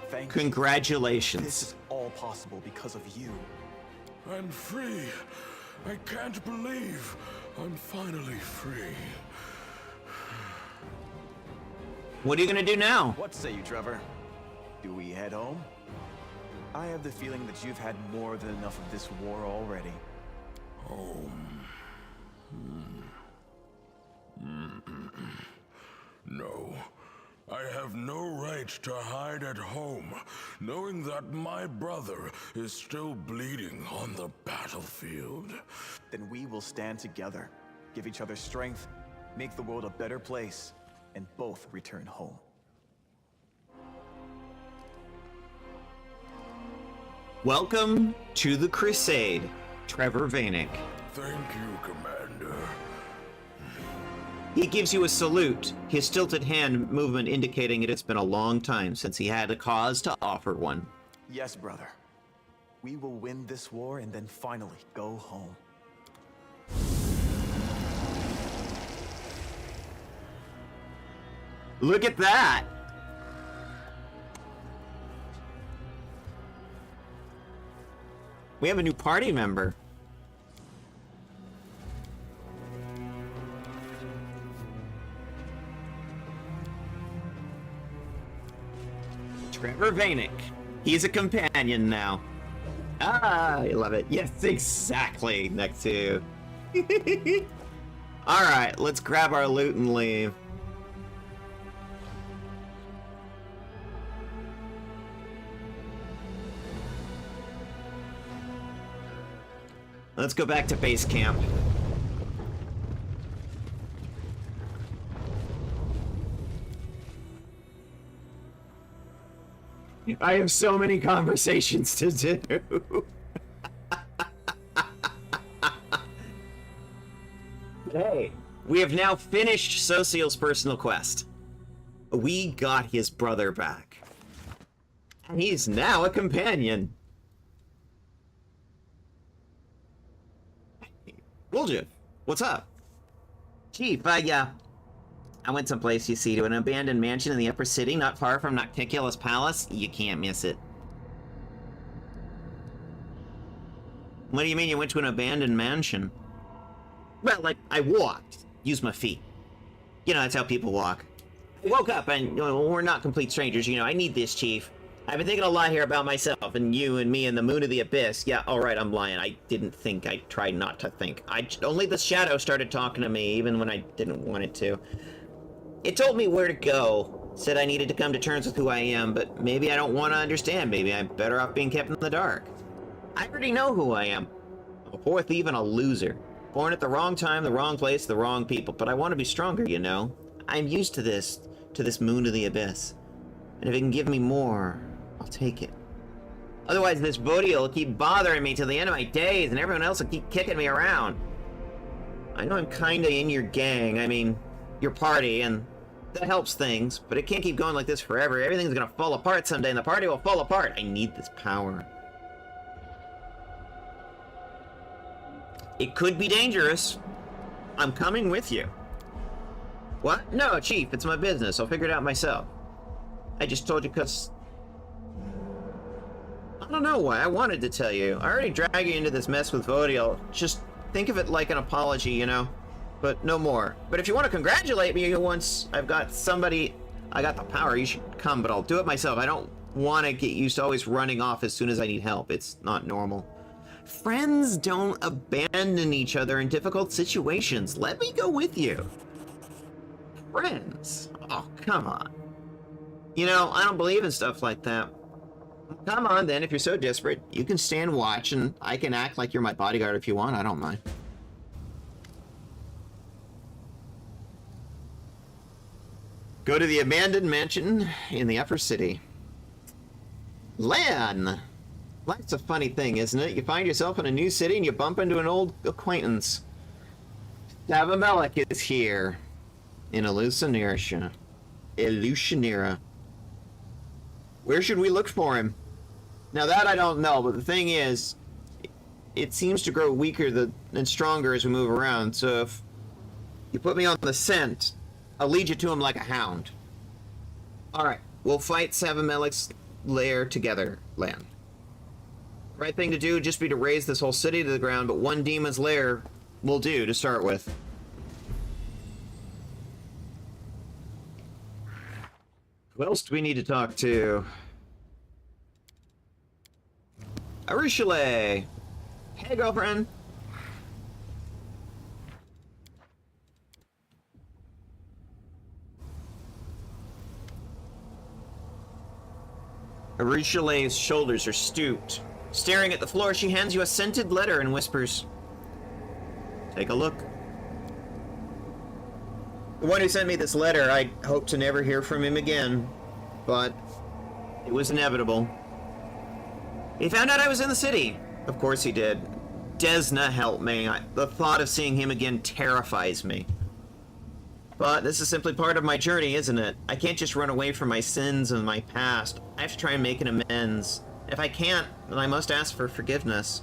Thank you. Congratulations. This is all possible because of you. I'm free. I can't believe I'm finally free. What are you gonna do now? What say you, Trevor? Do we head home? I have the feeling that you've had more than enough of this war already. Home. No. I have no right to hide at home, knowing that my brother is still bleeding on the battlefield. Then we will stand together, give each other strength, make the world a better place, and both return home. Welcome to the Crusade, Trevor Vainic. Thank you, Commander. He gives you a salute, his tilted hand movement indicating it has been a long time since he had a cause to offer one. Yes, brother. We will win this war and then finally go home. Look at that! We have a new party member. Trevor Vainic. He's a companion now. Ah, I love it. Yes, exactly. Next to. Alright, let's grab our loot and leave. Let's go back to base camp. I have so many conversations to do. Hey, we have now finished Social's personal quest. We got his brother back. And he's now a companion. Woljev, what's up? Chief, I went someplace, you see, to an abandoned mansion in the upper city, not far from Nocticula's palace. You can't miss it. What do you mean you went to an abandoned mansion? Well, like, I walked. Used my feet. You know, that's how people walk. I woke up and, you know, we're not complete strangers, you know, I need this, Chief. I've been thinking a lot here about myself and you and me and the moon of the abyss. Yeah, alright, I'm lying. I didn't think. I tried not to think. Only the shadow started talking to me, even when I didn't want it to. It told me where to go. Said I needed to come to terms with who I am, but maybe I don't want to understand. Maybe I'm better off being kept in the dark. I already know who I am. I'm a poor thief and a loser. Born at the wrong time, the wrong place, the wrong people. But I want to be stronger, you know? I'm used to this moon of the abyss. And if it can give me more, I'll take it. Otherwise, this Bodhi will keep bothering me till the end of my days, and everyone else will keep kicking me around. I know I'm kinda in your gang, I mean, your party, and that helps things, but it can't keep going like this forever. Everything's gonna fall apart someday, and the party will fall apart. I need this power. It could be dangerous. I'm coming with you. What? No, Chief, it's my business. I'll figure it out myself. I just told you because... I don't know why. I wanted to tell you. I already dragged you into this mess with Vodiel. Just think of it like an apology, you know? But no more. But if you want to congratulate me once I've got somebody... I got the power, you should come, but I'll do it myself. I don't want to get used to always running off as soon as I need help. It's not normal. Friends don't abandon each other in difficult situations. Let me go with you. Friends? Oh, come on. You know, I don't believe in stuff like that. Come on, then, if you're so desperate. You can stand watch, and I can act like you're my bodyguard if you want. I don't mind. Go to the abandoned mansion in the upper city. Lan! Life's a funny thing, isn't it? You find yourself in a new city and you bump into an old acquaintance. Davimelech is here. In Illusionera. Where should we look for him? Now that I don't know, but the thing is, it seems to grow weaker and stronger as we move around, so if you put me on the scent, I'll lead you to him like a hound. Alright, we'll fight Davimelech's lair together, Lan. Right thing to do would just be to raise this whole city to the ground, but one demon's lair will do to start with. Who else do we need to talk to? Arishale! Hey, girlfriend! Arishale's shoulders are stooped. Staring at the floor, she hands you a scented letter and whispers, "Take a look." The one who sent me this letter, I hope to never hear from him again, but it was inevitable. He found out I was in the city. Of course he did. Desna helped me. The thought of seeing him again terrifies me. But this is simply part of my journey, isn't it? I can't just run away from my sins and my past. I have to try and make an amends. If I can't, then I must ask for forgiveness.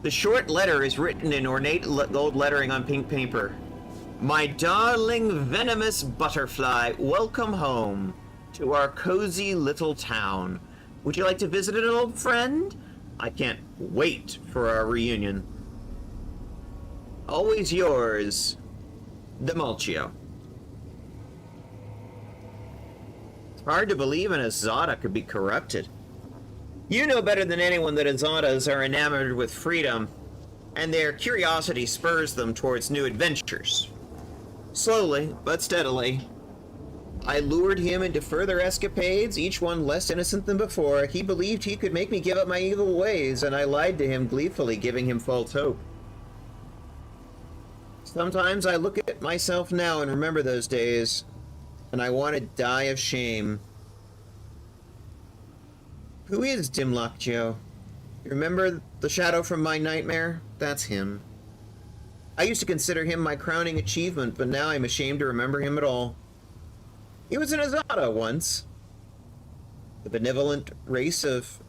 The short letter is written in ornate gold lettering on pink paper. My darling venomous butterfly, welcome home to our cozy little town. Would you like to visit an old friend? I can't wait for our reunion. Always yours, Demulcio. It's hard to believe an Azada could be corrupted. You know better than anyone that Azadas are enamored with freedom, and their curiosity spurs them towards new adventures. Slowly, but steadily, I lured him into further escapades, each one less innocent than before. He believed he could make me give up my evil ways, and I lied to him gleefully, giving him false hope. Sometimes I look at myself now and remember those days, and I want to die of shame. Who is Demulcio? You remember the shadow from my nightmare? That's him. I used to consider him my crowning achievement, but now I'm ashamed to remember him at all. He was an Azada once. The benevolent race of...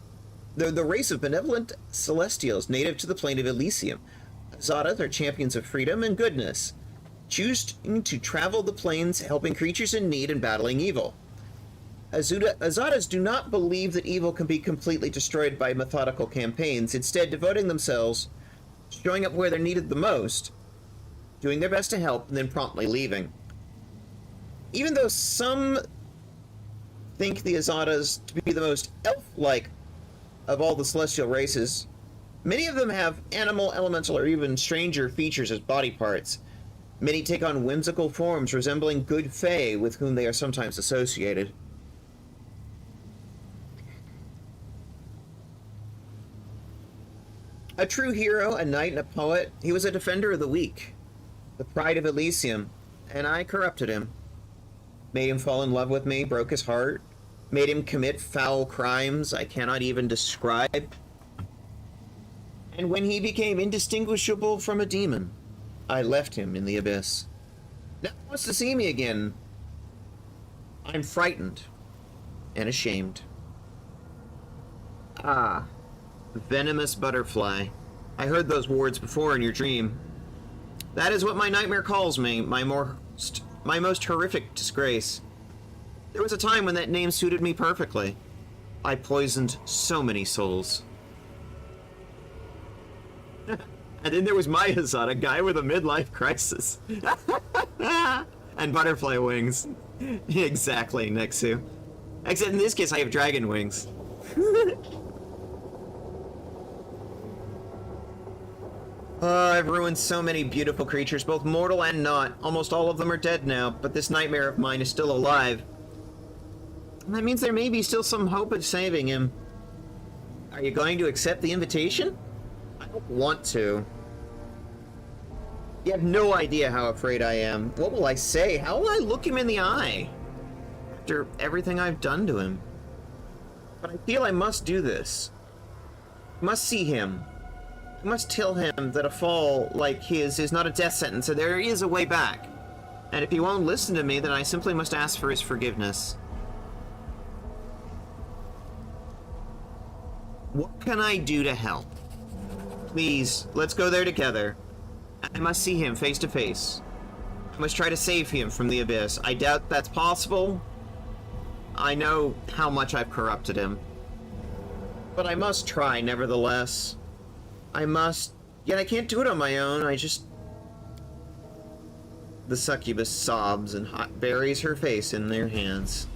The race of benevolent celestials native to the plane of Elysium. Azadas are champions of freedom and goodness, choosing to travel the planes, helping creatures in need and battling evil. Azadas do not believe that evil can be completely destroyed by methodical campaigns, instead devoting themselves to showing up where they're needed the most, doing their best to help, and then promptly leaving. Even though some think the Azadas to be the most elf-like of all the celestial races, many of them have animal, elemental, or even stranger features as body parts. Many take on whimsical forms resembling good fae with whom they are sometimes associated. A true hero, a knight, and a poet, he was a defender of the weak, the pride of Elysium, and I corrupted him. Made him fall in love with me, broke his heart, made him commit foul crimes I cannot even describe. And when he became indistinguishable from a demon, I left him in the abyss. Now he wants to see me again. I'm frightened and ashamed. Ah, venomous butterfly. I heard those words before in your dream. That is what my nightmare calls me, my most horrific disgrace. There was a time when that name suited me perfectly. I poisoned so many souls. And then there was my Azada, a guy with a midlife crisis. And butterfly wings. Exactly, Nexu. Except in this case, I have dragon wings. I've ruined so many beautiful creatures, both mortal and not. Almost all of them are dead now, but this nightmare of mine is still alive. And that means there may be still some hope of saving him. Are you going to accept the invitation? I don't want to. You have no idea how afraid I am. What will I say? How will I look him in the eye? After everything I've done to him. But I feel I must do this. I must see him. I must tell him that a fall like his is not a death sentence, and there is a way back. And if he won't listen to me, then I simply must ask for his forgiveness. What can I do to help? Please, let's go there together. I must see him face to face. I must try to save him from the abyss. I doubt that's possible. I know how much I've corrupted him. But I must try, nevertheless. I must... Yet I can't do it on my own. The succubus sobs and buries her face in their hands.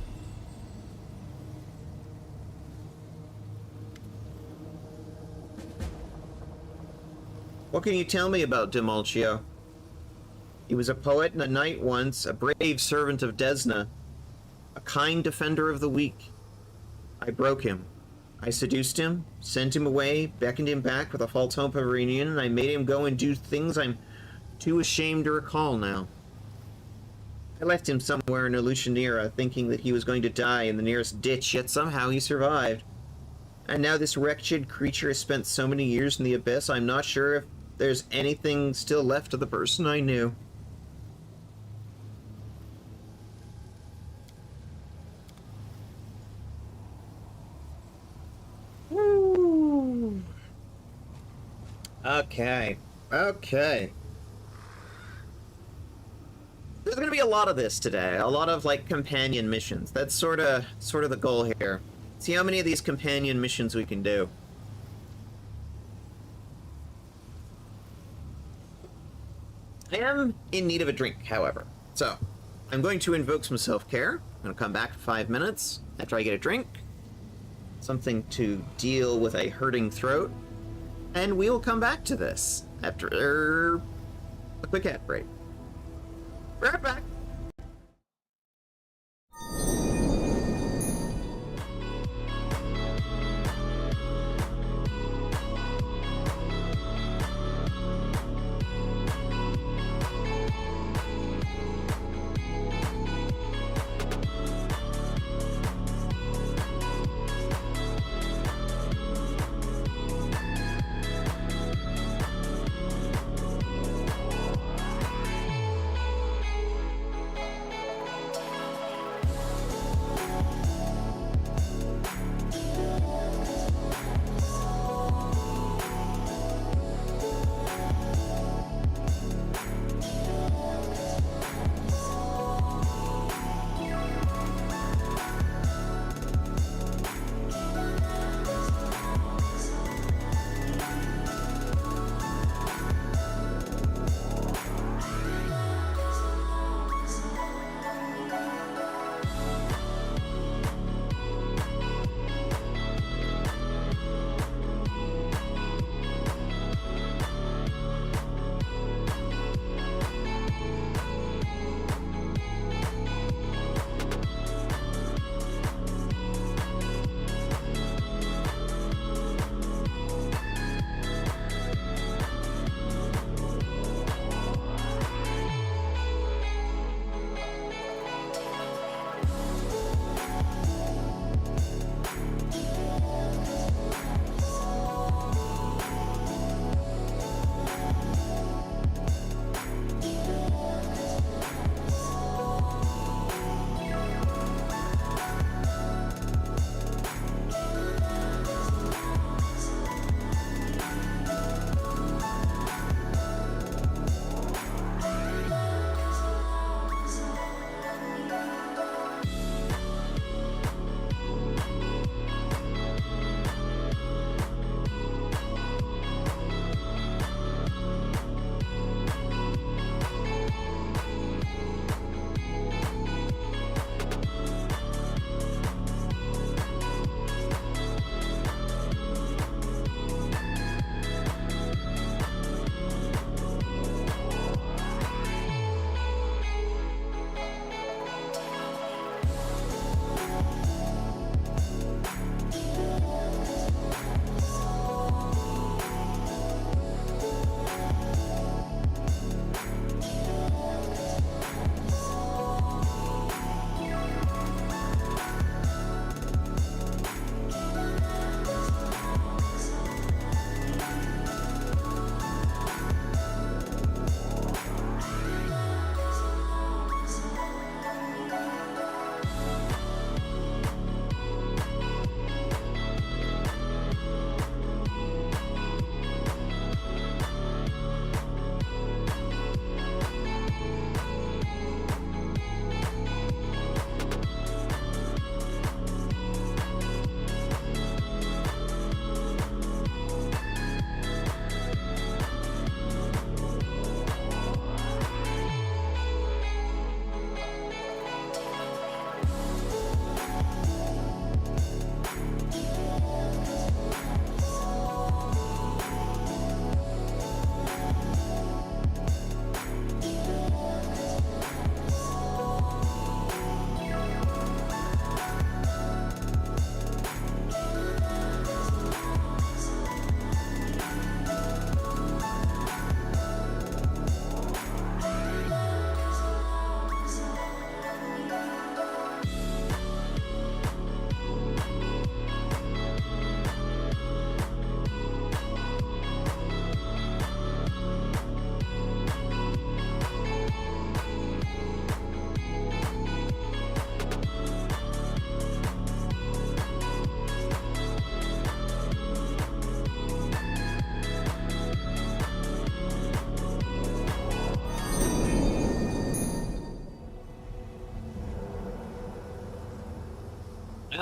What can you tell me about Demolcio? He was a poet and a knight once, a brave servant of Desna, a kind defender of the weak. I broke him. I seduced him, sent him away, beckoned him back with a false hope of reunion, and I made him go and do things I'm too ashamed to recall now. I left him somewhere in Lucianera, thinking that he was going to die in the nearest ditch, yet somehow he survived. And now this wretched creature has spent so many years in the abyss, I'm not sure if there's anything still left of the person I knew. Woo. Okay. There's gonna be a lot of this today. A lot of, like, companion missions. That's sort of the goal here. See how many of these companion missions we can do. I am in need of a drink, however. So, I'm going to invoke some self-care. I'm going to come back for 5 minutes after I get a drink. Something to deal with a hurting throat. And we will come back to this after a quick ad break. Right back.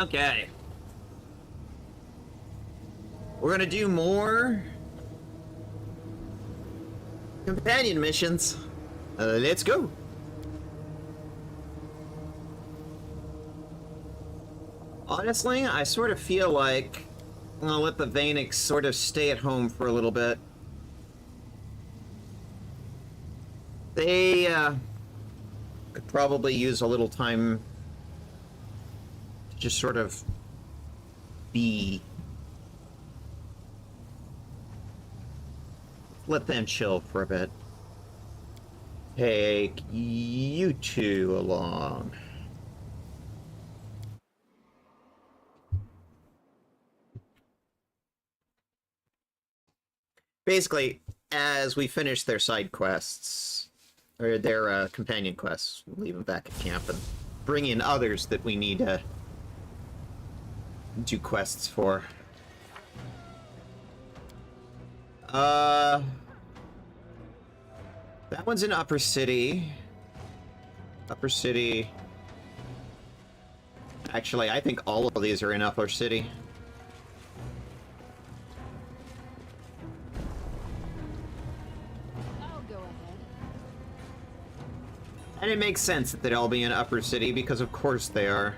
Okay. We're gonna do more companion missions. Let's go. Honestly, I sort of feel like I'm gonna let the Vainics sort of stay at home for a little bit. They could probably use a little time to just sort of be. Let them chill for a bit. Take you two along. Basically, as we finish their side quests, or their companion quests, we'll leave them back at camp and bring in others that we need to do quests for. That one's in Upper City. Upper City. Actually, I think all of these are in Upper City. I'll go ahead. And it makes sense that they'd all be in Upper City, because of course they are.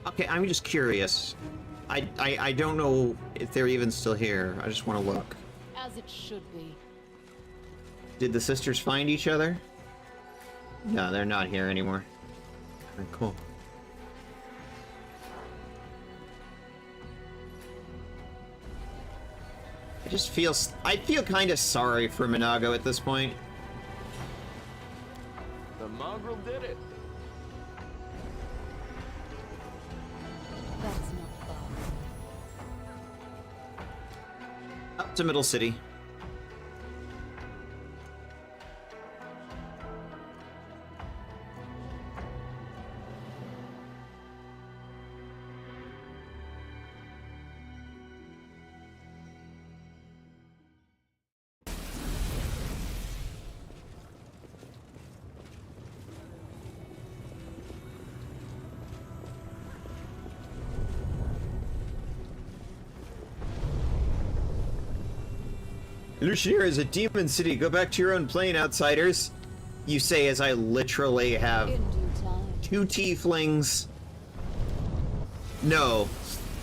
Okay, I'm just curious. I don't know if they're even still here. I just want to look. As it should be. Did the sisters find each other? No, they're not here anymore. Okay, cool. I feel kind of sorry for Minago at this point. The mongrel did it. That's not far. Up to Middle City. Lucier is a demon city. Go back to your own plane, outsiders. You say as I literally have In due time. 2 tieflings. No,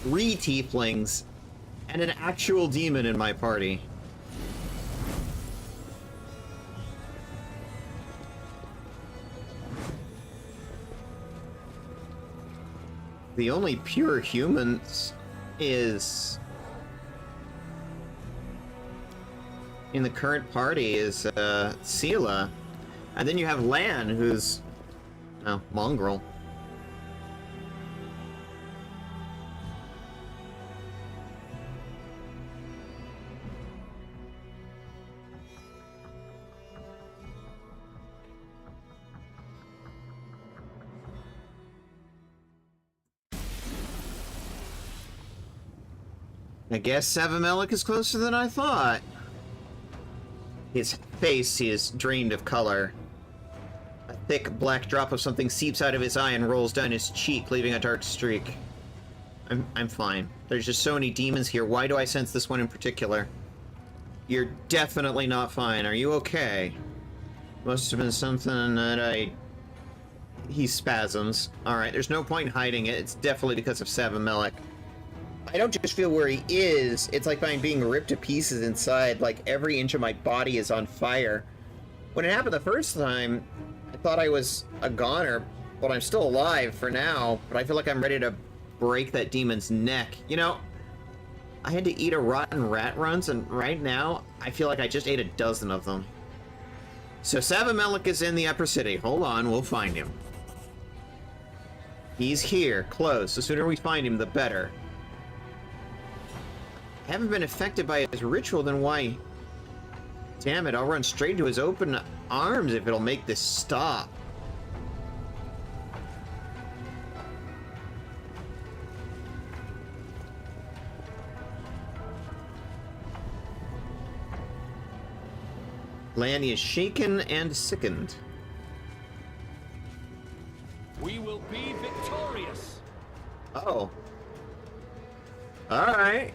3 tieflings. And an actual demon in my party. The only pure humans is... in the current party is Sela, and then you have Lan, who's mongrel. I guess Savimelik is closer than I thought. His face is drained of color. A thick black drop of something seeps out of his eye and rolls down his cheek, leaving a dark streak. I'm fine. There's just so many demons here. Why do I sense this one in particular? You're definitely not fine. Are you okay? Must have been something that He spasms. Alright, there's no point in hiding it. It's definitely because of Savimelik. I don't just feel where he is. It's like I'm being ripped to pieces inside. Like every inch of my body is on fire. When it happened the first time, I thought I was a goner, but I'm still alive for now. But I feel like I'm ready to break that demon's neck. You know, I had to eat a rotten rat runs, and right now, I feel like I just ate a dozen of them. So Savimelik is in the Upper City. Hold on, we'll find him. He's here, close. The sooner we find him, the better. I haven't been affected by his ritual, then why? Damn it, I'll run straight to his open arms if it'll make this stop. Land is shaken and sickened. We will be victorious. Oh. Alright.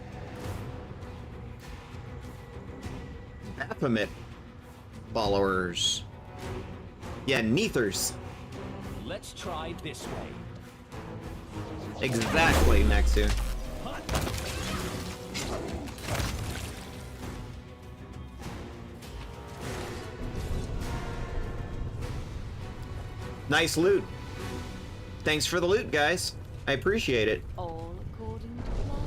Baphomet followers. Yeah, Neathers. Let's try this way. Exactly, Nexu. Nice loot. Thanks for the loot, guys. I appreciate it. All according to plan.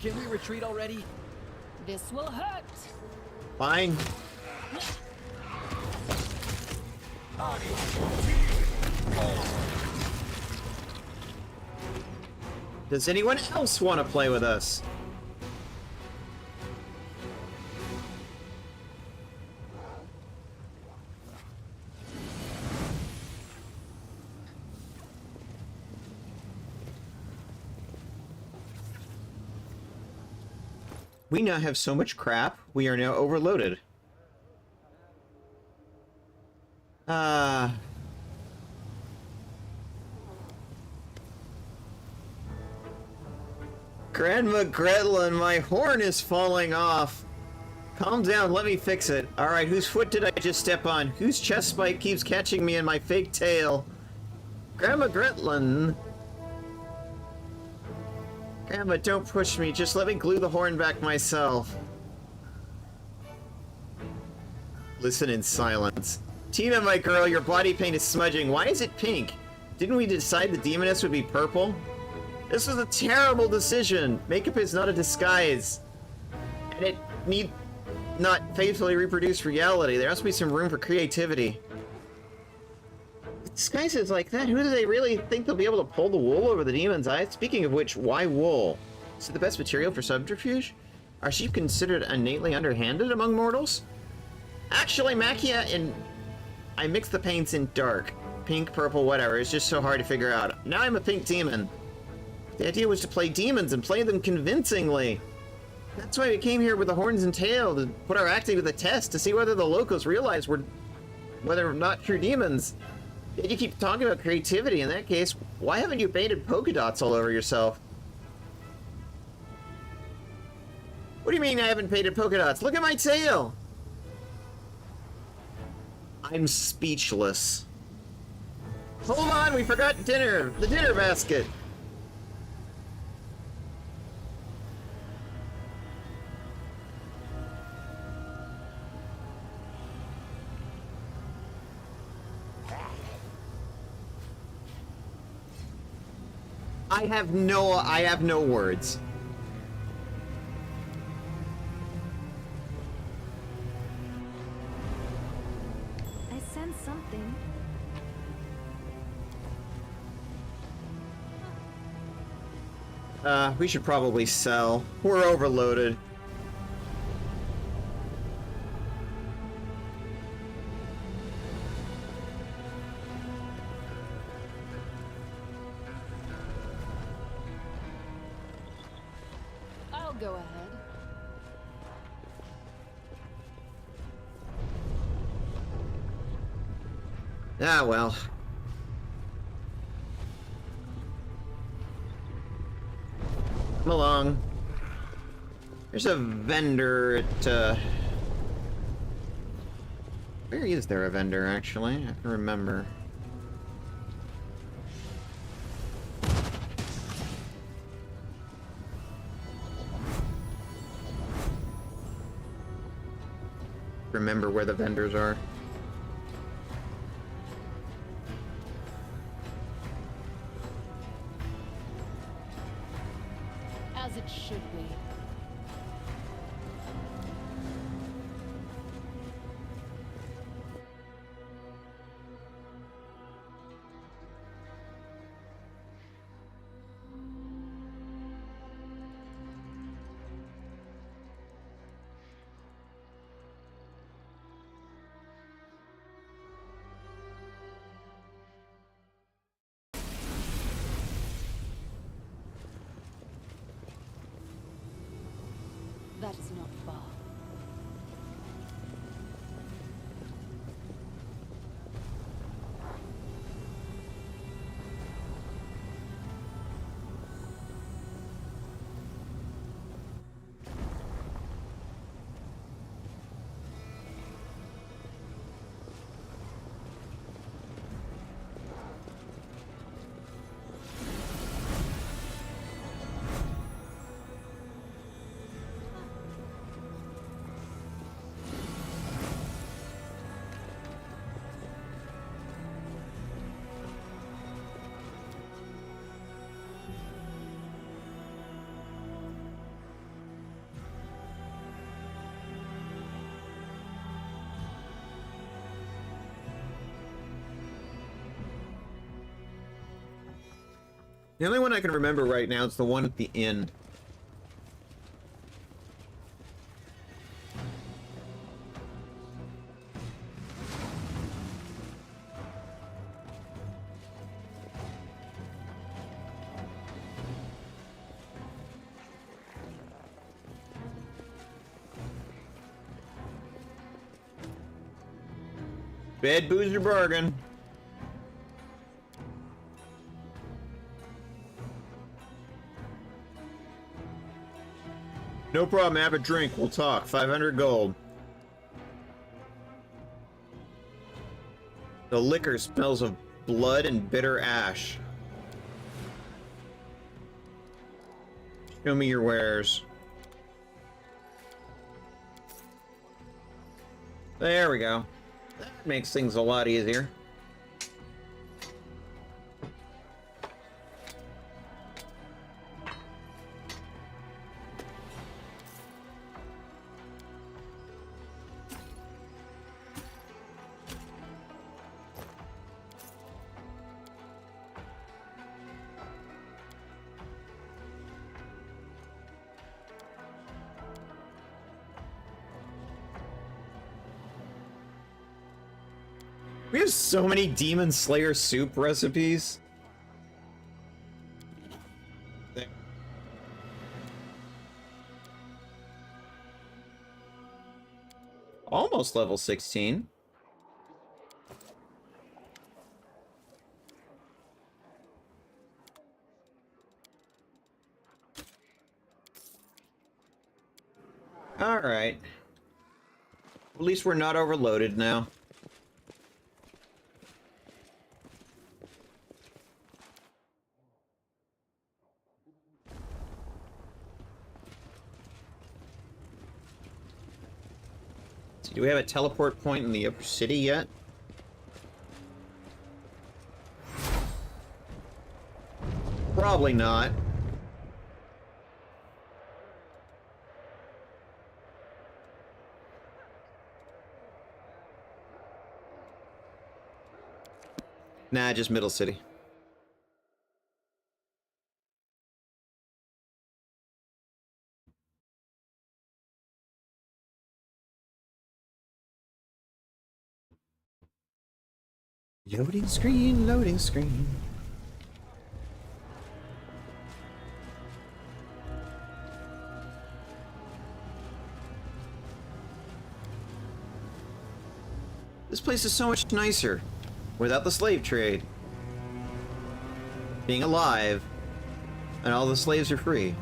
Can we retreat already? This will hurt. Fine. Does anyone else want to play with us? We now have so much crap, we are now overloaded. Grandma Gretlin, my horn is falling off. Calm down, let me fix it. Alright, whose foot did I just step on? Whose chest spike keeps catching me in my fake tail? Grandma Gretlin. Grandma, don't push me. Just let me glue the horn back myself. Listen in silence. Tina, my girl, your body paint is smudging. Why is it pink? Didn't we decide the demoness would be purple? This was a terrible decision. Makeup is not a disguise. And it need not faithfully reproduce reality. There has to be some room for creativity. Disguises like that, who do they really think they'll be able to pull the wool over the demon's eyes? Speaking of which, why wool? Is it the best material for subterfuge? Are sheep considered innately underhanded among mortals? Actually, Makia and I mix the paints in dark. Pink, purple, whatever. It's just so hard to figure out. Now I'm a pink demon. The idea was to play demons and play them convincingly. That's why we came here with the horns and tail, to put our acting to the test, to see whether the locals realize whether or not true demons. Yet you keep talking about creativity. In that case, why haven't you painted polka dots all over yourself? What do you mean I haven't painted polka dots? Look at my tail! I'm speechless. Hold on, we forgot dinner! The dinner basket! I have no words. I sense something. We should probably sell. We're overloaded. I'll go ahead. Ah, well. Come along. There's a vendor at, where is there a vendor, actually? I can remember. Remember where the vendors are. As it should be. That is not far. The only one I can remember right now is the one at the inn. Bad boozer bargain. No problem, have a drink, we'll talk. 500 gold. The liquor smells of blood and bitter ash. Show me your wares. There we go. That makes things a lot easier. We have so many Demon Slayer soup recipes. There. Almost level 16. All right. At least we're not overloaded now. Do we have a teleport point in the upper city yet? Probably not. Nah, just middle city. Loading screen, loading screen. This place is so much nicer without the slave trade. Being alive, and all the slaves are free.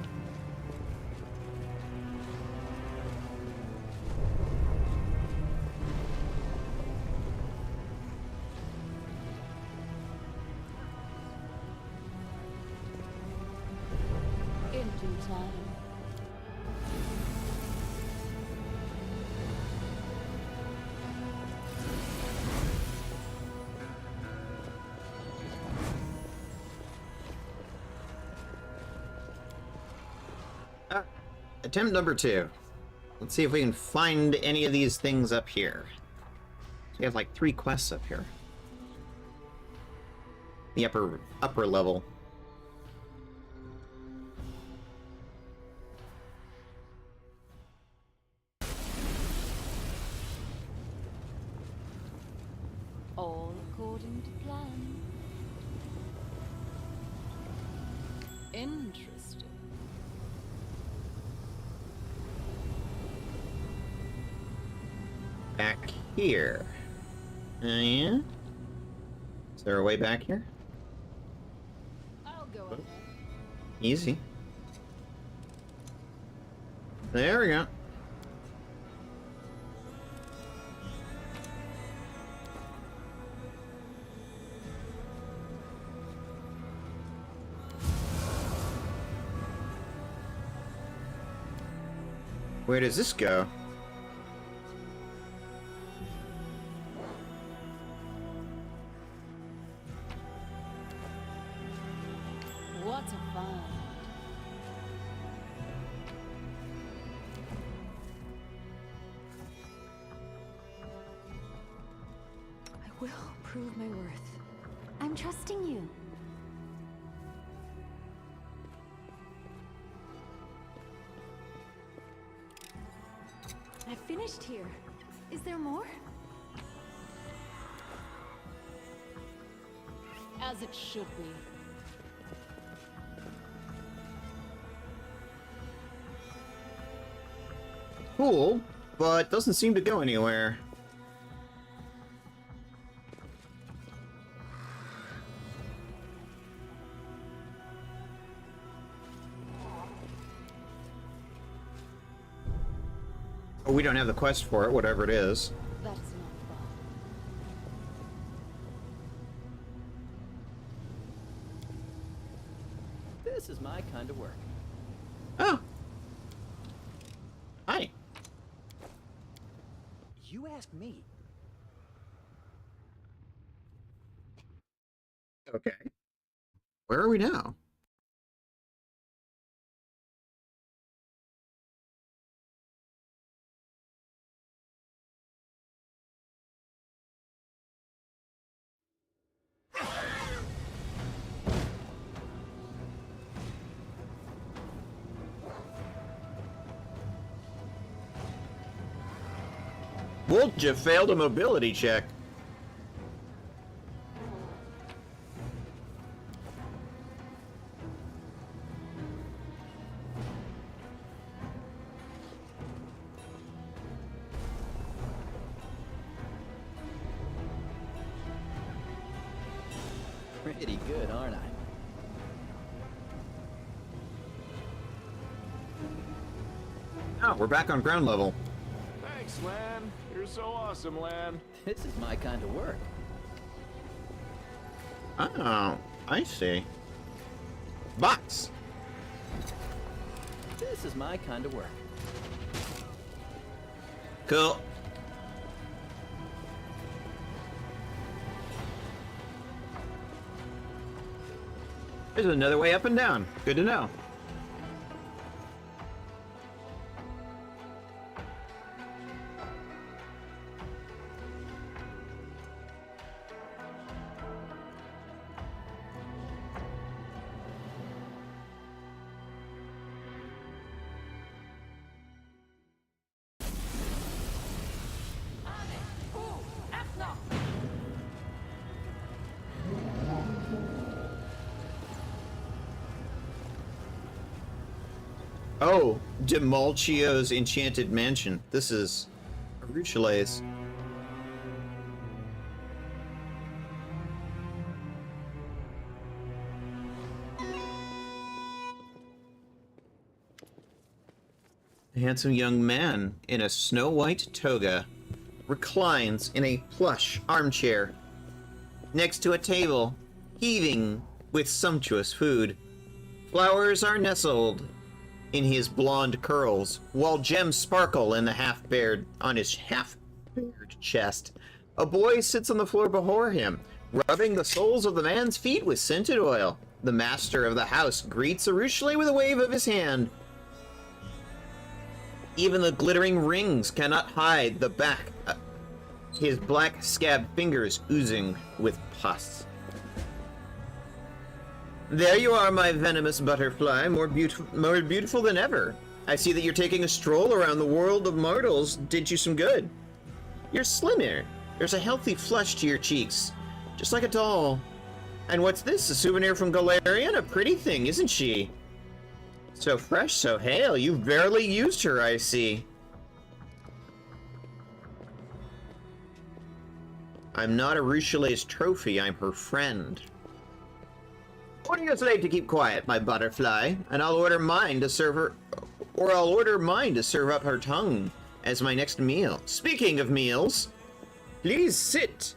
In due time. Attempt number 2. Let's see if we can find any of these things up here. We have like 3 quests up here. The upper level. All according to plan. Interesting. back here. Yeah? Is there a way back here? I'll go ahead. Easy. There we go. Where does this go? What a find. I will prove my worth. I'm trusting you. I finished here. Is there more? As it should be. Cool, but doesn't seem to go anywhere. Oh, we don't have the quest for it, whatever it is. That is not far. This is my kind of work. Oh. Hi. You asked me. Okay. Where are we now? Wolja failed a mobility check. Pretty good, aren't I? Oh, we're back on ground level. Thanks, Lan. You're so awesome, Lan. This is my kind of work. Oh, I see. Box. This is my kind of work. Cool. There's another way up and down. Good to know. Oh, Demolchio's Enchanted Mansion. This is Aruchale's. A handsome young man in a snow-white toga reclines in a plush armchair next to a table heaving with sumptuous food. Flowers are nestled in his blonde curls, while gems sparkle in the on his half-bared chest. A boy sits on the floor before him, rubbing the soles of the man's feet with scented oil. The master of the house greets Arushale with a wave of his hand. Even the glittering rings cannot hide the back, his black scabbed fingers oozing with pus. There you are, my venomous butterfly, more beautiful than ever. I see that you're taking a stroll around the world of mortals. Did you some good. You're slimmer. There's a healthy flush to your cheeks, just like a doll. And what's this, a souvenir from Golarion? A pretty thing, isn't she? So fresh, so hale. You've barely used her, I see. I'm not a Ruchelet's trophy, I'm her friend. Order your slave to keep quiet, my butterfly, and I'll order mine to serve her, or I'll order mine to serve up her tongue as my next meal. Speaking of meals, please sit,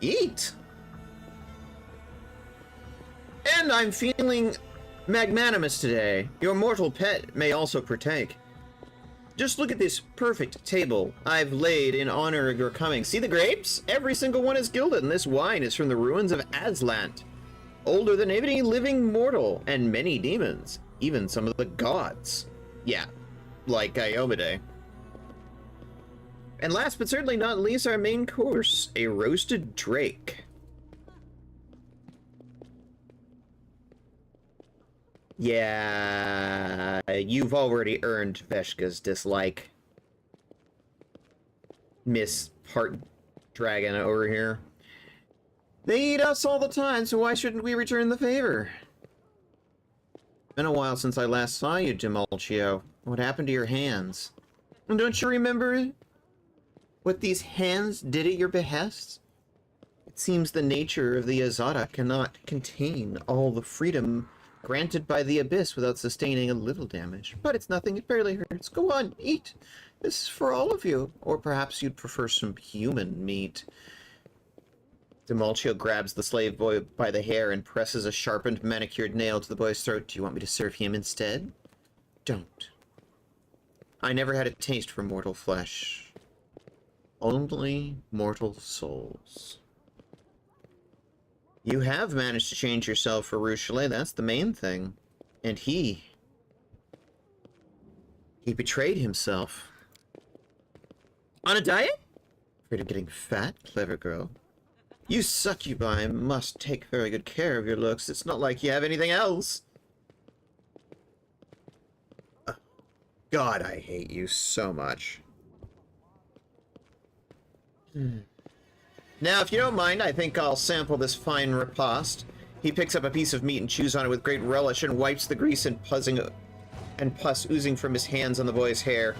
eat. And I'm feeling magnanimous today. Your mortal pet may also partake. Just look at this perfect table I've laid in honor of your coming. See the grapes? Every single one is gilded, and this wine is from the ruins of Aslant. Older than any living mortal, and many demons. Even some of the gods. Yeah, like Iomade. And last but certainly not least, our main course, a roasted drake. Yeah, you've already earned Veshka's dislike. Miss Part Dragon over here. They eat us all the time, so why shouldn't we return the favor? Been a while since I last saw you, Dimulchio. What happened to your hands? And don't you remember what these hands did at your behest? It seems the nature of the Azada cannot contain all the freedom granted by the Abyss without sustaining a little damage. But it's nothing, it barely hurts. Go on, eat. This is for all of you. Or perhaps you'd prefer some human meat. Dimulchio grabs the slave boy by the hair and presses a sharpened, manicured nail to the boy's throat. Do you want me to serve him instead? Don't. I never had a taste for mortal flesh. Only mortal souls. You have managed to change yourself for Ruchelet, that's the main thing. And he betrayed himself. On a diet? Afraid of getting fat, clever girl. You succubi must take very good care of your looks. It's not like you have anything else. God, I hate you so much. Now, if you don't mind, I think I'll sample this fine repast. He picks up a piece of meat and chews on it with great relish and wipes the grease and pus oozing from his hands on the boy's hair.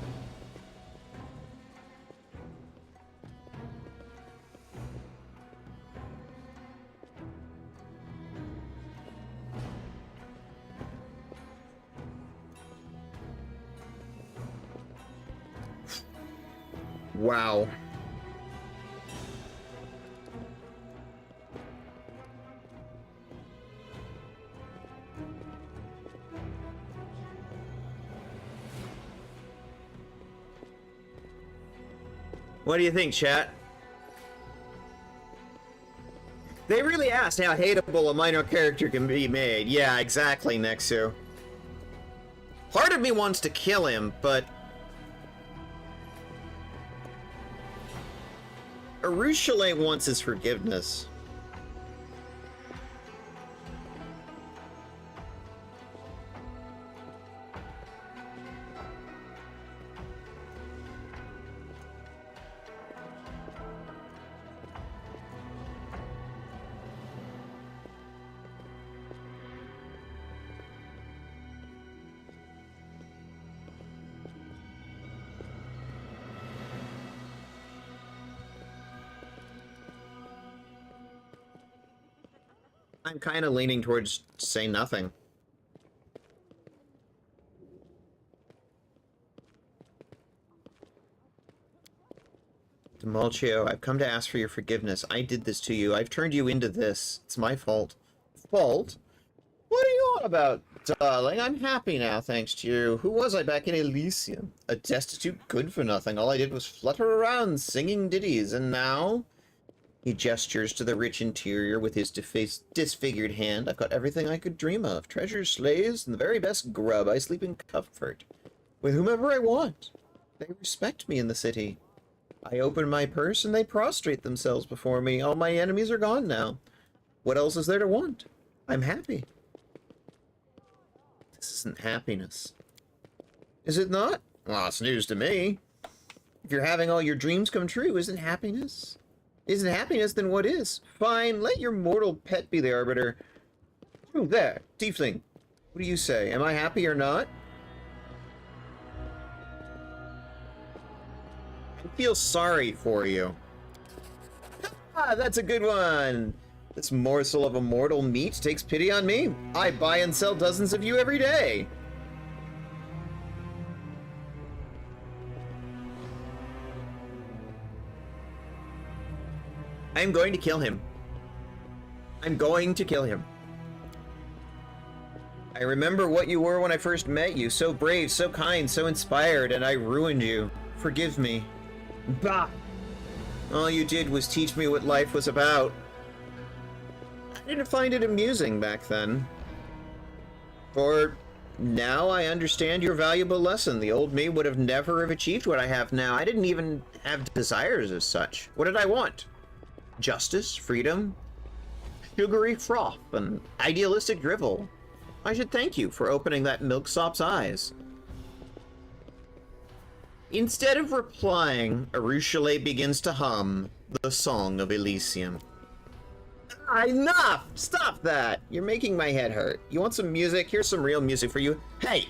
Wow. What do you think, chat? They really asked how hateable a minor character can be made. Yeah, exactly, Nexu. Part of me wants to kill him, but Ruchelet wants his forgiveness. I'm kind of leaning towards say nothing. Dimulchio, I've come to ask for your forgiveness. I did this to you. I've turned you into this. It's my fault. Fault? What are you on about, darling? I'm happy now, thanks to you. Who was I back in Elysium? A destitute good-for-nothing. All I did was flutter around singing ditties, and now he gestures to the rich interior with his disfigured hand. I've got everything I could dream of. Treasures, slaves, and the very best grub. I sleep in comfort with whomever I want. They respect me in the city. I open my purse and they prostrate themselves before me. All my enemies are gone now. What else is there to want? I'm happy. This isn't happiness. Is it not? Well, it's news to me. If you're having all your dreams come true, isn't happiness? Isn't happiness, then what is? Fine, let your mortal pet be the arbiter. Oh, there, tiefling. What do you say? Am I happy or not? I feel sorry for you. Ah, that's a good one. This morsel of immortal meat takes pity on me. I buy and sell dozens of you every day. I'm going to kill him. I'm going to kill him. I remember what you were when I first met you. So brave, so kind, so inspired, and I ruined you. Forgive me. Bah! All you did was teach me what life was about. I didn't find it amusing back then. For now I understand your valuable lesson. The old me would have never have achieved what I have now. I didn't even have desires as such. What did I want? Justice, freedom, sugary froth, and idealistic drivel. I should thank you for opening that milksop's eyes. Instead of replying, Arushale begins to hum the Song of Elysium. Enough! Stop that! You're making my head hurt. You want some music? Here's some real music for you. Hey!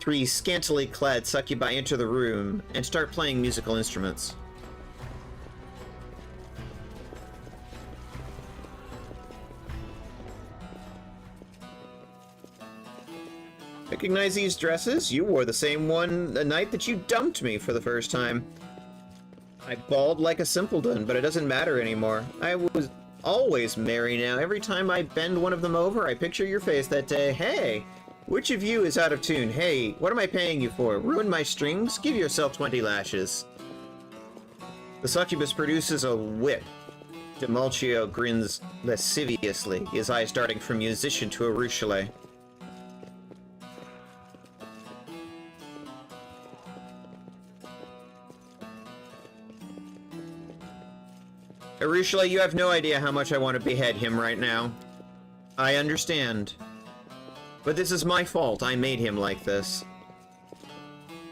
3 scantily clad succubi enter the room and start playing musical instruments. Recognize these dresses? You wore the same one the night that you dumped me for the first time. I bawled like a simpleton, but it doesn't matter anymore. I was always merry now. Every time I bend one of them over, I picture your face that day. Hey, which of you is out of tune? Hey, what am I paying you for? Ruin my strings? Give yourself 20 lashes. The succubus produces a whip. Demulcio grins lasciviously, his eyes darting from musician to Arushale. Arushale, you have no idea how much I want to behead him right now. I understand. But this is my fault. I made him like this.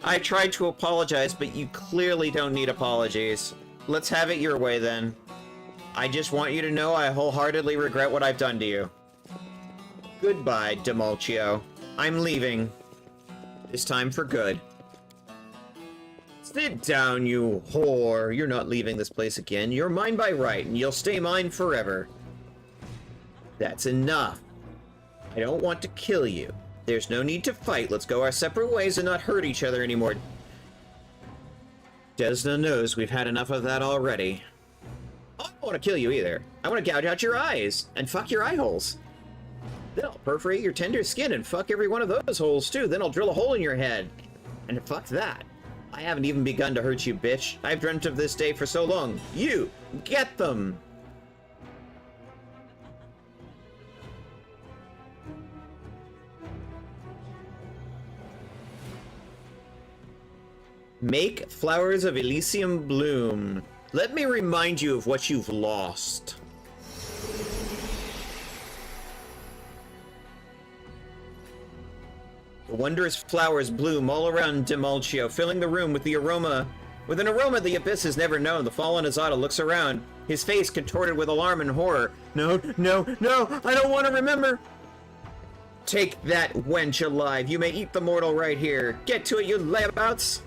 I tried to apologize, but you clearly don't need apologies. Let's have it your way, then. I just want you to know I wholeheartedly regret what I've done to you. Goodbye, Demulcio. I'm leaving. This time for good. Sit down, you whore. You're not leaving this place again. You're mine by right, and you'll stay mine forever. That's enough. I don't want to kill you. There's no need to fight. Let's go our separate ways and not hurt each other anymore. Desna knows we've had enough of that already. I don't want to kill you either. I want to gouge out your eyes and fuck your eye holes. Then I'll perforate your tender skin and fuck every one of those holes too. Then I'll drill a hole in your head. And fuck that. I haven't even begun to hurt you, bitch. I've dreamt of this day for so long. You, get them! Make flowers of Elysium bloom. Let me remind you of what you've lost. The wondrous flowers bloom all around Demulcio, filling the room with an aroma the abyss has never known. The fallen Azada looks around, his face contorted with alarm and horror. No, no, no, I don't want to remember! Take that, wench alive. You may eat the mortal right here. Get to it, you layabouts!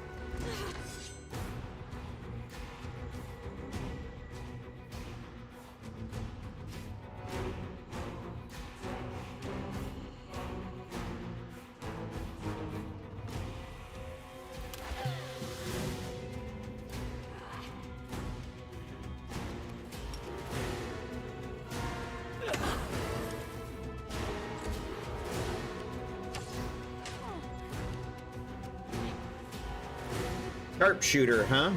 Sharpshooter, huh?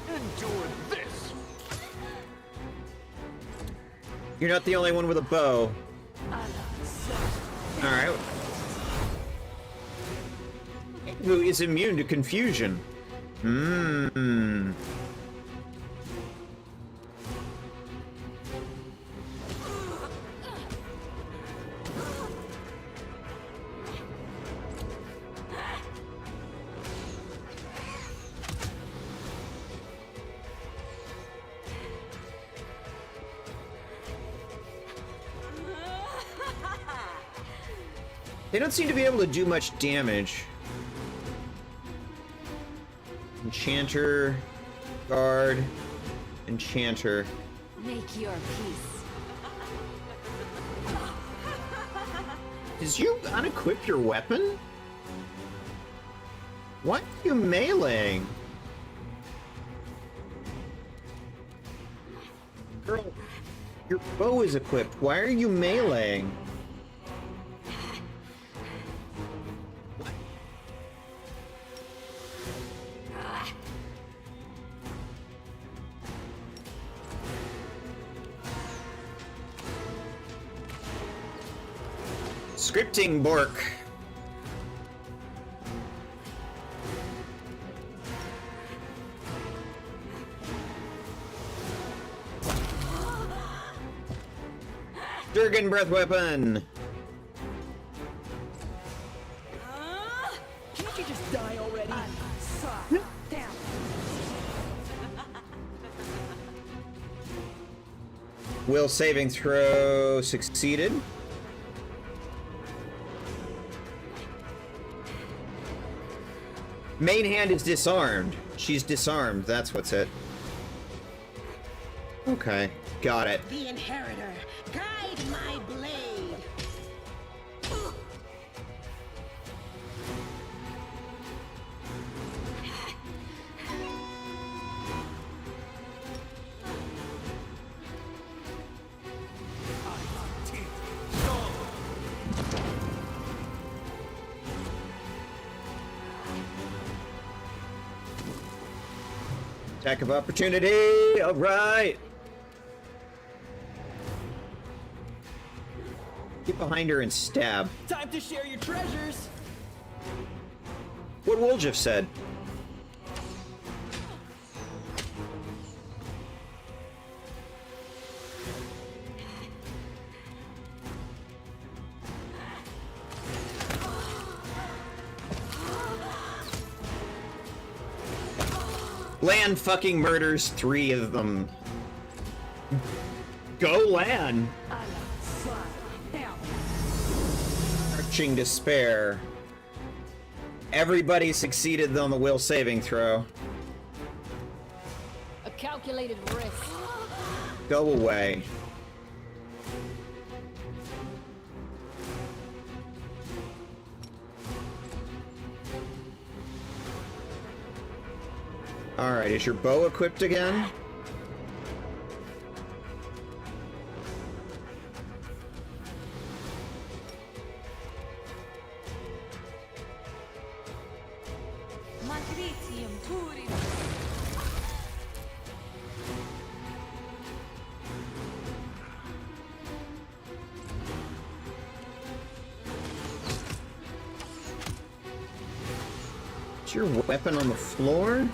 Endure this. You're not the only one with a bow. Alright. Who is immune to confusion? They don't seem to be able to do much damage. Enchanter. Guard. Enchanter. Make your peace. Did you unequip your weapon? Why are you meleeing? Girl, your bow is equipped. Why are you meleeing? Scripting Bork. Durgan breath weapon. Can't you just die already? Will saving throw succeeded. Main hand is disarmed. She's disarmed. That's what's it. Okay, got it. The inheritor, guide my blade. Attack of opportunity. All right. Get behind her and stab. Time to share your treasures. What Woljif said. Lan fucking murders 3 of them. Go Lan! Marching Despair. Everybody succeeded on the will saving throw. A calculated risk. Go away. Alright, is your bow equipped again? Is your weapon on the floor?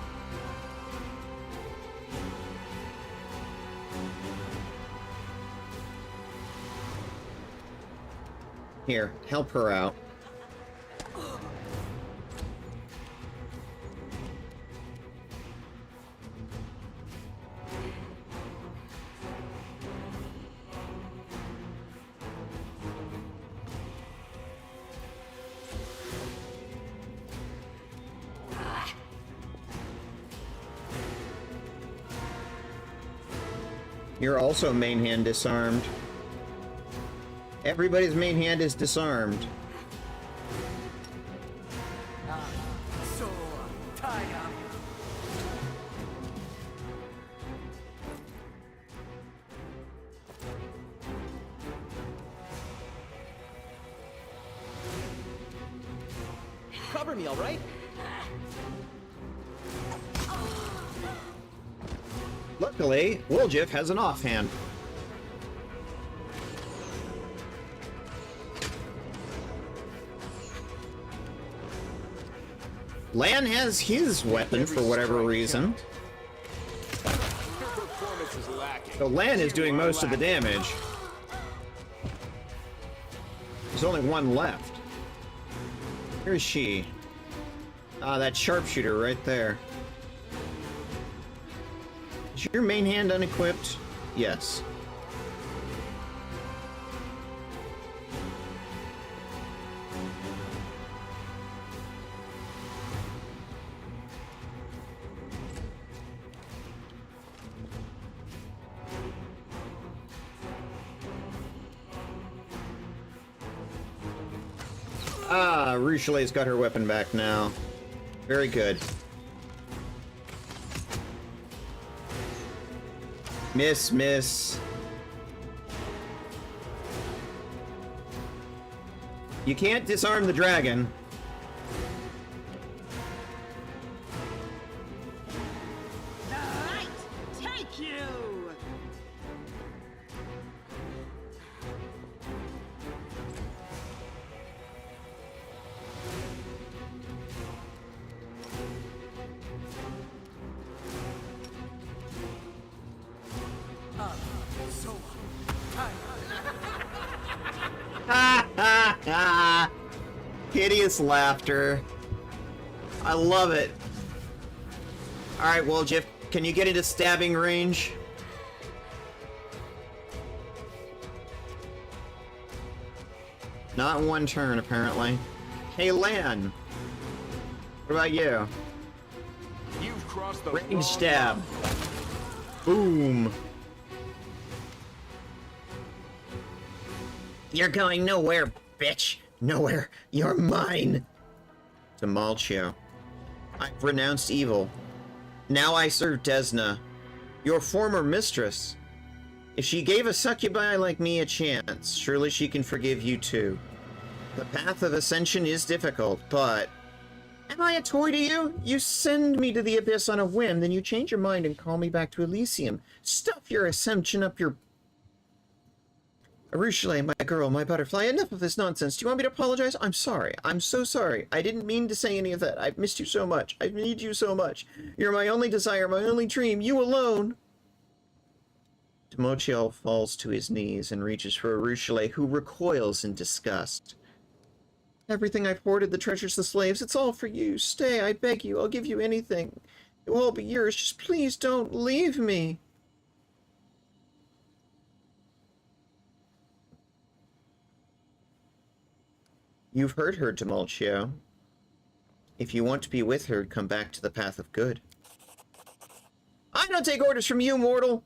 Here, help her out. You're also main hand disarmed. Everybody's main hand is disarmed. Cover me, all right? Luckily, Woljif has an offhand. Lan has his weapon for whatever reason. So Lan is doing most of the damage. There's only one left. Where is she? Ah, that sharpshooter right there. Is your main hand unequipped? Yes. Ah, Ruchelet's got her weapon back now. Very good. Miss, miss. You can't disarm the dragon. Right, take you. Ha ha ha! Hideous laughter. I love it. Alright, well, Jeff, can you get into stabbing range? Not in one turn, apparently. Hey, Lan! What about you? You've crossed the Range wrong stab. line. Boom! You're going nowhere, bitch! Nowhere! You're mine! Demalchio. I've renounced evil. Now I serve Desna, your former mistress. If she gave a succubi like me a chance, surely she can forgive you too. The path of ascension is difficult, but... Am I a toy to you? You send me to the abyss on a whim, then you change your mind and call me back to Elysium. Stuff your ascension up your... Arushale, my girl, my butterfly, enough of this nonsense. Do you want me to apologize? I'm sorry. I'm so sorry. I didn't mean to say any of that. I've missed you so much. I need you so much. You're my only desire, my only dream. You alone. Demochiel falls to his knees and reaches for Arushale, who recoils in disgust. Everything I've hoarded, the treasures, the slaves, it's all for you. Stay, I beg you. I'll give you anything. It will all be yours. Just please don't leave me. You've heard her, Demochiel. If you want to be with her, come back to the path of good. I don't take orders from you, mortal!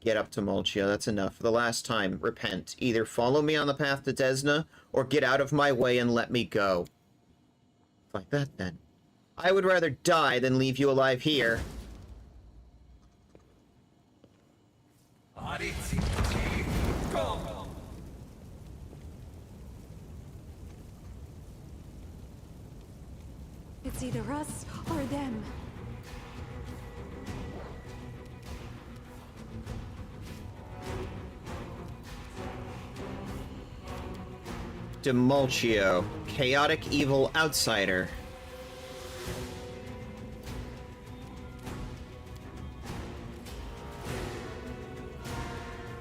Get up, Demochiel. That's enough. For the last time, repent. Either follow me on the path to Desna, or get out of my way and let me go. Like that, then. I would rather die than leave you alive here. It's either us or them. Demochiel, chaotic evil outsider.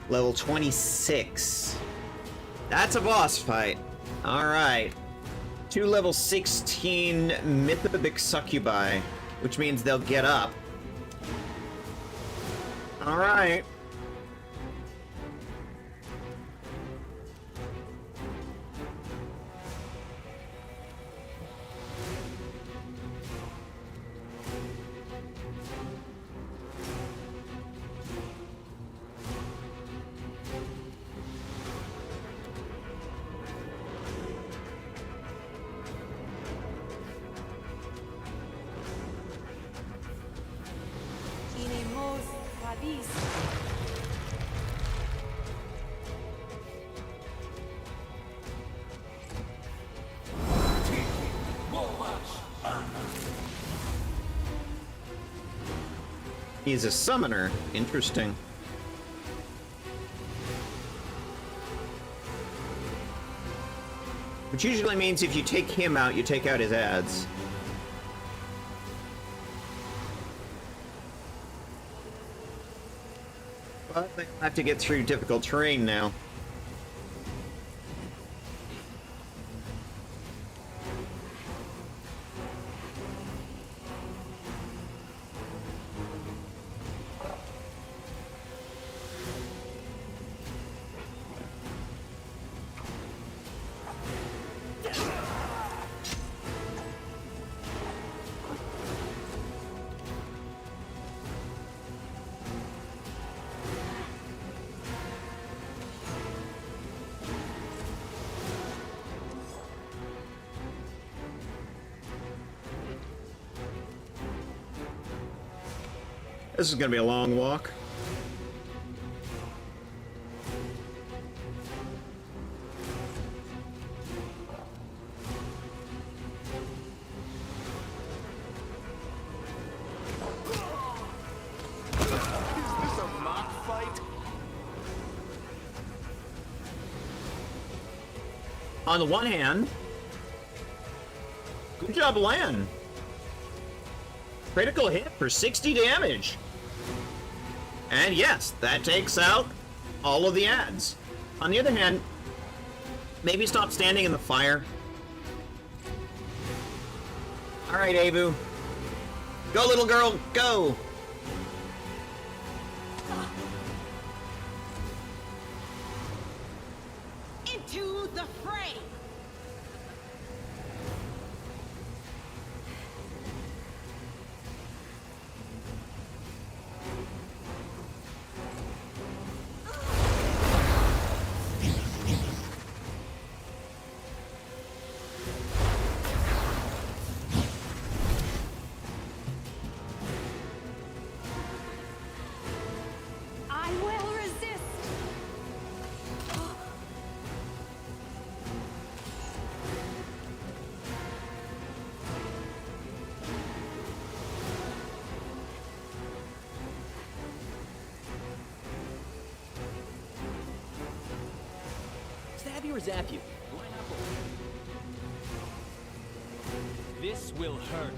Level 26. That's a boss fight. Alright. 2 level 16 mythic succubi, which means they'll get up. Alright. He's a summoner. Interesting. Which usually means if you take him out, you take out his ads. But they have to get through difficult terrain now. This is gonna be a long walk. Is this a mock fight? On the one hand, good job, Lan. Critical hit for 60 damage. And yes, that takes out all of the ads. On the other hand, maybe stop standing in the fire. Alright, Avu. Go, little girl, go! Into the fray! I will resist. Stab you or zap you? Line up. This will hurt.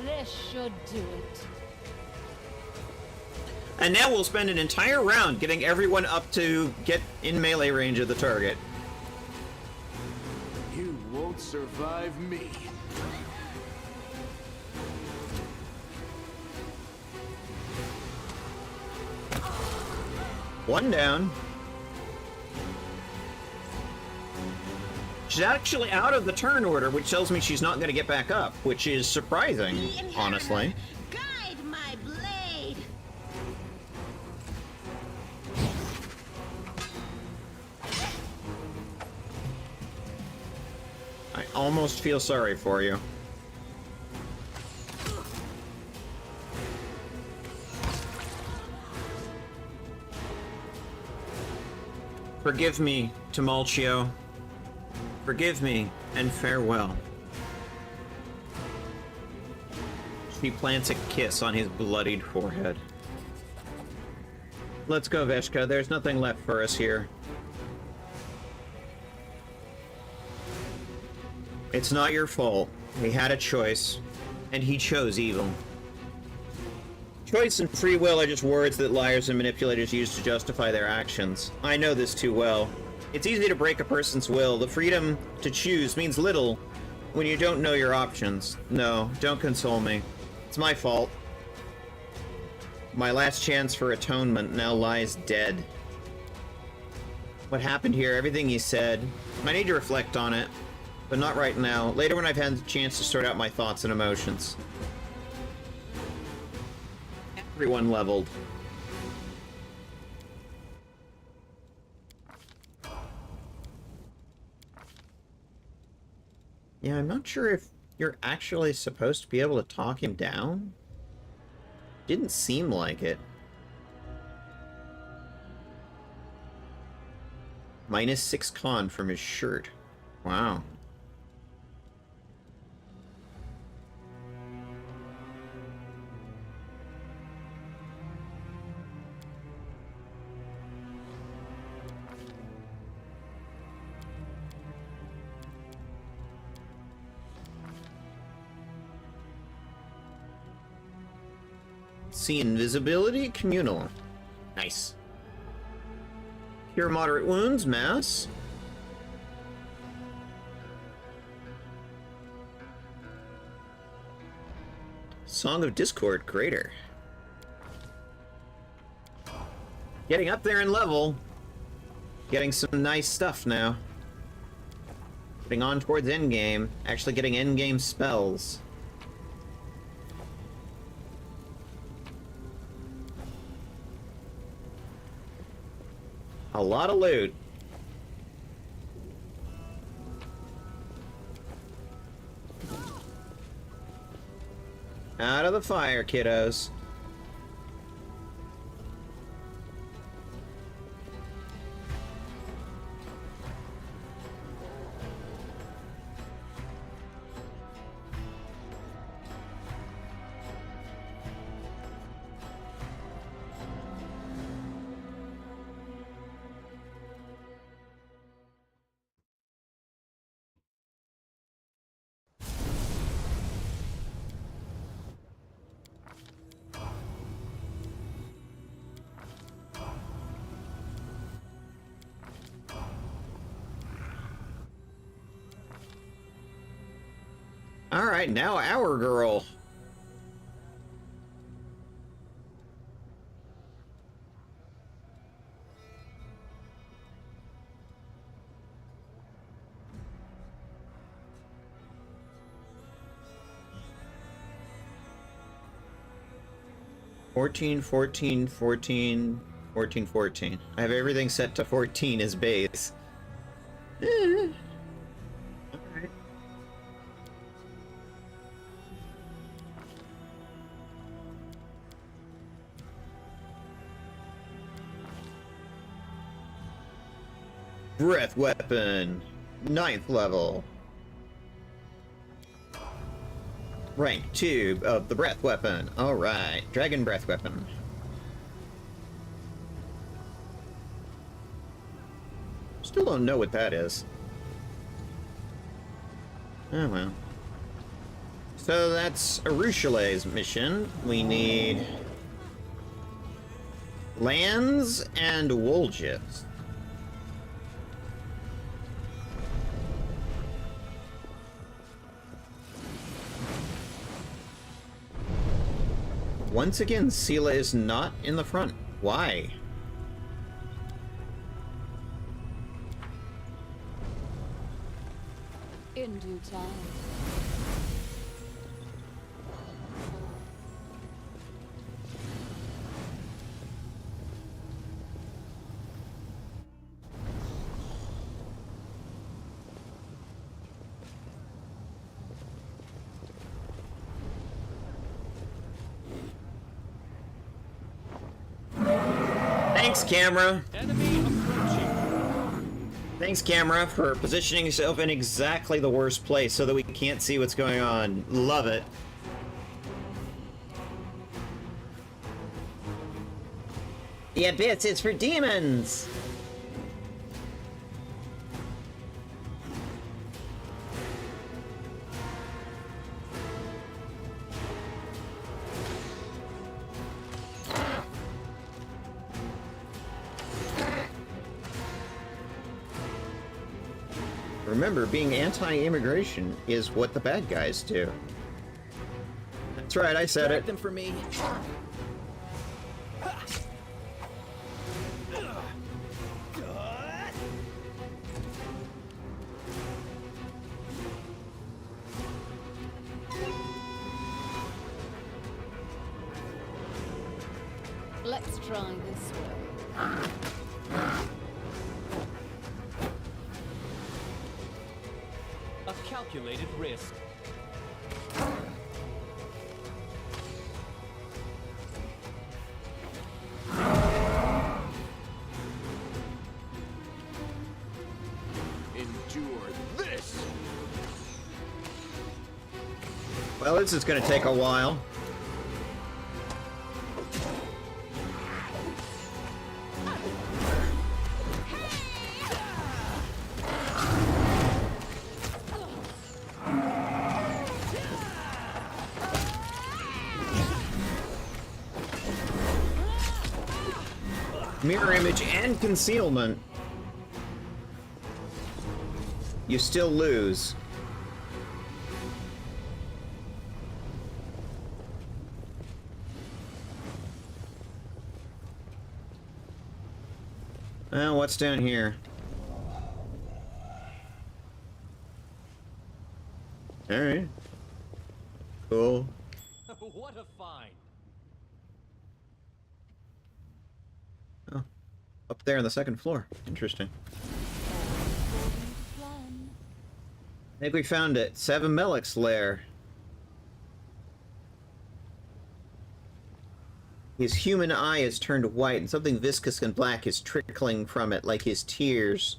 This should do it. And now we'll spend an entire round getting everyone up to get in melee range of the target. You won't survive me. One down. She's actually out of the turn order, which tells me she's not going to get back up, which is surprising, honestly. Guide my blade! I almost feel sorry for you. Forgive me, Tumultio. Forgive me, and farewell. She plants a kiss on his bloodied forehead. Let's go, Veshka. There's nothing left for us here. It's not your fault. He had a choice, and he chose evil. Choice and free will are just words that liars and manipulators use to justify their actions. I know this too well. It's easy to break a person's will. The freedom to choose means little when you don't know your options. No, don't console me. It's my fault. My last chance for atonement now lies dead. What happened here, everything he said, I need to reflect on it, but not right now. Later when I've had the chance to sort out my thoughts and emotions. Everyone leveled. Yeah, I'm not sure if you're actually supposed to be able to talk him down. Didn't seem like it. -6 con from his shirt. Wow. See invisibility, communal. Nice. Cure moderate wounds, mass. Song of Discord, greater. Getting up there in level. Getting some nice stuff now. Getting on towards endgame. Actually getting endgame spells. A lot of loot. Out of the fire, kiddos. All right, now our girl. Fourteen, 14, 14, 14, 14. I have everything set to 14 as base. Alright. Breath weapon, 9th level. Rank 2 of the breath weapon. Alright, dragon breath weapon. Still don't know what that is. Oh well. So that's Arushale's mission. We need lands and Woljifs. Once again, Sela is not in the front. Why? In due time. Thanks, camera. Enemy approaching. Thanks, camera, for positioning yourself in exactly the worst place so that we can't see what's going on. Love it. The abyss is for demons! Remember, being anti-immigration is what the bad guys do. That's right, I said it. Them for me. Let's try this way. A calculated risk. Endure this! Well, this is gonna take a while. Mirror image and concealment. You still lose. Well, what's down here? Alright. Cool. What a find. Oh. Up there on the second floor. Interesting. Plan. I think we found it. Seven Melik's lair. His human eye is turned white, and something viscous and black is trickling from it, like his tears.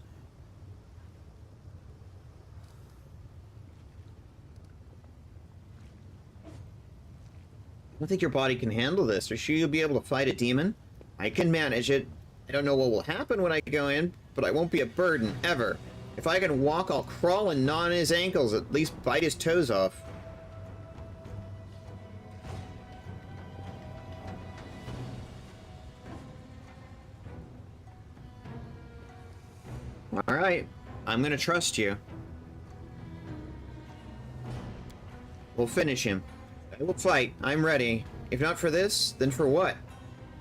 I don't think your body can handle this. Are you sure you'll be able to fight a demon? I can manage it. I don't know what will happen when I go in, but I won't be a burden, ever. If I can walk, I'll crawl and gnaw on his ankles, at least bite his toes off. Alright, I'm gonna trust you. We'll finish him. I will fight. I'm ready. If not for this, then for what?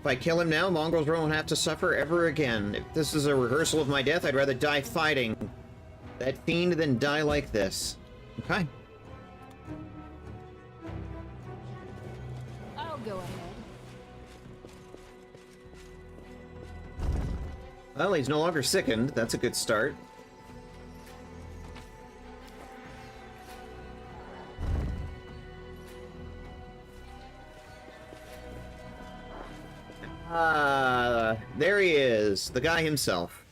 If I kill him now, mongrels won't have to suffer ever again. If this is a rehearsal of my death, I'd rather die fighting that fiend than die like this. Okay. I'll go ahead. Well, he's no longer sickened. That's a good start. There he is, the guy himself.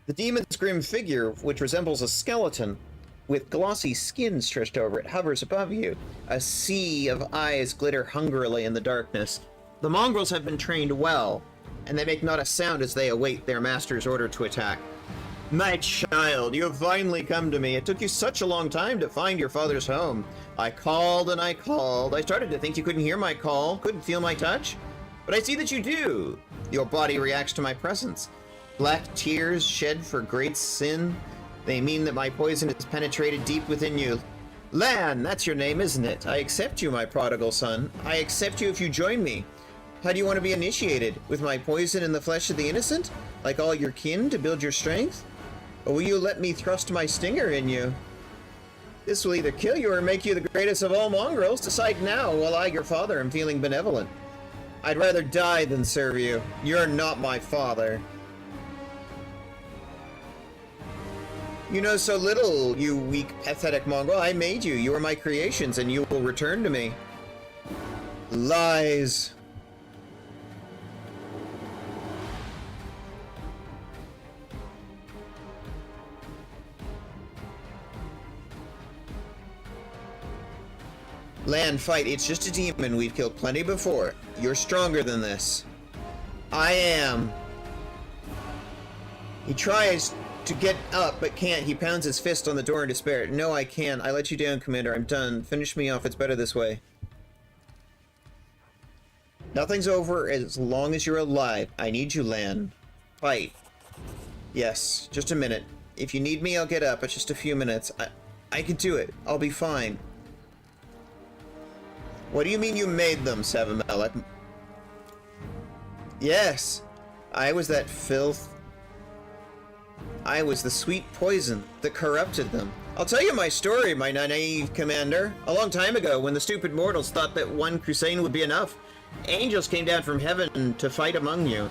The demon's grim figure, which resembles a skeleton, with glossy skin stretched over it, hovers above you. A sea of eyes glitter hungrily in the darkness. The mongrels have been trained well, and they make not a sound as they await their master's order to attack. My child, you have finally come to me. It took you such a long time to find your father's home. I called and I called. I started to think you couldn't hear my call, couldn't feel my touch. But I see that you do. Your body reacts to my presence. Black tears shed for great sin. They mean that my poison has penetrated deep within you. Lan, that's your name, isn't it? I accept you, my prodigal son. I accept you if you join me. How do you want to be initiated? With my poison in the flesh of the innocent? Like all your kin to build your strength? Or will you let me thrust my stinger in you? This will either kill you or make you the greatest of all mongrels. Decide now, while I, your father, am feeling benevolent. I'd rather die than serve you. You're not my father. You know so little, you weak, pathetic mongrel. I made you. You are my creations, and you will return to me. Lies. Lan, fight. It's just a demon. We've killed plenty before. You're stronger than this. I am. He tries to get up, but can't. He pounds his fist on the door in despair. No, I can't. I let you down, Commander. I'm done. Finish me off. It's better this way. Nothing's over as long as you're alive. I need you, Lan. Fight. Yes, just a minute. If you need me, I'll get up. It's just a few minutes. I can do it. I'll be fine. What do you mean you made them, Seven Melik? Yes, I was that filth. I was the sweet poison that corrupted them. I'll tell you my story, my naive commander. A long time ago, when the stupid mortals thought that one crusade would be enough, angels came down from heaven to fight among you.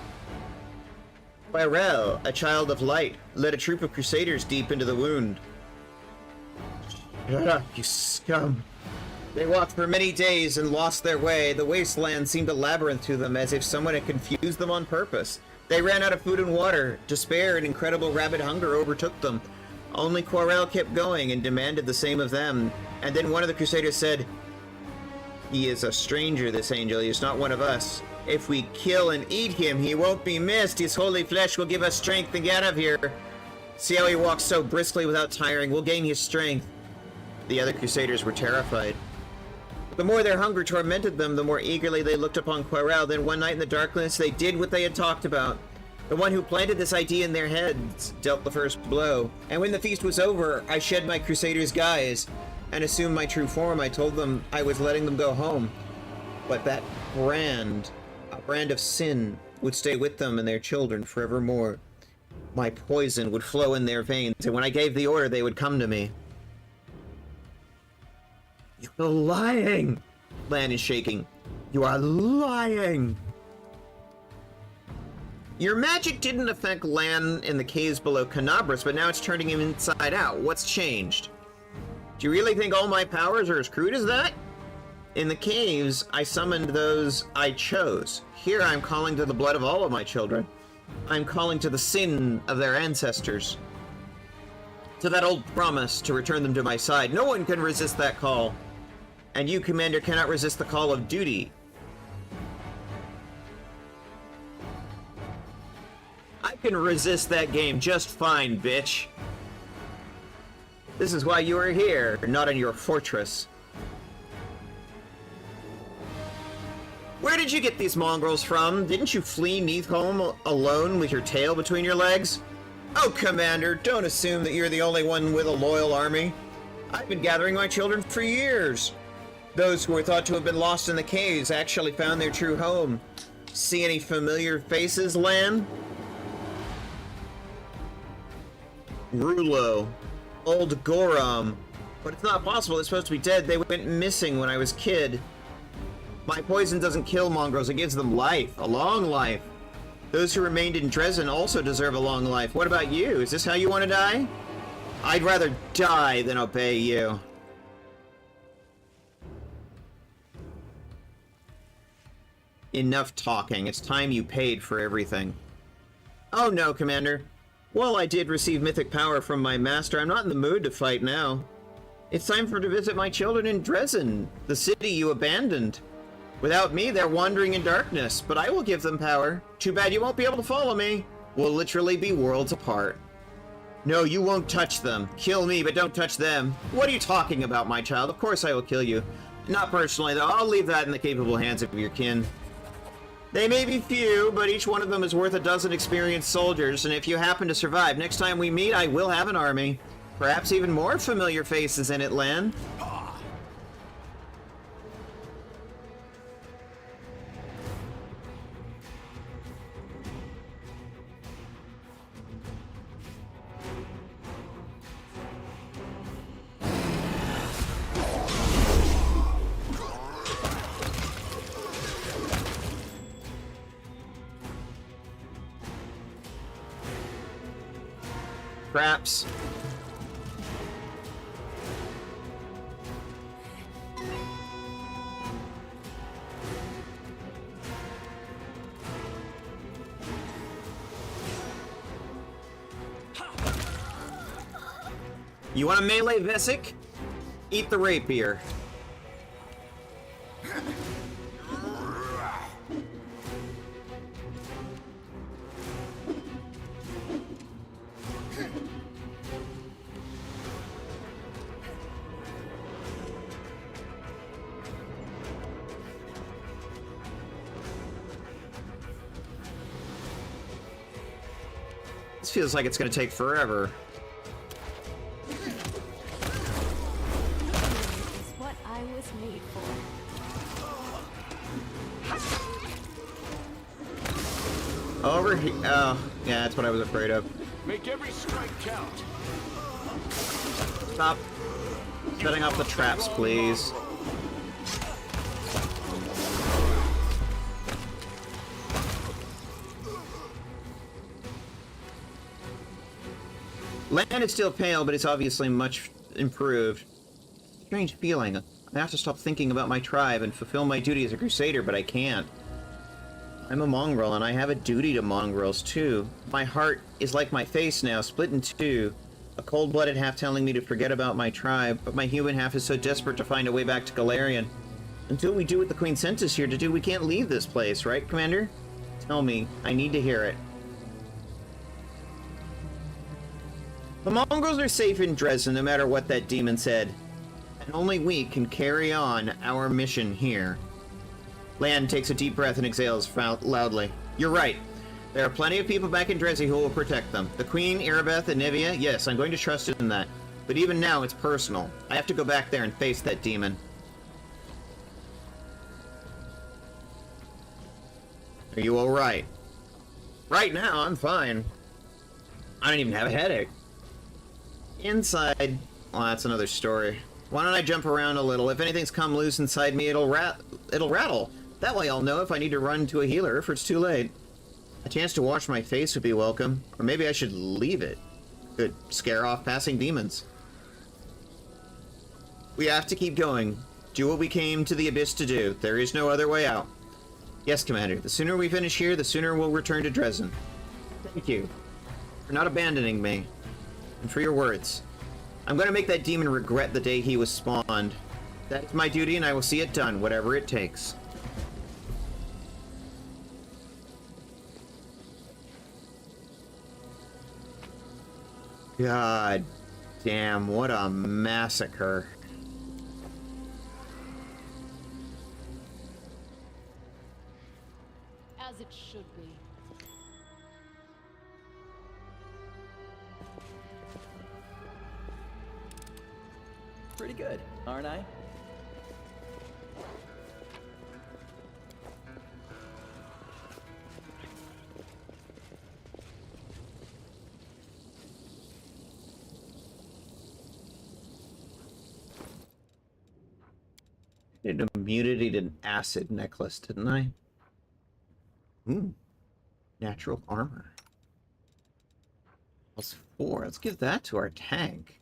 Pyrel, a child of light, led a troop of crusaders deep into the wound. Shut up, you scum. They walked for many days and lost their way. The wasteland seemed a labyrinth to them, as if someone had confused them on purpose. They ran out of food and water. Despair and incredible rabid hunger overtook them. Only Quarel kept going and demanded the same of them. And then one of the crusaders said, "He is a stranger, this angel. He is not one of us. If we kill and eat him, he won't be missed. His holy flesh will give us strength to get out of here. See how he walks so briskly without tiring. We'll gain his strength." The other crusaders were terrified. The more their hunger tormented them, the more eagerly they looked upon Quarel. Then one night in the darkness, they did what they had talked about. The one who planted this idea in their heads dealt the first blow. And when the feast was over, I shed my crusader's guise and assumed my true form. I told them I was letting them go home. But that brand, a brand of sin, would stay with them and their children forevermore. My poison would flow in their veins, and when I gave the order, they would come to me. You're lying! Lan is shaking. You are lying! Your magic didn't affect Lan in the caves below Canabras, but now it's turning him inside out. What's changed? Do you really think all my powers are as crude as that? In the caves, I summoned those I chose. Here I'm calling to the blood of all of my children. I'm calling to the sin of their ancestors. To that old promise to return them to my side. No one can resist that call. And you, Commander, cannot resist the call of duty. I can resist that game just fine, bitch. This is why you are here, not in your fortress. Where did you get these mongrels from? Didn't you flee Neathholm alone with your tail between your legs? Oh, Commander, don't assume that you're the only one with a loyal army. I've been gathering my children for years. Those who were thought to have been lost in the caves actually found their true home. See any familiar faces, Lan? Rulo. Old Gorom. But it's not possible, they're supposed to be dead. They went missing when I was a kid. My poison doesn't kill mongrels, it gives them life. A long life. Those who remained in Dresden also deserve a long life. What about you? Is this how you want to die? I'd rather die than obey you. Enough talking. It's time you paid for everything. Oh no, Commander. While I did receive mythic power from my master, I'm not in the mood to fight now. It's time for to visit my children in Dresden, the city you abandoned. Without me, they're wandering in darkness, but I will give them power. Too bad you won't be able to follow me. We'll literally be worlds apart. No, you won't touch them. Kill me, but don't touch them. What are you talking about, my child? Of course I will kill you. Not personally, though. I'll leave that in the capable hands of your kin. They may be few, but each one of them is worth a dozen experienced soldiers, and if you happen to survive, next time we meet, I will have an army. Perhaps even more familiar faces in it, Lan. Perhaps. You want a melee, Vesic? Eat the rapier. This feels like it's gonna take forever. What I was made for. Over here. Oh, yeah, that's what I was afraid of. Make every strike count. Stop setting off the traps, please. Lan is still pale, but it's obviously much improved. Strange feeling. I have to stop thinking about my tribe and fulfill my duty as a crusader, but I can't. I'm a mongrel, and I have a duty to mongrels, too. My heart is like my face now, split in two. A cold-blooded half telling me to forget about my tribe, but my human half is so desperate to find a way back to Golarion. Until we do what the Queen sent us here to do, we can't leave this place, right, Commander? Tell me. I need to hear it. The mongrels are safe in Dresden, no matter what that demon said. And only we can carry on our mission here. Lan takes a deep breath and exhales loudly. You're right. There are plenty of people back in Dresden who will protect them. The Queen, Erebeth, and Nivea, yes, I'm going to trust in that. But even now, it's personal. I have to go back there and face that demon. Are you alright? Right now, I'm fine. I don't even have a headache. Inside... well, that's another story. Why don't I jump around a little? If anything's come loose inside me, it'll rattle. That way I'll know if I need to run to a healer if it's too late. A chance to wash my face would be welcome. Or maybe I should leave it. Could scare off passing demons. We have to keep going. Do what we came to the Abyss to do. There is no other way out. Yes, Commander. The sooner we finish here, the sooner we'll return to Dresden. Thank you for not abandoning me. And for your words. I'm going to make that demon regret the day he was spawned. That is my duty, and I will see it done, whatever it takes. God damn, what a massacre. As it should be. Pretty good, aren't I? An immunity to acid necklace, didn't I? Natural armor. +4. Let's give that to our tank.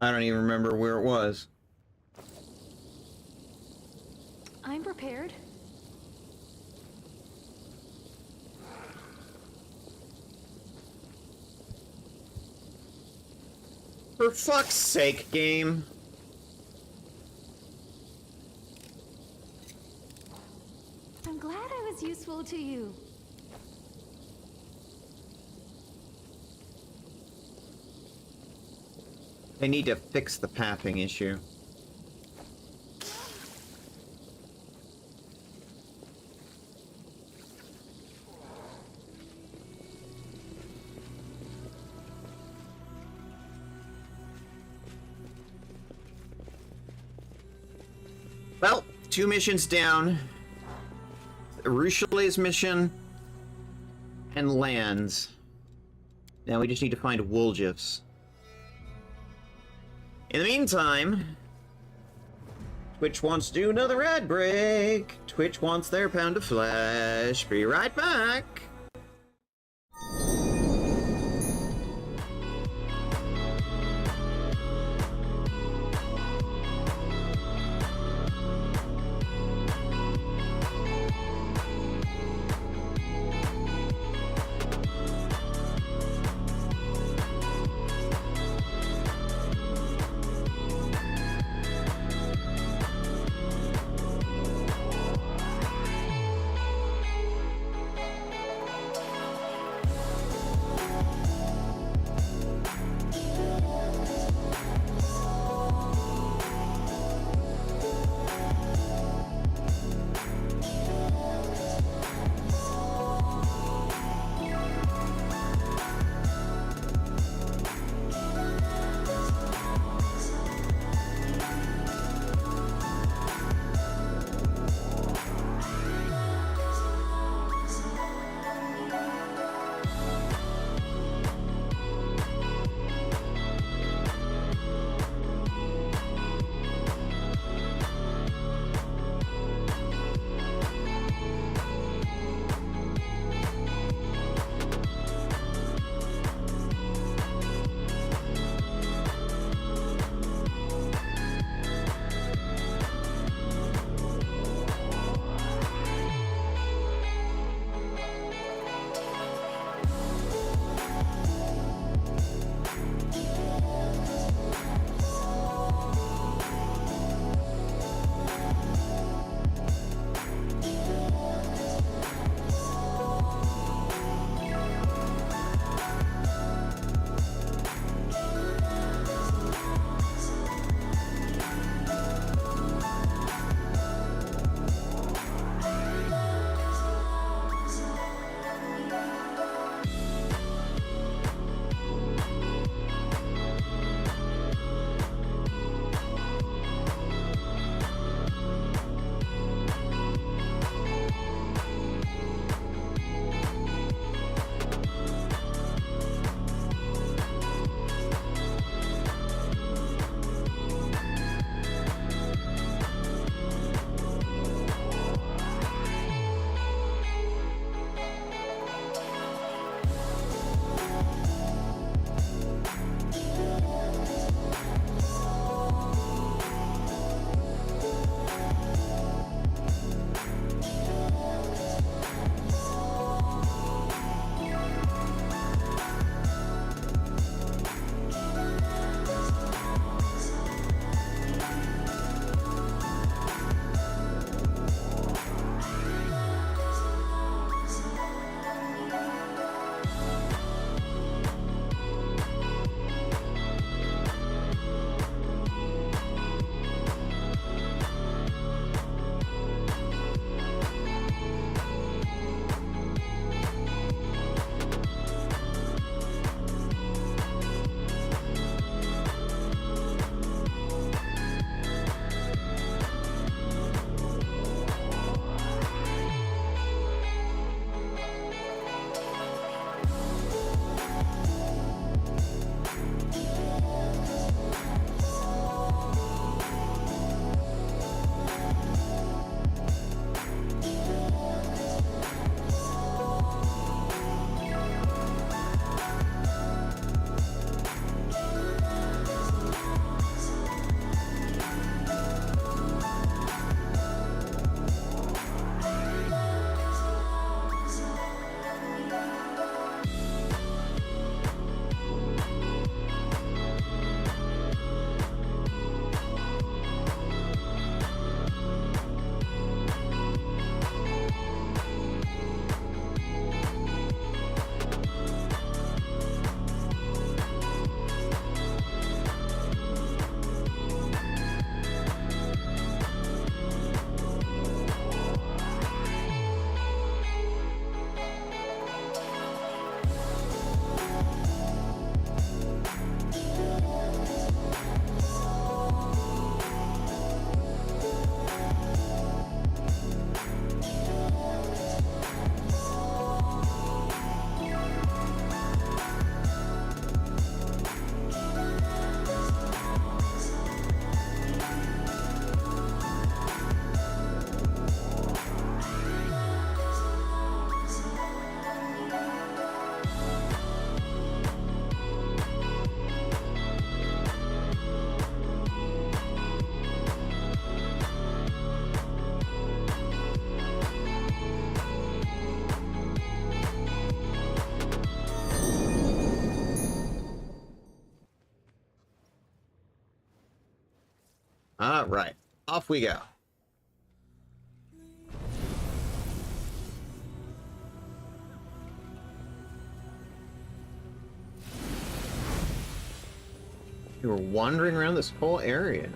I don't even remember where it was. I'm prepared. For fuck's sake, game. I'm glad I was useful to you. I need to fix the pathing issue. Well, 2 missions down. Ruchelet's mission and lands. Now we just need to find Woljifs. In the meantime, Twitch wants to do another ad break. Twitch wants their pound of flesh. Be right back. Alright, off we go. We were wandering around this whole area.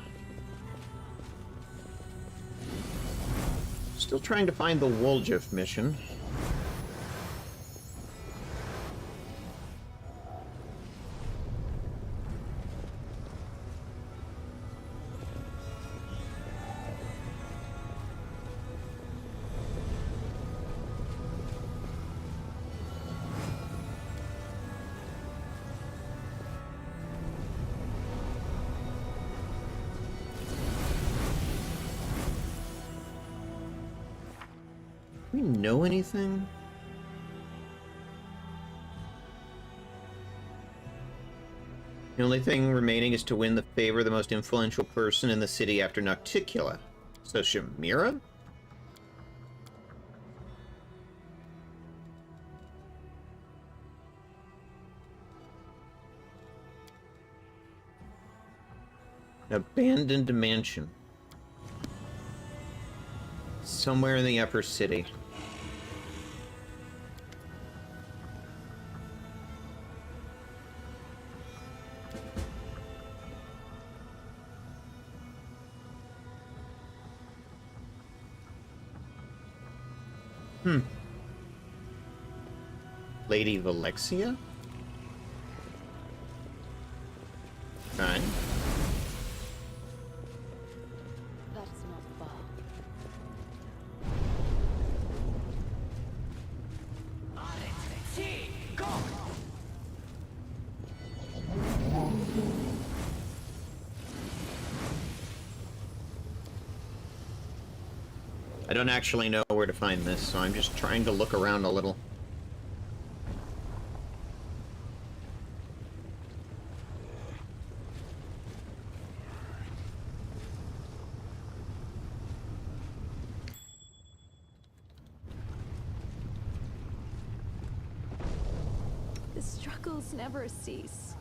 Still trying to find the Woljif mission. Do we know anything? The only thing remaining is to win the favor of the most influential person in the city after Nocticula. So Shamira? An abandoned mansion. Somewhere in the upper city. Lady Valexia? Fine. That's not far. I don't actually know where to find this, so I'm just trying to look around a little. The struggles never cease.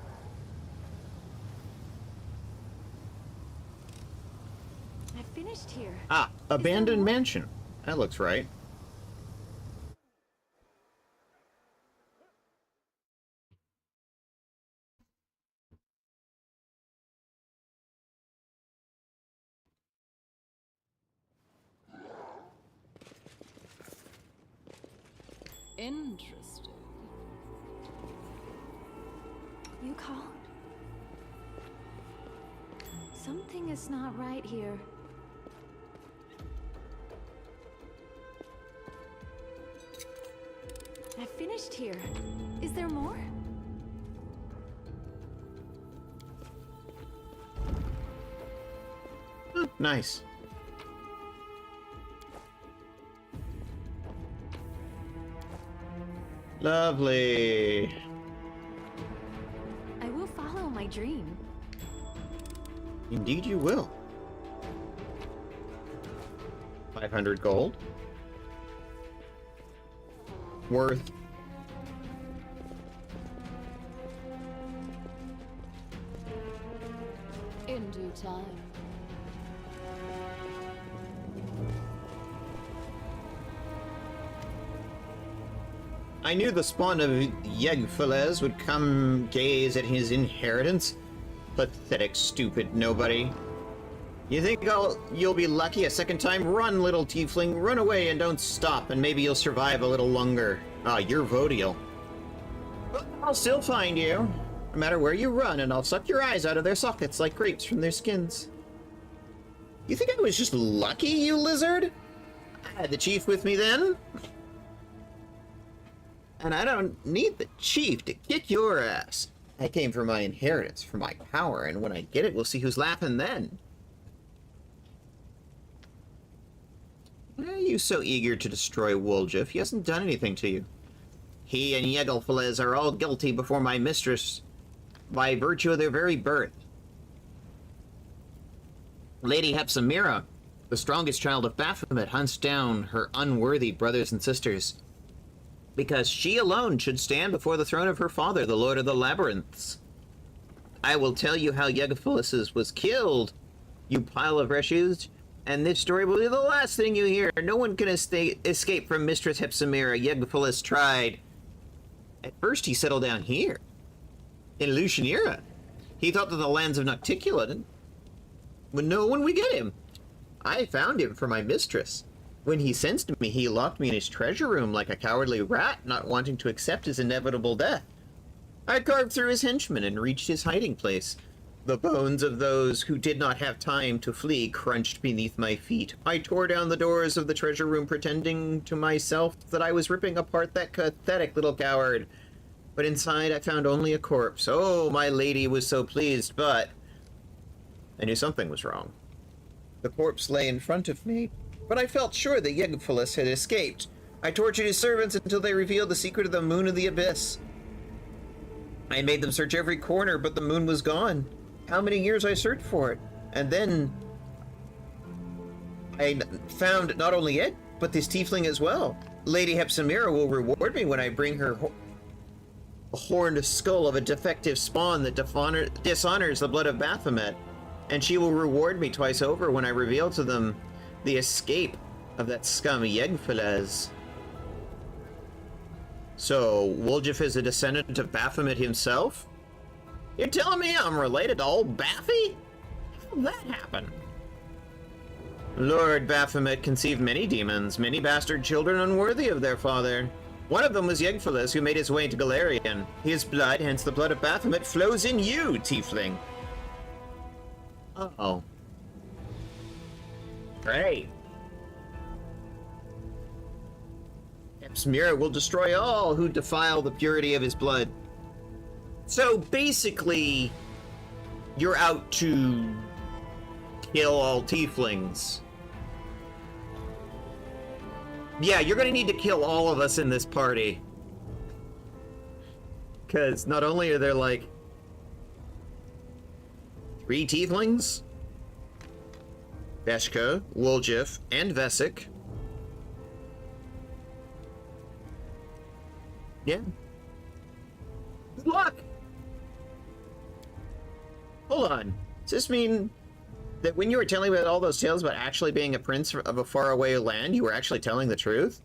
I finished here. Ah, abandoned mansion. That looks right. Interesting. You called? Something is not right here. I finished here. Is there more? Nice. Lovely. I will follow my dream. Indeed you will. 500 gold. Worth. In due time. I knew the spawn of Yegfeles would come gaze at his inheritance. Pathetic, stupid nobody. You think you'll be lucky a second time? Run, little tiefling. Run away and don't stop, and maybe you'll survive a little longer. Ah, you're Vodiel. But I'll still find you. No matter where you run, and I'll suck your eyes out of their sockets like grapes from their skins. You think I was just lucky, you lizard? I had the chief with me then. And I don't need the chief to kick your ass. I came for my inheritance, for my power, and when I get it, we'll see who's laughing then. Why are you so eager to destroy Woljif? He hasn't done anything to you. He and Yegelfeles are all guilty before my mistress by virtue of their very birth. Lady Hepsamira, the strongest child of Baphomet, hunts down her unworthy brothers and sisters, because she alone should stand before the throne of her father, the Lord of the Labyrinths. I will tell you how Yegelfeles was killed. you pile of refuse, and this story will be the last thing you hear. No one can escape from Mistress Hepsimira. Yegphilas tried. At first, he settled down here, in Lucianira. He thought that the lands of Nocticula would know when we get him. I found him for my mistress. When he sensed me, he locked me in his treasure room like a cowardly rat, not wanting to accept his inevitable death. I carved through his henchmen and reached his hiding place. The bones of those who did not have time to flee crunched beneath my feet. I tore down the doors of the treasure room, pretending to myself that I was ripping apart that pathetic little coward. But inside I found only a corpse. Oh, my lady was so pleased, but I knew something was wrong. The corpse lay in front of me, but I felt sure that Yegphilas had escaped. I tortured his servants until they revealed the secret of the moon of the abyss. I made them search every corner, but the moon was gone. How many years I searched for it. And then I found not only it, but this tiefling as well. Lady Hepsimira will reward me when I bring her a horned skull of a defective spawn that dishonors the blood of Baphomet. And she will reward me twice over when I reveal to them the escape of that scum Yegphilas. So, Woljif is a descendant of Baphomet himself? You're telling me I'm related to old Baffy? How did that happen? Lord Baphomet conceived many demons, many bastard children unworthy of their father. One of them was Yegphilas, who made his way to Golarion. His blood, hence the blood of Baphomet, flows in you, tiefling. Uh-oh. Great. Hepsimira will destroy all who defile the purity of his blood. So basically, you're out to kill all tieflings. Yeah, you're gonna need to kill all of us in this party. Because not only are there like 3 tieflings, Veshka, Woljif, and Vesik. Yeah. Good luck! Hold on. Does this mean that when you were telling me about all those tales about actually being a prince of a faraway land, you were actually telling the truth?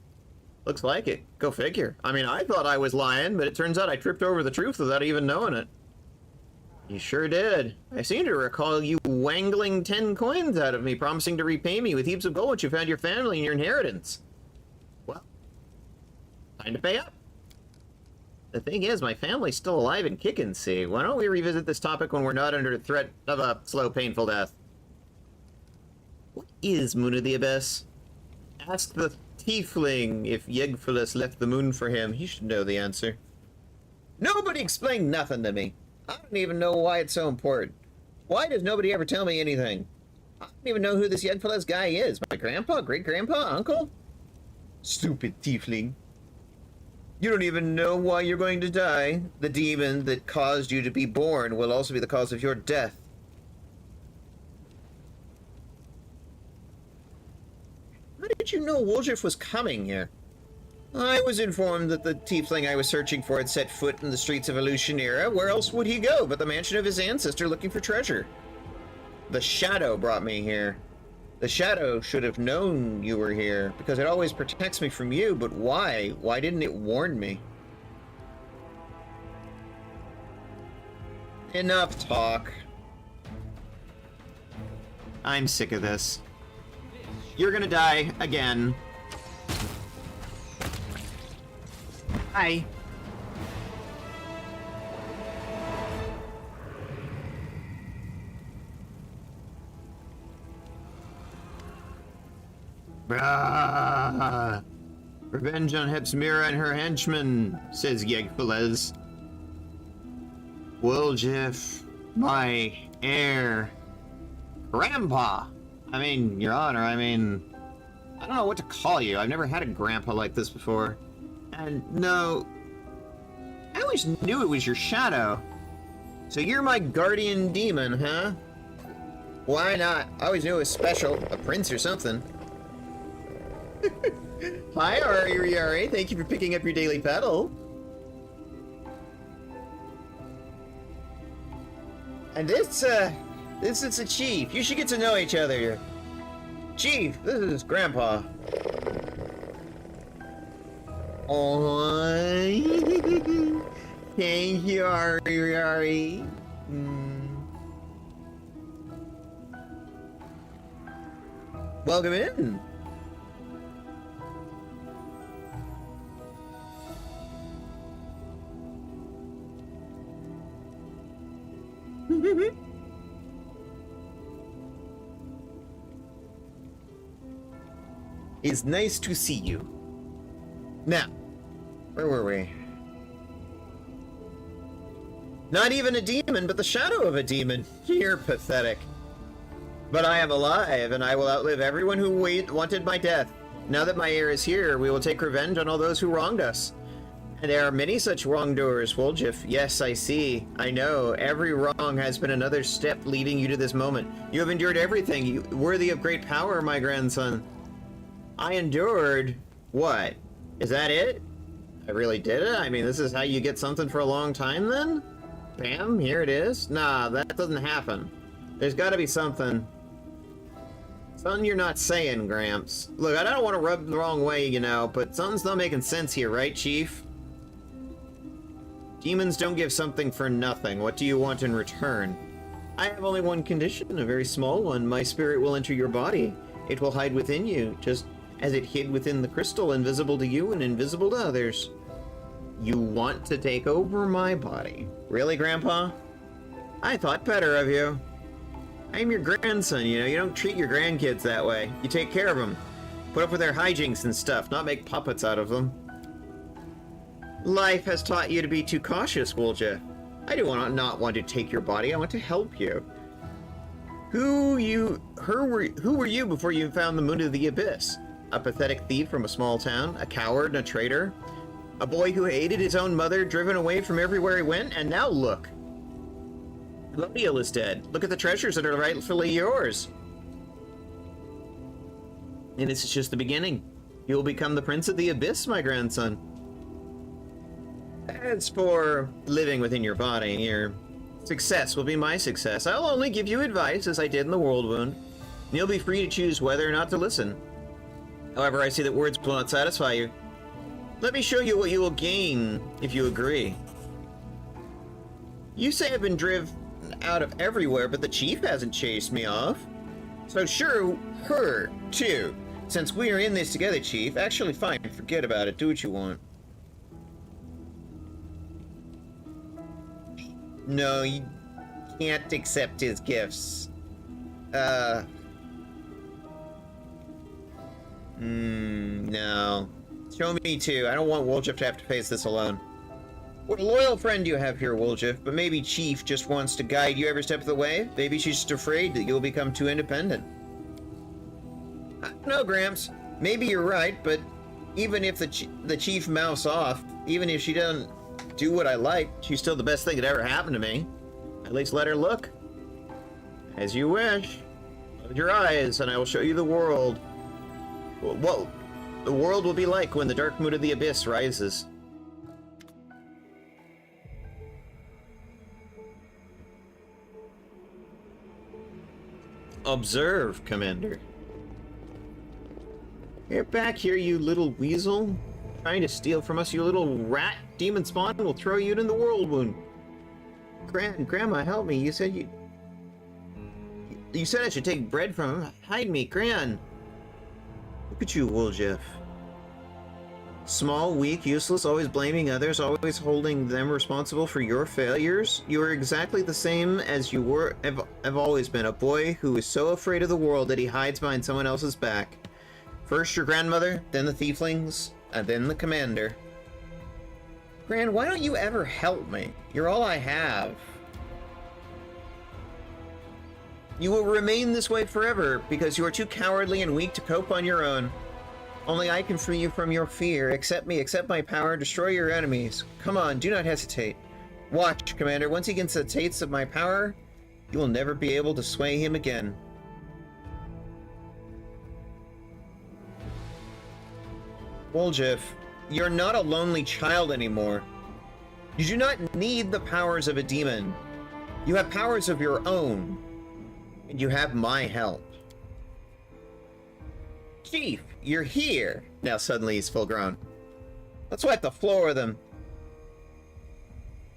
Looks like it. Go figure. I mean, I thought I was lying, but it turns out I tripped over the truth without even knowing it. You sure did. I seem to recall you wangling 10 coins out of me, promising to repay me with heaps of gold once you found your family and your inheritance. Well, time to pay up. The thing is, my family's still alive and kicking, see? Why don't we revisit this topic when we're not under the threat of a slow, painful death? What is Moon of the Abyss? Ask the tiefling if Yegphilas left the moon for him. He should know the answer. Nobody explained nothing to me. I don't even know why it's so important. Why does nobody ever tell me anything? I don't even know who this Yegphilas guy is. My grandpa, great-grandpa, uncle? Stupid tiefling. You don't even know why you're going to die. The demon that caused you to be born will also be the cause of your death. How did you know Woljif was coming here? I was informed that the tiefling I was searching for had set foot in the streets of Lucianira. Where else would he go but the mansion of his ancestor looking for treasure? The Shadow brought me here. The Shadow should have known you were here, because it always protects me from you, but why? Why didn't it warn me? Enough talk. I'm sick of this. You're gonna die again. Hi. Revenge on Hepsimira and her henchmen, says Yegphilas. Woljif, my heir. Grandpa! I mean, Your Honor, I don't know what to call you. I've never had a grandpa like this before. And no, I always knew it was your shadow. So you're my guardian demon, huh? Why not? I always knew it was special. A prince or something. Hi, Ari. Thank you for picking up your daily pedal. And This is the Chief. You should get to know each other. Chief, this is Grandpa. Oh, thank you, Ari. Welcome in. It's nice to see you. Now, where were we? Not even a demon, but the shadow of a demon. You're pathetic. But I am alive, and I will outlive everyone who wanted my death. Now that my heir is here, we will take revenge on all those who wronged us. And there are many such wrongdoers, Woljif. Yes, I see. I know. Every wrong has been another step leading you to this moment. You have endured everything, worthy of great power, my grandson. I endured... what? Is that it? I really did it? I mean, this is how you get something for a long time, then? Bam, here it is? Nah, that doesn't happen. There's gotta be something. Something you're not saying, Gramps. Look, I don't want to rub the wrong way, you know, but something's not making sense here, right, Chief? Demons don't give something for nothing. What do you want in return? I have only one condition, a very small one. My spirit will enter your body. It will hide within you, just as it hid within the crystal, invisible to you and invisible to others. You want to take over my body. Really, Grandpa? I thought better of you. I'm your grandson, you know, you don't treat your grandkids that way. You take care of them. Put up with their hijinks and stuff, not make puppets out of them. Life has taught you to be too cautious, Wolja. I do not want to take your body, I want to help you. Who were you before you found the moon of the abyss? A pathetic thief from a small town, a coward and a traitor, a boy who hated his own mother, driven away from everywhere he went, and now look. Gladiatorial is dead. Look at the treasures that are rightfully yours. And this is just the beginning. You will become the Prince of the Abyss, my grandson. As for living within your body, your success will be my success. I'll only give you advice, as I did in the World Wound. You'll be free to choose whether or not to listen. However, I see that words will not satisfy you. Let me show you what you will gain if you agree. You say I've been driven out of everywhere, but the Chief hasn't chased me off. So sure, her, too. Since we are in this together, Chief. Actually, fine, forget about it. Do what you want. No, you can't accept his gifts. No. Show me too. I don't want Woljif to have to face this alone. What a loyal friend you have here, Woljif, but maybe Chief just wants to guide you every step of the way. Maybe she's just afraid that you'll become too independent. I don't know, Gramps. Maybe you're right, but even if the Chief mouths off, even if she doesn't do what I like, she's still the best thing that ever happened to me. At least let her look. As you wish. Close your eyes, and I will show you the world. What the world will be like when the dark moon of the abyss rises. Observe, Commander. Get back here, you little weasel. Trying to steal from us, you little rat. Demon spawn will throw you in the world wound. Grandma, help me. You said you said I should take bread from him. Hide me, Gran. Look at you, Woljif. Small, weak, useless, always blaming others, always holding them responsible for your failures. You are exactly the same as you have always been, a boy who is so afraid of the world that he hides behind someone else's back. First your grandmother, then the tieflings, and then the commander. Gran, why don't you ever help me? You're all I have. You will remain this way forever, because you are too cowardly and weak to cope on your own. Only I can free you from your fear. Accept me, accept my power, destroy your enemies. Come on, do not hesitate. Watch, Commander. Once he gets the taste of my power, you will never be able to sway him again. Woljif, you're not a lonely child anymore. You do not need the powers of a demon. You have powers of your own. And you have my help. Chief, you're here! Now suddenly he's full grown. Let's wipe the floor with him.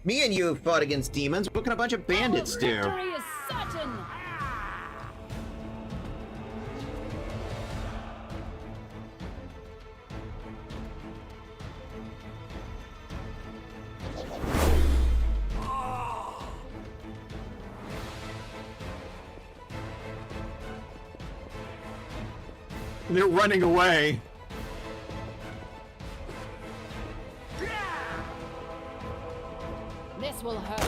Me and you have fought against demons. What can a bunch of bandits do? Victory is certain! They're running away. This will hurt.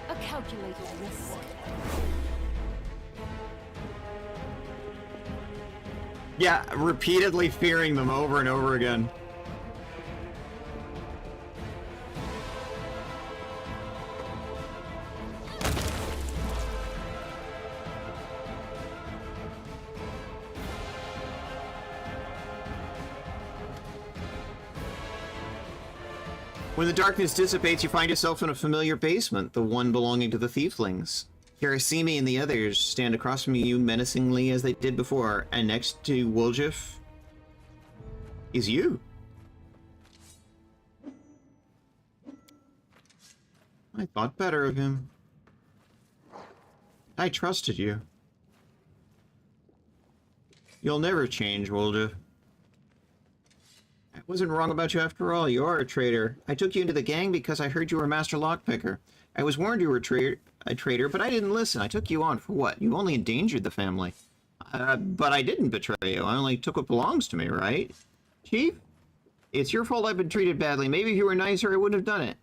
A calculated risk. Yeah, repeatedly fearing them over and over again. When the darkness dissipates, you find yourself in a familiar basement, the one belonging to the Thieflings. Karasimi and the others stand across from you menacingly as they did before, and next to Woljif is you. I thought better of him. I trusted you. You'll never change, Woljif. I wasn't wrong about you after all. You are a traitor. I took you into the gang because I heard you were a master lockpicker. I was warned you were a traitor, but I didn't listen. I took you on for what? You only endangered the family. But I didn't betray you. I only took what belongs to me, right? Chief? It's your fault I've been treated badly. Maybe if you were nicer, I wouldn't have done it.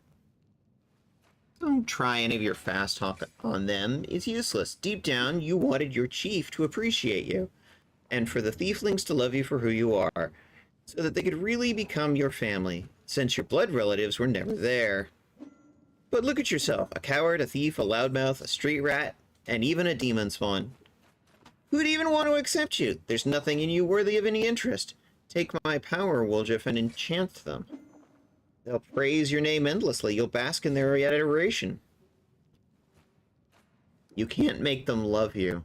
Don't try any of your fast talk on them. It's useless. Deep down, you wanted your chief to appreciate you. And for the Thieflings to love you for who you are. So that they could really become your family, since your blood relatives were never there. But look at yourself, a coward, a thief, a loudmouth, a street rat, and even a demon spawn. Who'd even want to accept you? There's nothing in you worthy of any interest. Take my power, Woljif, and enchant them. They'll praise your name endlessly. You'll bask in their adoration. You can't make them love you.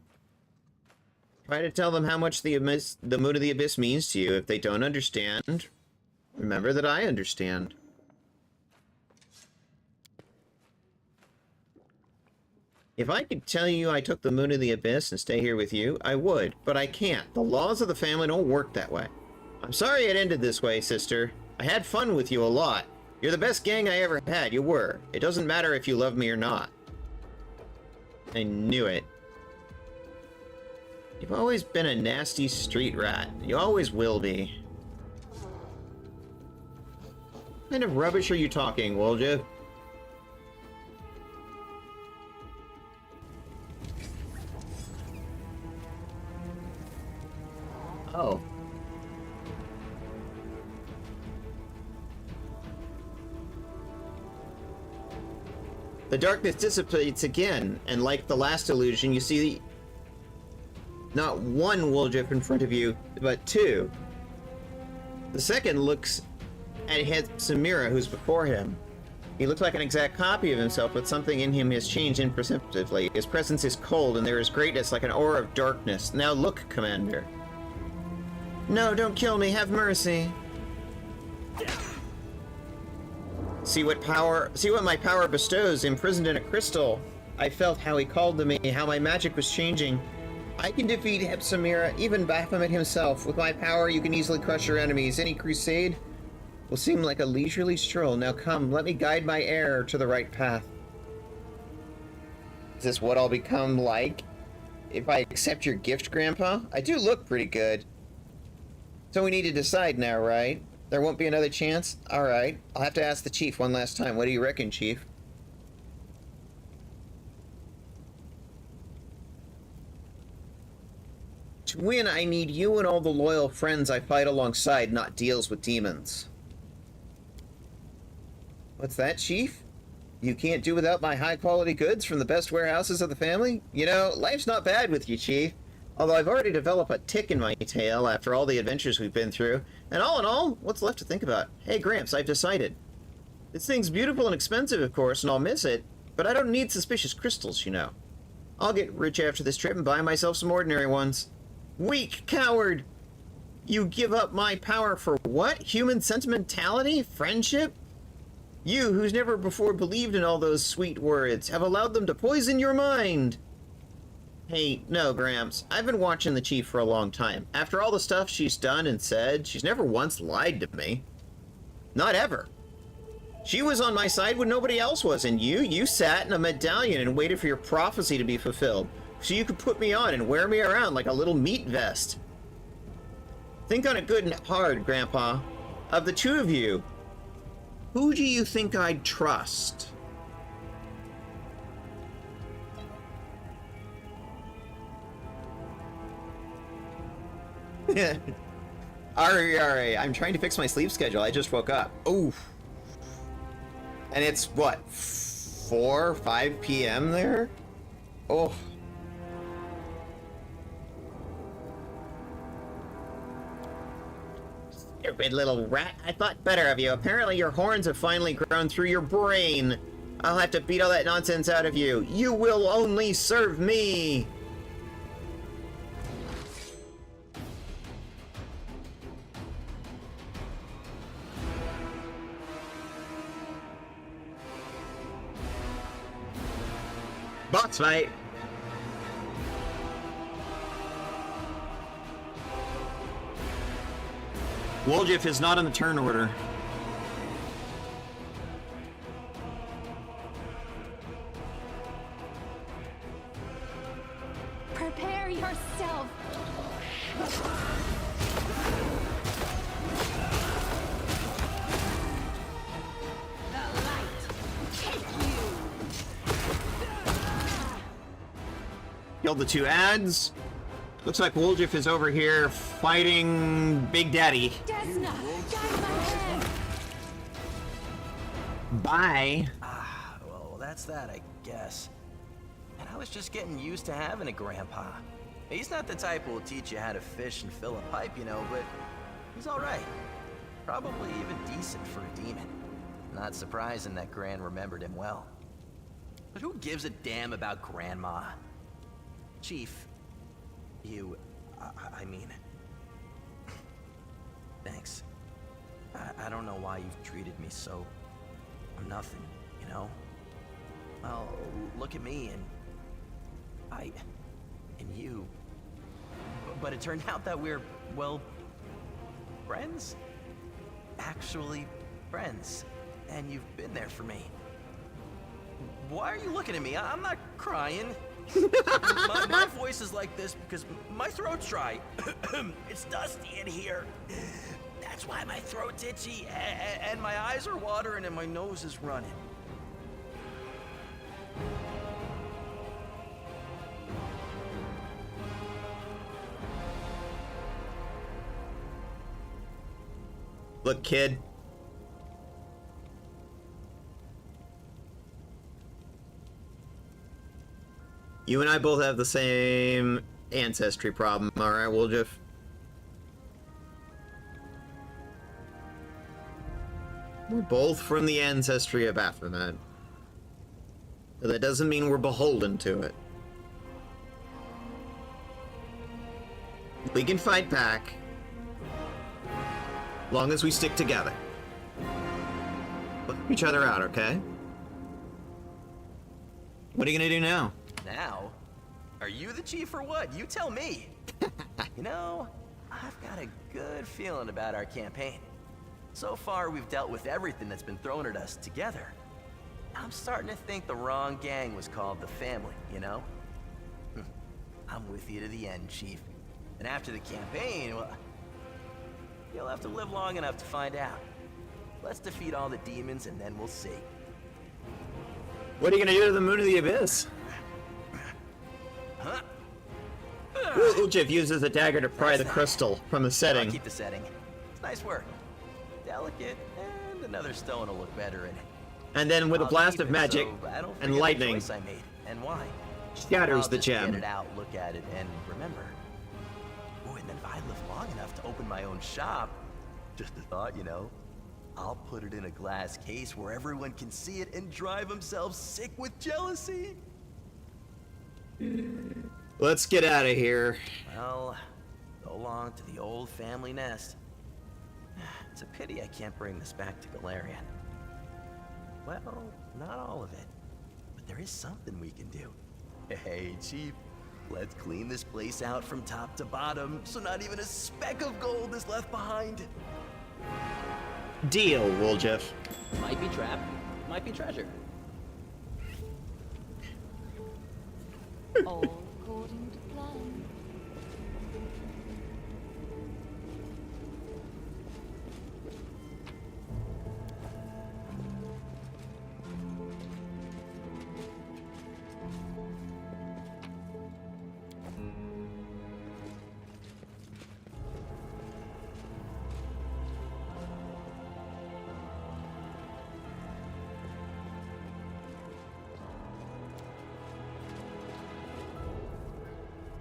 Try to tell them how much the Moon of the Abyss means to you. If they don't understand, remember that I understand. If I could tell you I took the Moon of the Abyss and stay here with you, I would, but I can't. The laws of the family don't work that way. I'm sorry it ended this way, sister. I had fun with you a lot. You're the best gang I ever had, you were. It doesn't matter if you love me or not. I knew it. You've always been a nasty street rat. You always will be. What kind of rubbish are you talking, Woljif? Oh. The darkness dissipates again, and like the last illusion, you see not one Woljif in front of you, but two. The second looks at Samira, who's before him. He looks like an exact copy of himself, but something in him has changed imperceptibly. His presence is cold, and there is greatness like an aura of darkness. Now look, Commander. No, don't kill me. Have mercy. See what my power bestows, imprisoned in a crystal. I felt how he called to me, how my magic was changing. I can defeat Samira, even Baphomet himself. With my power, you can easily crush your enemies. Any crusade will seem like a leisurely stroll. Now come, let me guide my heir to the right path. Is this what I'll become like if I accept your gift, Grandpa? I do look pretty good. So we need to decide now, right? There won't be another chance? Alright, I'll have to ask the Chief one last time. What do you reckon, Chief? To win, I need you and all the loyal friends I fight alongside, not deals with demons. What's that, Chief? You can't do without my high-quality goods from the best warehouses of the family? You know, life's not bad with you, Chief. Although I've already developed a tick in my tail after all the adventures we've been through. And all in all, what's left to think about? Hey, Gramps, I've decided. This thing's beautiful and expensive, of course, and I'll miss it, but I don't need suspicious crystals, you know. I'll get rich after this trip and buy myself some ordinary ones. Weak coward! You give up my power for what? Human sentimentality? Friendship? You, who's never before believed in all those sweet words, have allowed them to poison your mind! Hey, no, Gramps. I've been watching the Chief for a long time. After all the stuff she's done and said, she's never once lied to me. Not ever. She was on my side when nobody else was, and you sat in a medallion and waited for your prophecy to be fulfilled, so you could put me on and wear me around like a little meat vest. Think on it good and hard, Grandpa. Of the two of you, who do you think I'd trust? Ari, I'm trying to fix my sleep schedule. I just woke up. Oof. And it's, what, 4, 5 p.m. there? Oh. Stupid little rat. I thought better of you. Apparently your horns have finally grown through your brain. I'll have to beat all that nonsense out of you. You will only serve me. Box fight. Woljif is not in the turn order. Prepare yourself. The light. Take you. Killed the 2 ads. Looks like Woljif is over here fighting Big Daddy. Desna, guide my head. Bye. Well, that's that, I guess. And I was just getting used to having a grandpa. He's not the type who will teach you how to fish and fill a pipe, you know, but he's alright. Probably even decent for a demon. Not surprising that Gran remembered him well. But who gives a damn about Grandma? Chief, I mean... Thanks. I don't know why you've treated me so... I'm nothing, you know? Well, look at me and... and you... But it turned out that we're, well... friends? Actually, friends. And you've been there for me. Why are you looking at me? I'm not crying. my voice is like this because my throat's dry. It's dusty in here. That's why my throat's itchy, and my eyes are watering, and my nose is running. Look, kid. You and I both have the same ancestry problem, alright, Woljif? We're both from the ancestry of Baphomet. But that doesn't mean we're beholden to it. We can fight back, long as we stick together. Look each other out, okay? What are you gonna do now? Now? Are you the chief or what? You tell me. You know, I've got a good feeling about our campaign. So far, we've dealt with everything that's been thrown at us together. I'm starting to think the wrong gang was called the family, you know? I'm with you to the end, Chief. And after the campaign, well, you'll have to live long enough to find out. Let's defeat all the demons and then we'll see. What are you gonna do to the Moon of the Abyss? Huh? Woljif uses a dagger to pry the crystal from the setting. I'll keep the setting. It's nice work. Delicate, and another stone will look better in it. And then with a I'll blast keep of it, magic so I don't and forget lightning, the choice I made and why. shatters I'll the just gem. Get it out, look at it, and remember. Oh, and then if I live long enough to open my own shop, just a thought, you know, I'll put it in a glass case where everyone can see it and drive themselves sick with jealousy. Let's get out of here. Well, so long to the old family nest. It's a pity I can't bring this back to Golarion. Well, not all of it. But there is something we can do. Hey, Chief. Let's clean this place out from top to bottom, so not even a speck of gold is left behind. Deal, Wooljeff. Might be trap, might be treasure. All according to plan.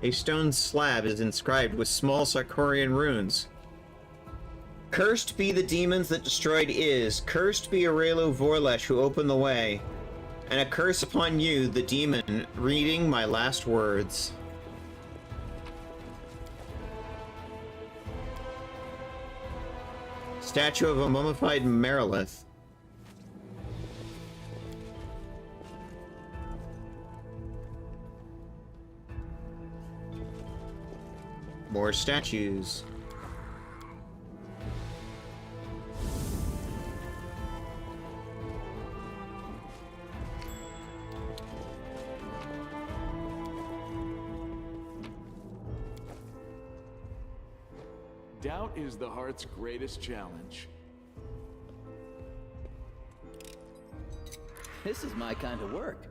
A stone slab is inscribed with small Sarkorian runes. Cursed be the demons that destroyed Is. Cursed be Aurelu Vorlesh who opened the way. And a curse upon you, the demon, reading my last words. Statue of a mummified Merilith. More statues. Doubt is the heart's greatest challenge. This is my kind of work.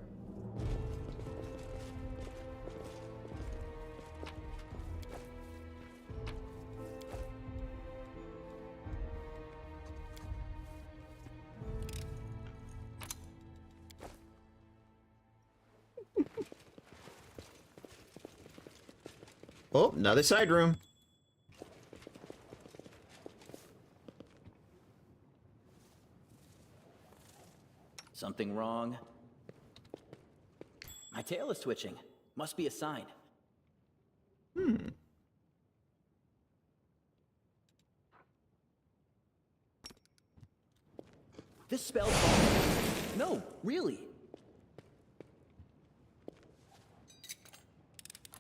Oh, another side room. Something wrong? My tail is twitching. Must be a sign. This spell. No, really.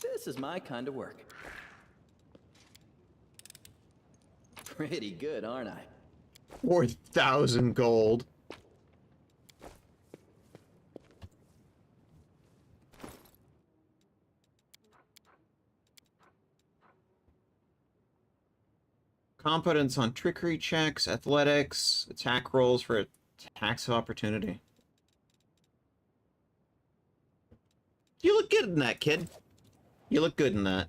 This is my kind of work. Pretty good, aren't I? 4,000 gold. Competence on trickery checks, athletics, attack rolls for attacks of opportunity. You look good in that, kid. You look good in that.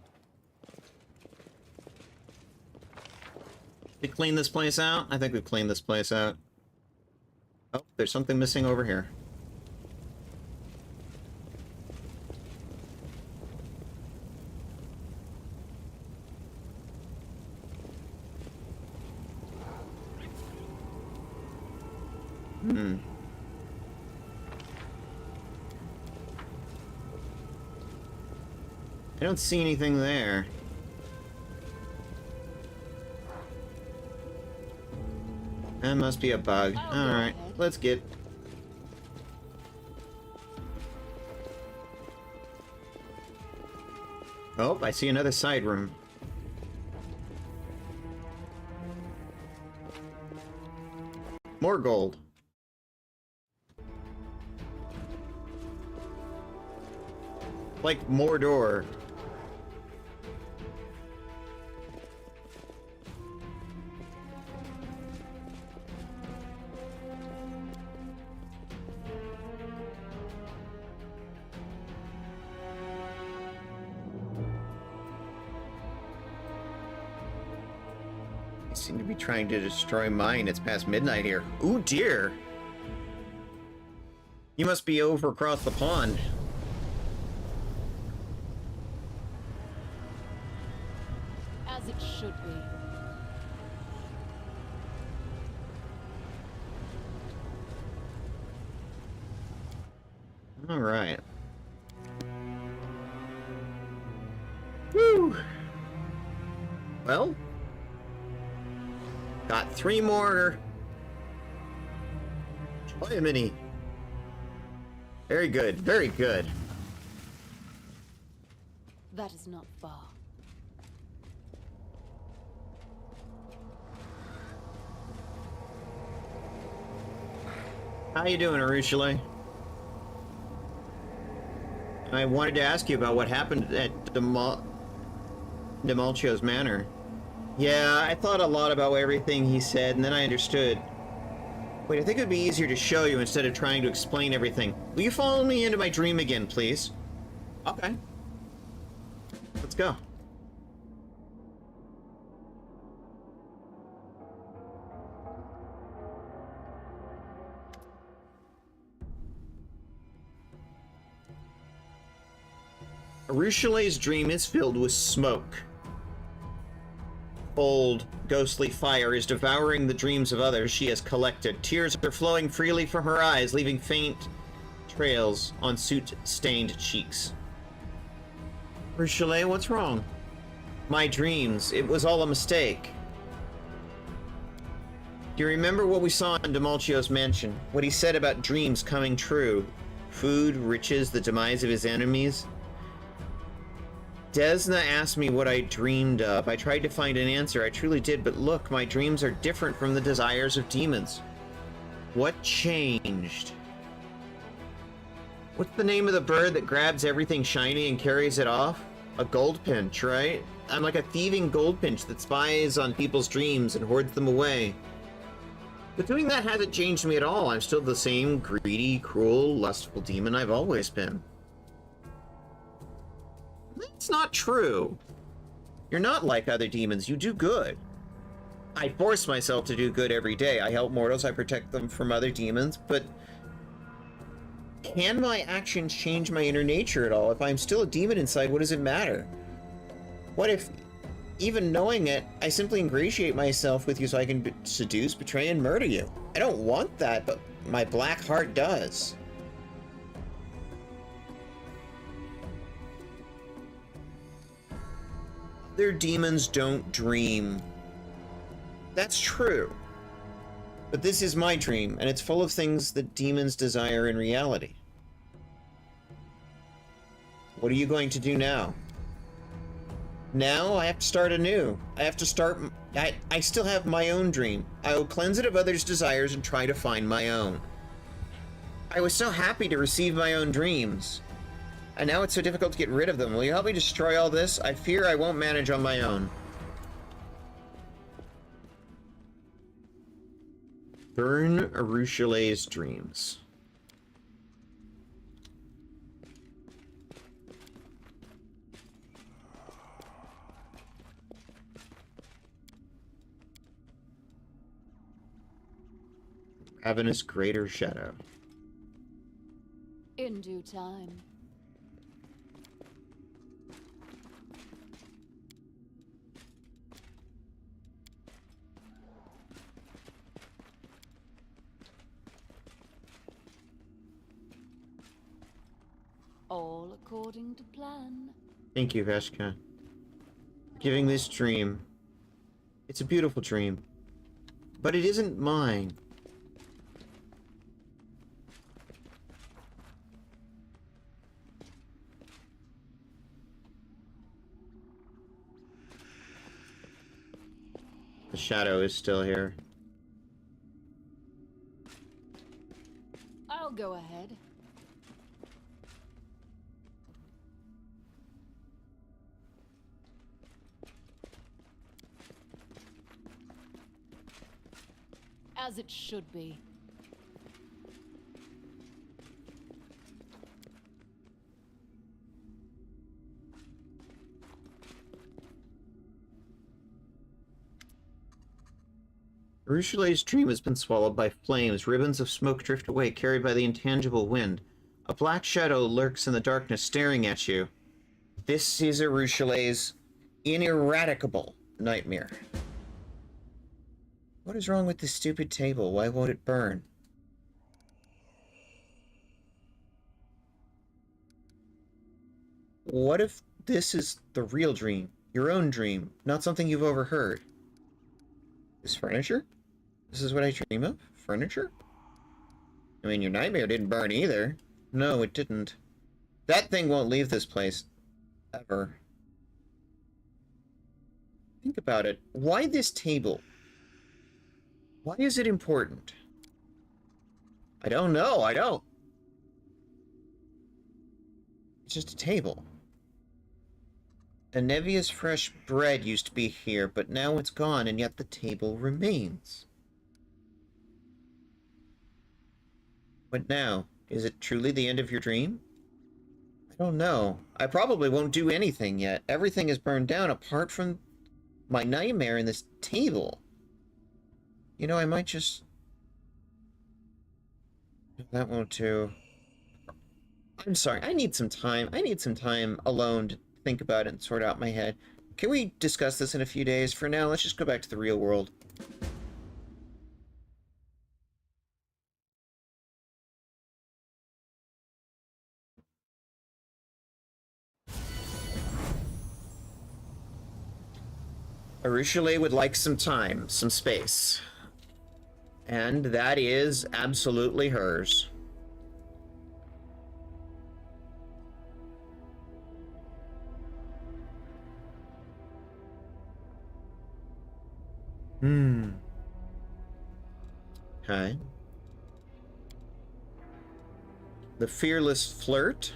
Did we clean this place out? I think we've cleaned this place out. Oh, there's something missing over here. I don't see anything there. That must be a bug. Alright, let's get... Oh, I see another side room. More gold. Like Mordor. They seem to be trying to destroy mine. It's past midnight here. Ooh, dear. You must be over across the pond. As it should be. All right. Whew. Well, got 3 more. Joy a mini. Very good, very good. That is not far. How you doing, Arushale? I wanted to ask you about what happened at Demolchio's Manor. Yeah, I thought a lot about everything he said, and then I understood. Wait, I think it would be easier to show you instead of trying to explain everything. Will you follow me into my dream again, please? Okay. Let's go. Arushale's dream is filled with smoke. Old, ghostly fire is devouring the dreams of others she has collected. Tears are flowing freely from her eyes, leaving faint trails on soot-stained cheeks. Arushale, what's wrong? My dreams. It was all a mistake. Do you remember what we saw in Demolchio's mansion? What he said about dreams coming true? Food, riches, the demise of his enemies? Desna asked me what I dreamed of. I tried to find an answer. I truly did, but look, my dreams are different from the desires of demons. What changed? What's the name of the bird that grabs everything shiny and carries it off? A goldfinch, right? I'm like a thieving goldfinch that spies on people's dreams and hoards them away. But doing that hasn't changed me at all. I'm still the same greedy, cruel, lustful demon I've always been. That's not true. You're not like other demons. You do good. I force myself to do good every day. I help mortals. I protect them from other demons. But can my actions change my inner nature at all? If I'm still a demon inside, what does it matter? What if, even knowing it, I simply ingratiate myself with you so I can seduce, betray, and murder you? I don't want that, but my black heart does. Other demons don't dream. That's true. But this is my dream, and it's full of things that demons desire in reality. What are you going to do now? Now I have to start anew. I have to start... I still have my own dream. I will cleanse it of others' desires and try to find my own. I was so happy to receive my own dreams. And now it's so difficult to get rid of them. Will you help me destroy all this? I fear I won't manage on my own. Burn Arushale's dreams. Ravenous Greater Shadow. In due time. All according to plan. Thank you, Veshka. Giving this dream. It's a beautiful dream. But it isn't mine. The shadow is still here. I'll go ahead. As it should be. Arushale's dream has been swallowed by flames. Ribbons of smoke drift away, carried by the intangible wind. A black shadow lurks in the darkness, staring at you. This is Arushale's ineradicable nightmare. What is wrong with this stupid table? Why won't it burn? What if this is the real dream? Your own dream, not something you've overheard. This furniture? This is what I dream of? Furniture? I mean, your nightmare didn't burn either. No, it didn't. That thing won't leave this place. Ever. Think about it. Why this table? Why is it important? I don't know, I don't. It's just a table. Nevia's fresh bread used to be here, but now it's gone, and yet the table remains. What now? Is it truly the end of your dream? I don't know. I probably won't do anything yet. Everything is burned down apart from my nightmare and this table. You know, I might just... That won't do. I'm sorry, I need some time. I need some time alone to think about it and sort out my head. Can we discuss this in a few days? For now, let's just go back to the real world. Arushale would like some time, some space. And that is absolutely hers. Okay. The fearless flirt.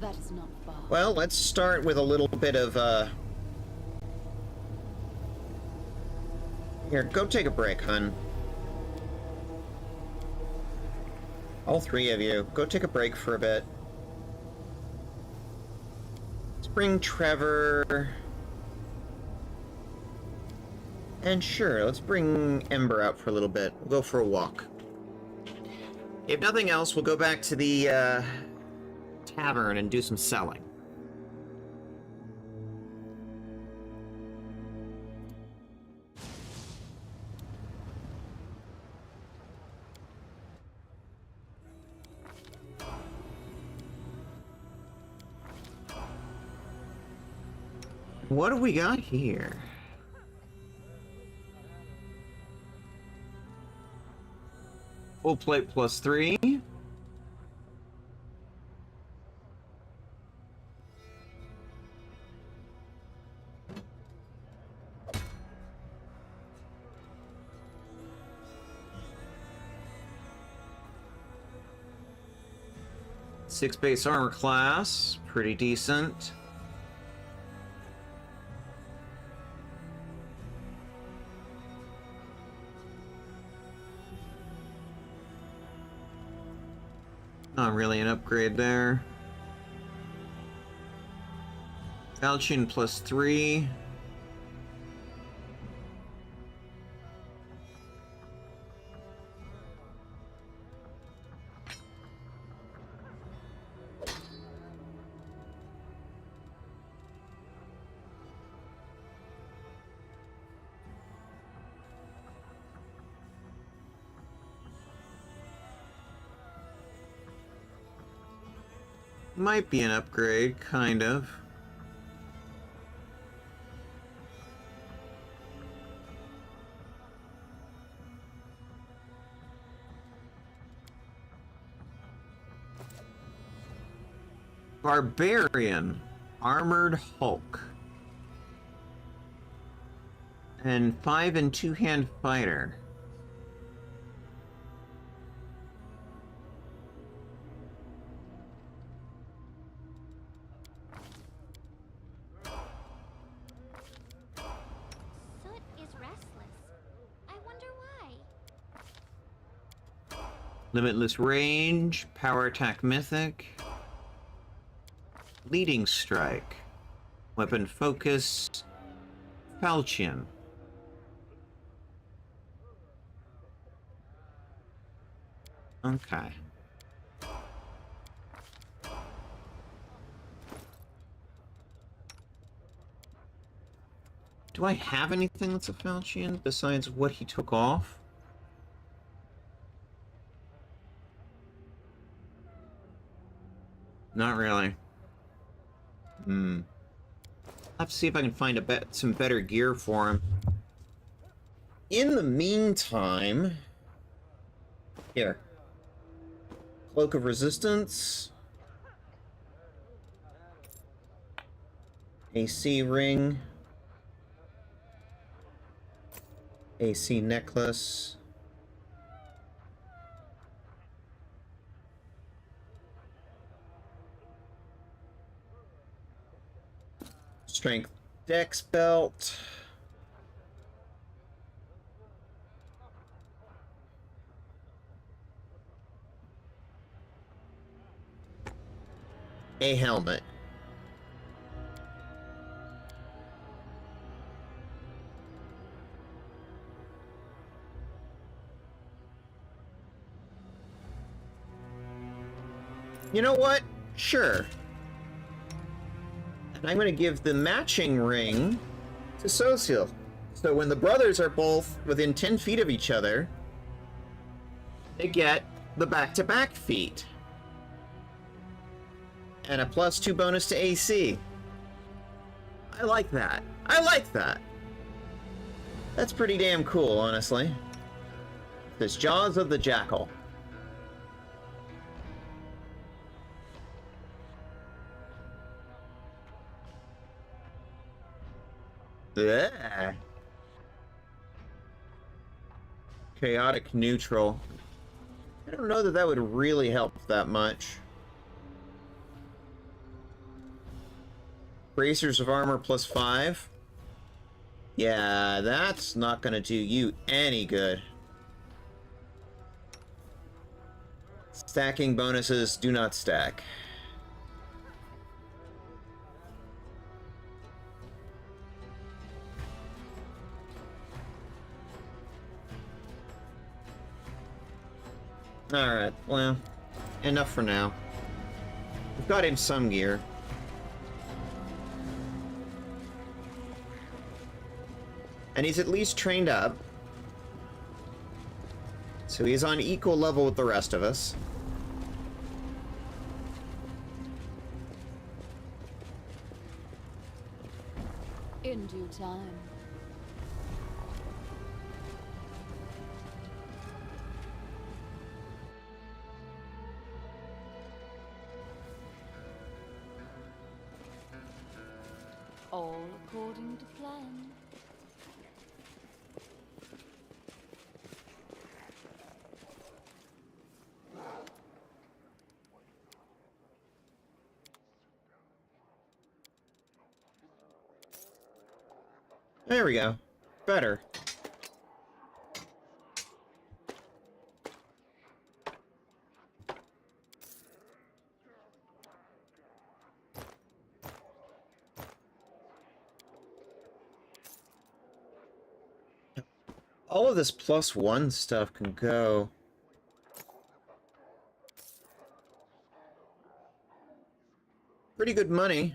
That is not far. Well, let's start with a little bit of, Here, go take a break, hun. All three of you, go take a break for a bit. Let's bring Trevor... And sure, let's bring Ember out for a little bit. We'll go for a walk. If nothing else, we'll go back to the, tavern and do some selling. What do we got here? Full plate +3. Six base armor class, pretty decent. Not really an upgrade there. Falchion +3. Might be an upgrade, kind of. Barbarian, Armored Hulk. And 5 and 2-hand fighter. Limitless range, power attack mythic, leading strike, weapon focus, falchion. Okay. Do I have anything that's a falchion besides what he took off? Not really. I'll have to see if I can find some better gear for him. In the meantime... Here. Cloak of Resistance. AC ring. AC necklace. Strength dex belt. A helmet. You know what? Sure. And I'm going to give the matching ring to Social. So when the brothers are both within 10 feet of each other, they get the back-to-back feat. And a +2 bonus to AC. I like that. I like that. That's pretty damn cool, honestly. This Jaws of the Jackal. Bleh. Chaotic neutral. I don't know that that would really help that much. Bracers of armor +5. Yeah, that's not gonna do you any good. Stacking bonuses do not stack. Alright, well, enough for now. We've got him some gear. And he's at least trained up. So he's on equal level with the rest of us. In due time. All according to plan. There we go. Better. All of this +1 stuff can go. Pretty good money.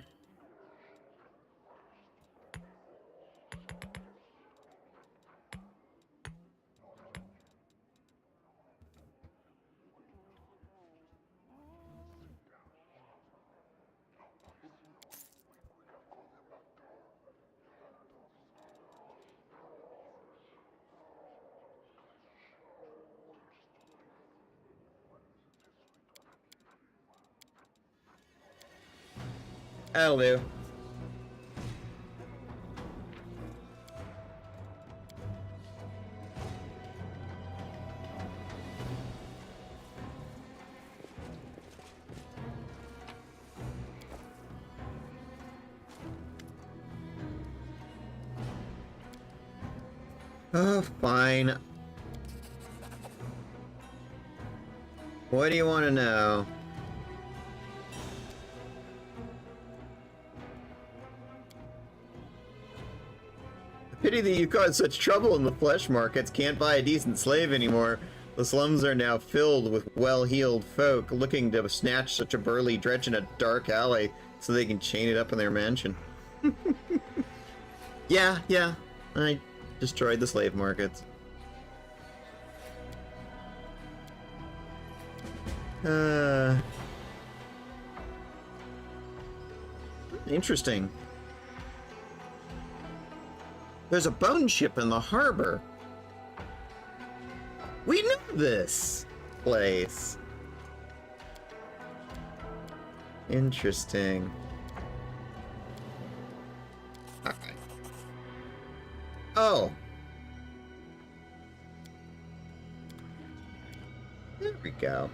That'll do. Oh, fine. What do you want to know? Pity that you caused such trouble in the flesh markets. Can't buy a decent slave anymore. The slums are now filled with well-heeled folk looking to snatch such a burly dredge in a dark alley so they can chain it up in their mansion. Yeah, yeah. I destroyed the slave markets. Interesting. There's a bone ship in the harbor. We know this place. Interesting. Okay. Oh. There we go.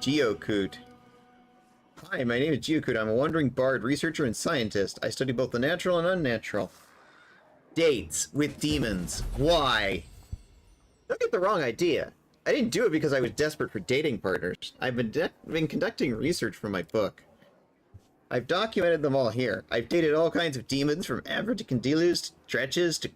Geocoot. Hi, my name is Geocoot. I'm a wandering bard, researcher, and scientist. I study both the natural and unnatural. Dates with demons. Why? Don't get the wrong idea. I didn't do it because I was desperate for dating partners. I've been conducting research for my book. I've documented them all here. I've dated all kinds of demons, from Abracadillos to Dretches to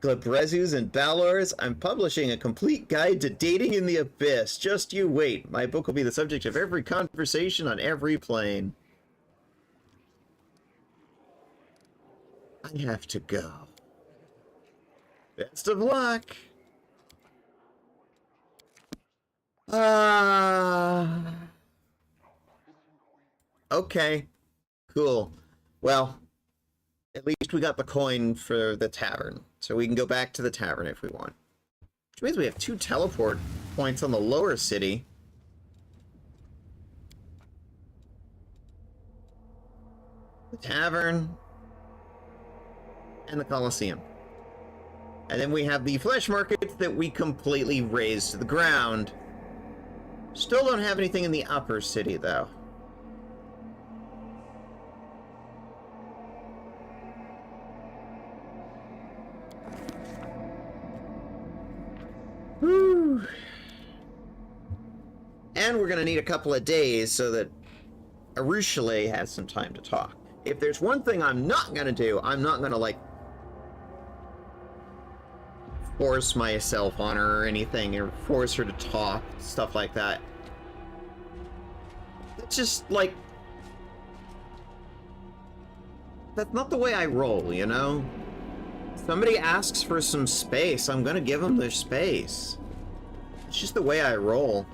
Glabrezus and Balors. I'm publishing a complete guide to dating in the abyss. Just you wait. My book will be the subject of every conversation on every plane. I have to go. Best of luck. Okay. Cool. Well, at least we got the coin for the tavern, so we can go back to the tavern if we want. Which means we have 2 teleport points on the lower city. The tavern and the Colosseum. And then we have the flesh markets that we completely razed to the ground. Still don't have anything in the upper city, though. Whew. And we're going to need a couple of days so that Arushale has some time to talk. If there's one thing I'm not going to do, I'm not going to, like, force myself on her or anything, or force her to talk, stuff like that. It's just, like, that's not the way I roll, you know? Somebody asks for some space, I'm gonna give them their space. It's just the way I roll.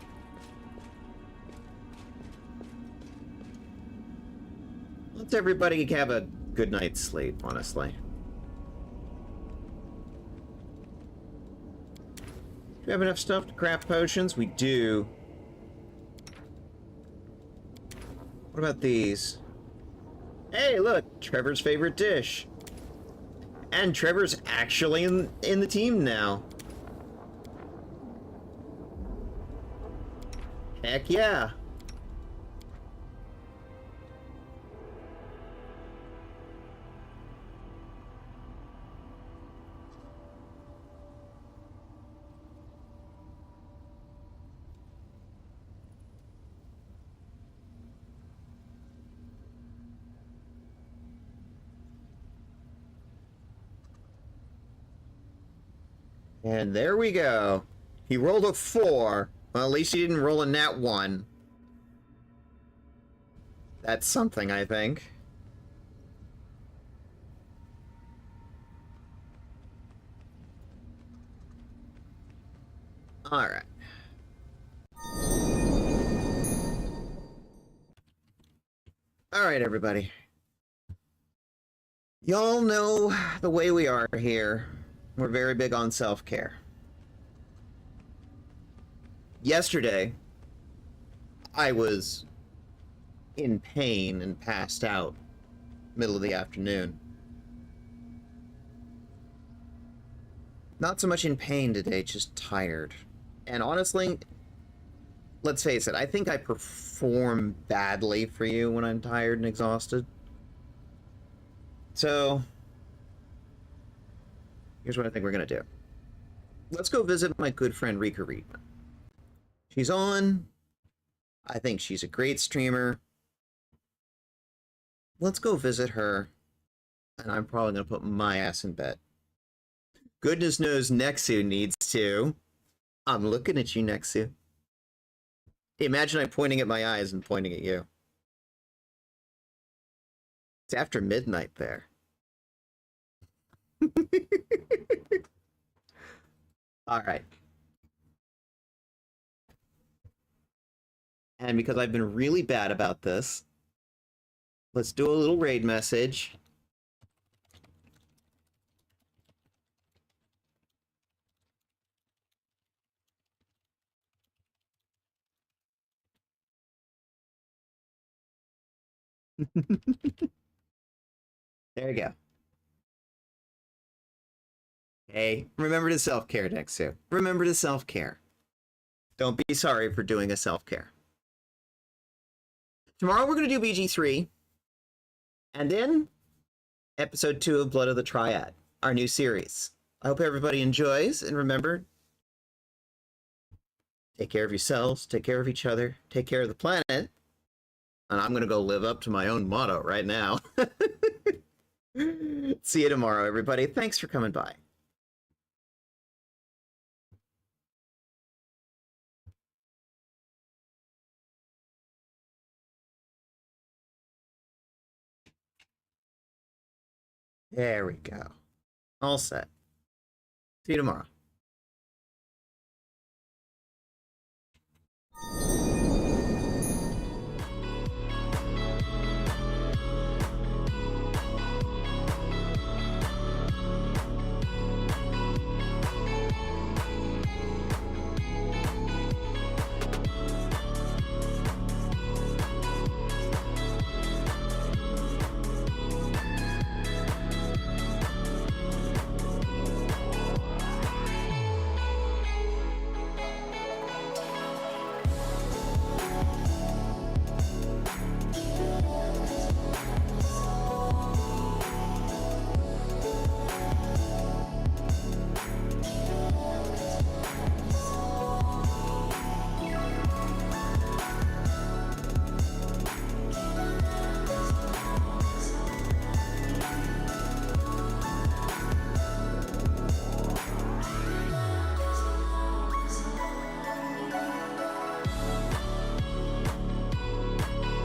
Let's everybody have a good night's sleep, honestly. Do we have enough stuff to craft potions? We do. What about these? Hey, look! Trevor's favorite dish. And Trevor's actually in the team now. Heck yeah. And there we go. He rolled a 4. Well, at least he didn't roll a nat 1. That's something, I think. Alright. Alright, everybody. Y'all know the way we are here. We're very big on self-care. Yesterday, I was in pain and passed out middle of the afternoon. Not so much in pain today, just tired. And honestly, let's face it, I think I perform badly for you when I'm tired and exhausted. So, here's what I think we're going to do. Let's go visit my good friend Rika Reedman. She's on. I think she's a great streamer. Let's go visit her. And I'm probably going to put my ass in bed. Goodness knows Nexu needs to. I'm looking at you, Nexu. Imagine I'm pointing at my eyes and pointing at you. It's after midnight there. All right. And because I've been really bad about this, let's do a little raid message. There you go. Hey, remember to self-care, Dexu. Remember to self-care. Don't be sorry for doing a self-care. Tomorrow we're going to do BG3. And then episode 2 of Blood of the Triad, our new series. I hope everybody enjoys, and remember, take care of yourselves, take care of each other, take care of the planet. And I'm going to go live up to my own motto right now. See you tomorrow, everybody. Thanks for coming by. There we go. All set. See you tomorrow.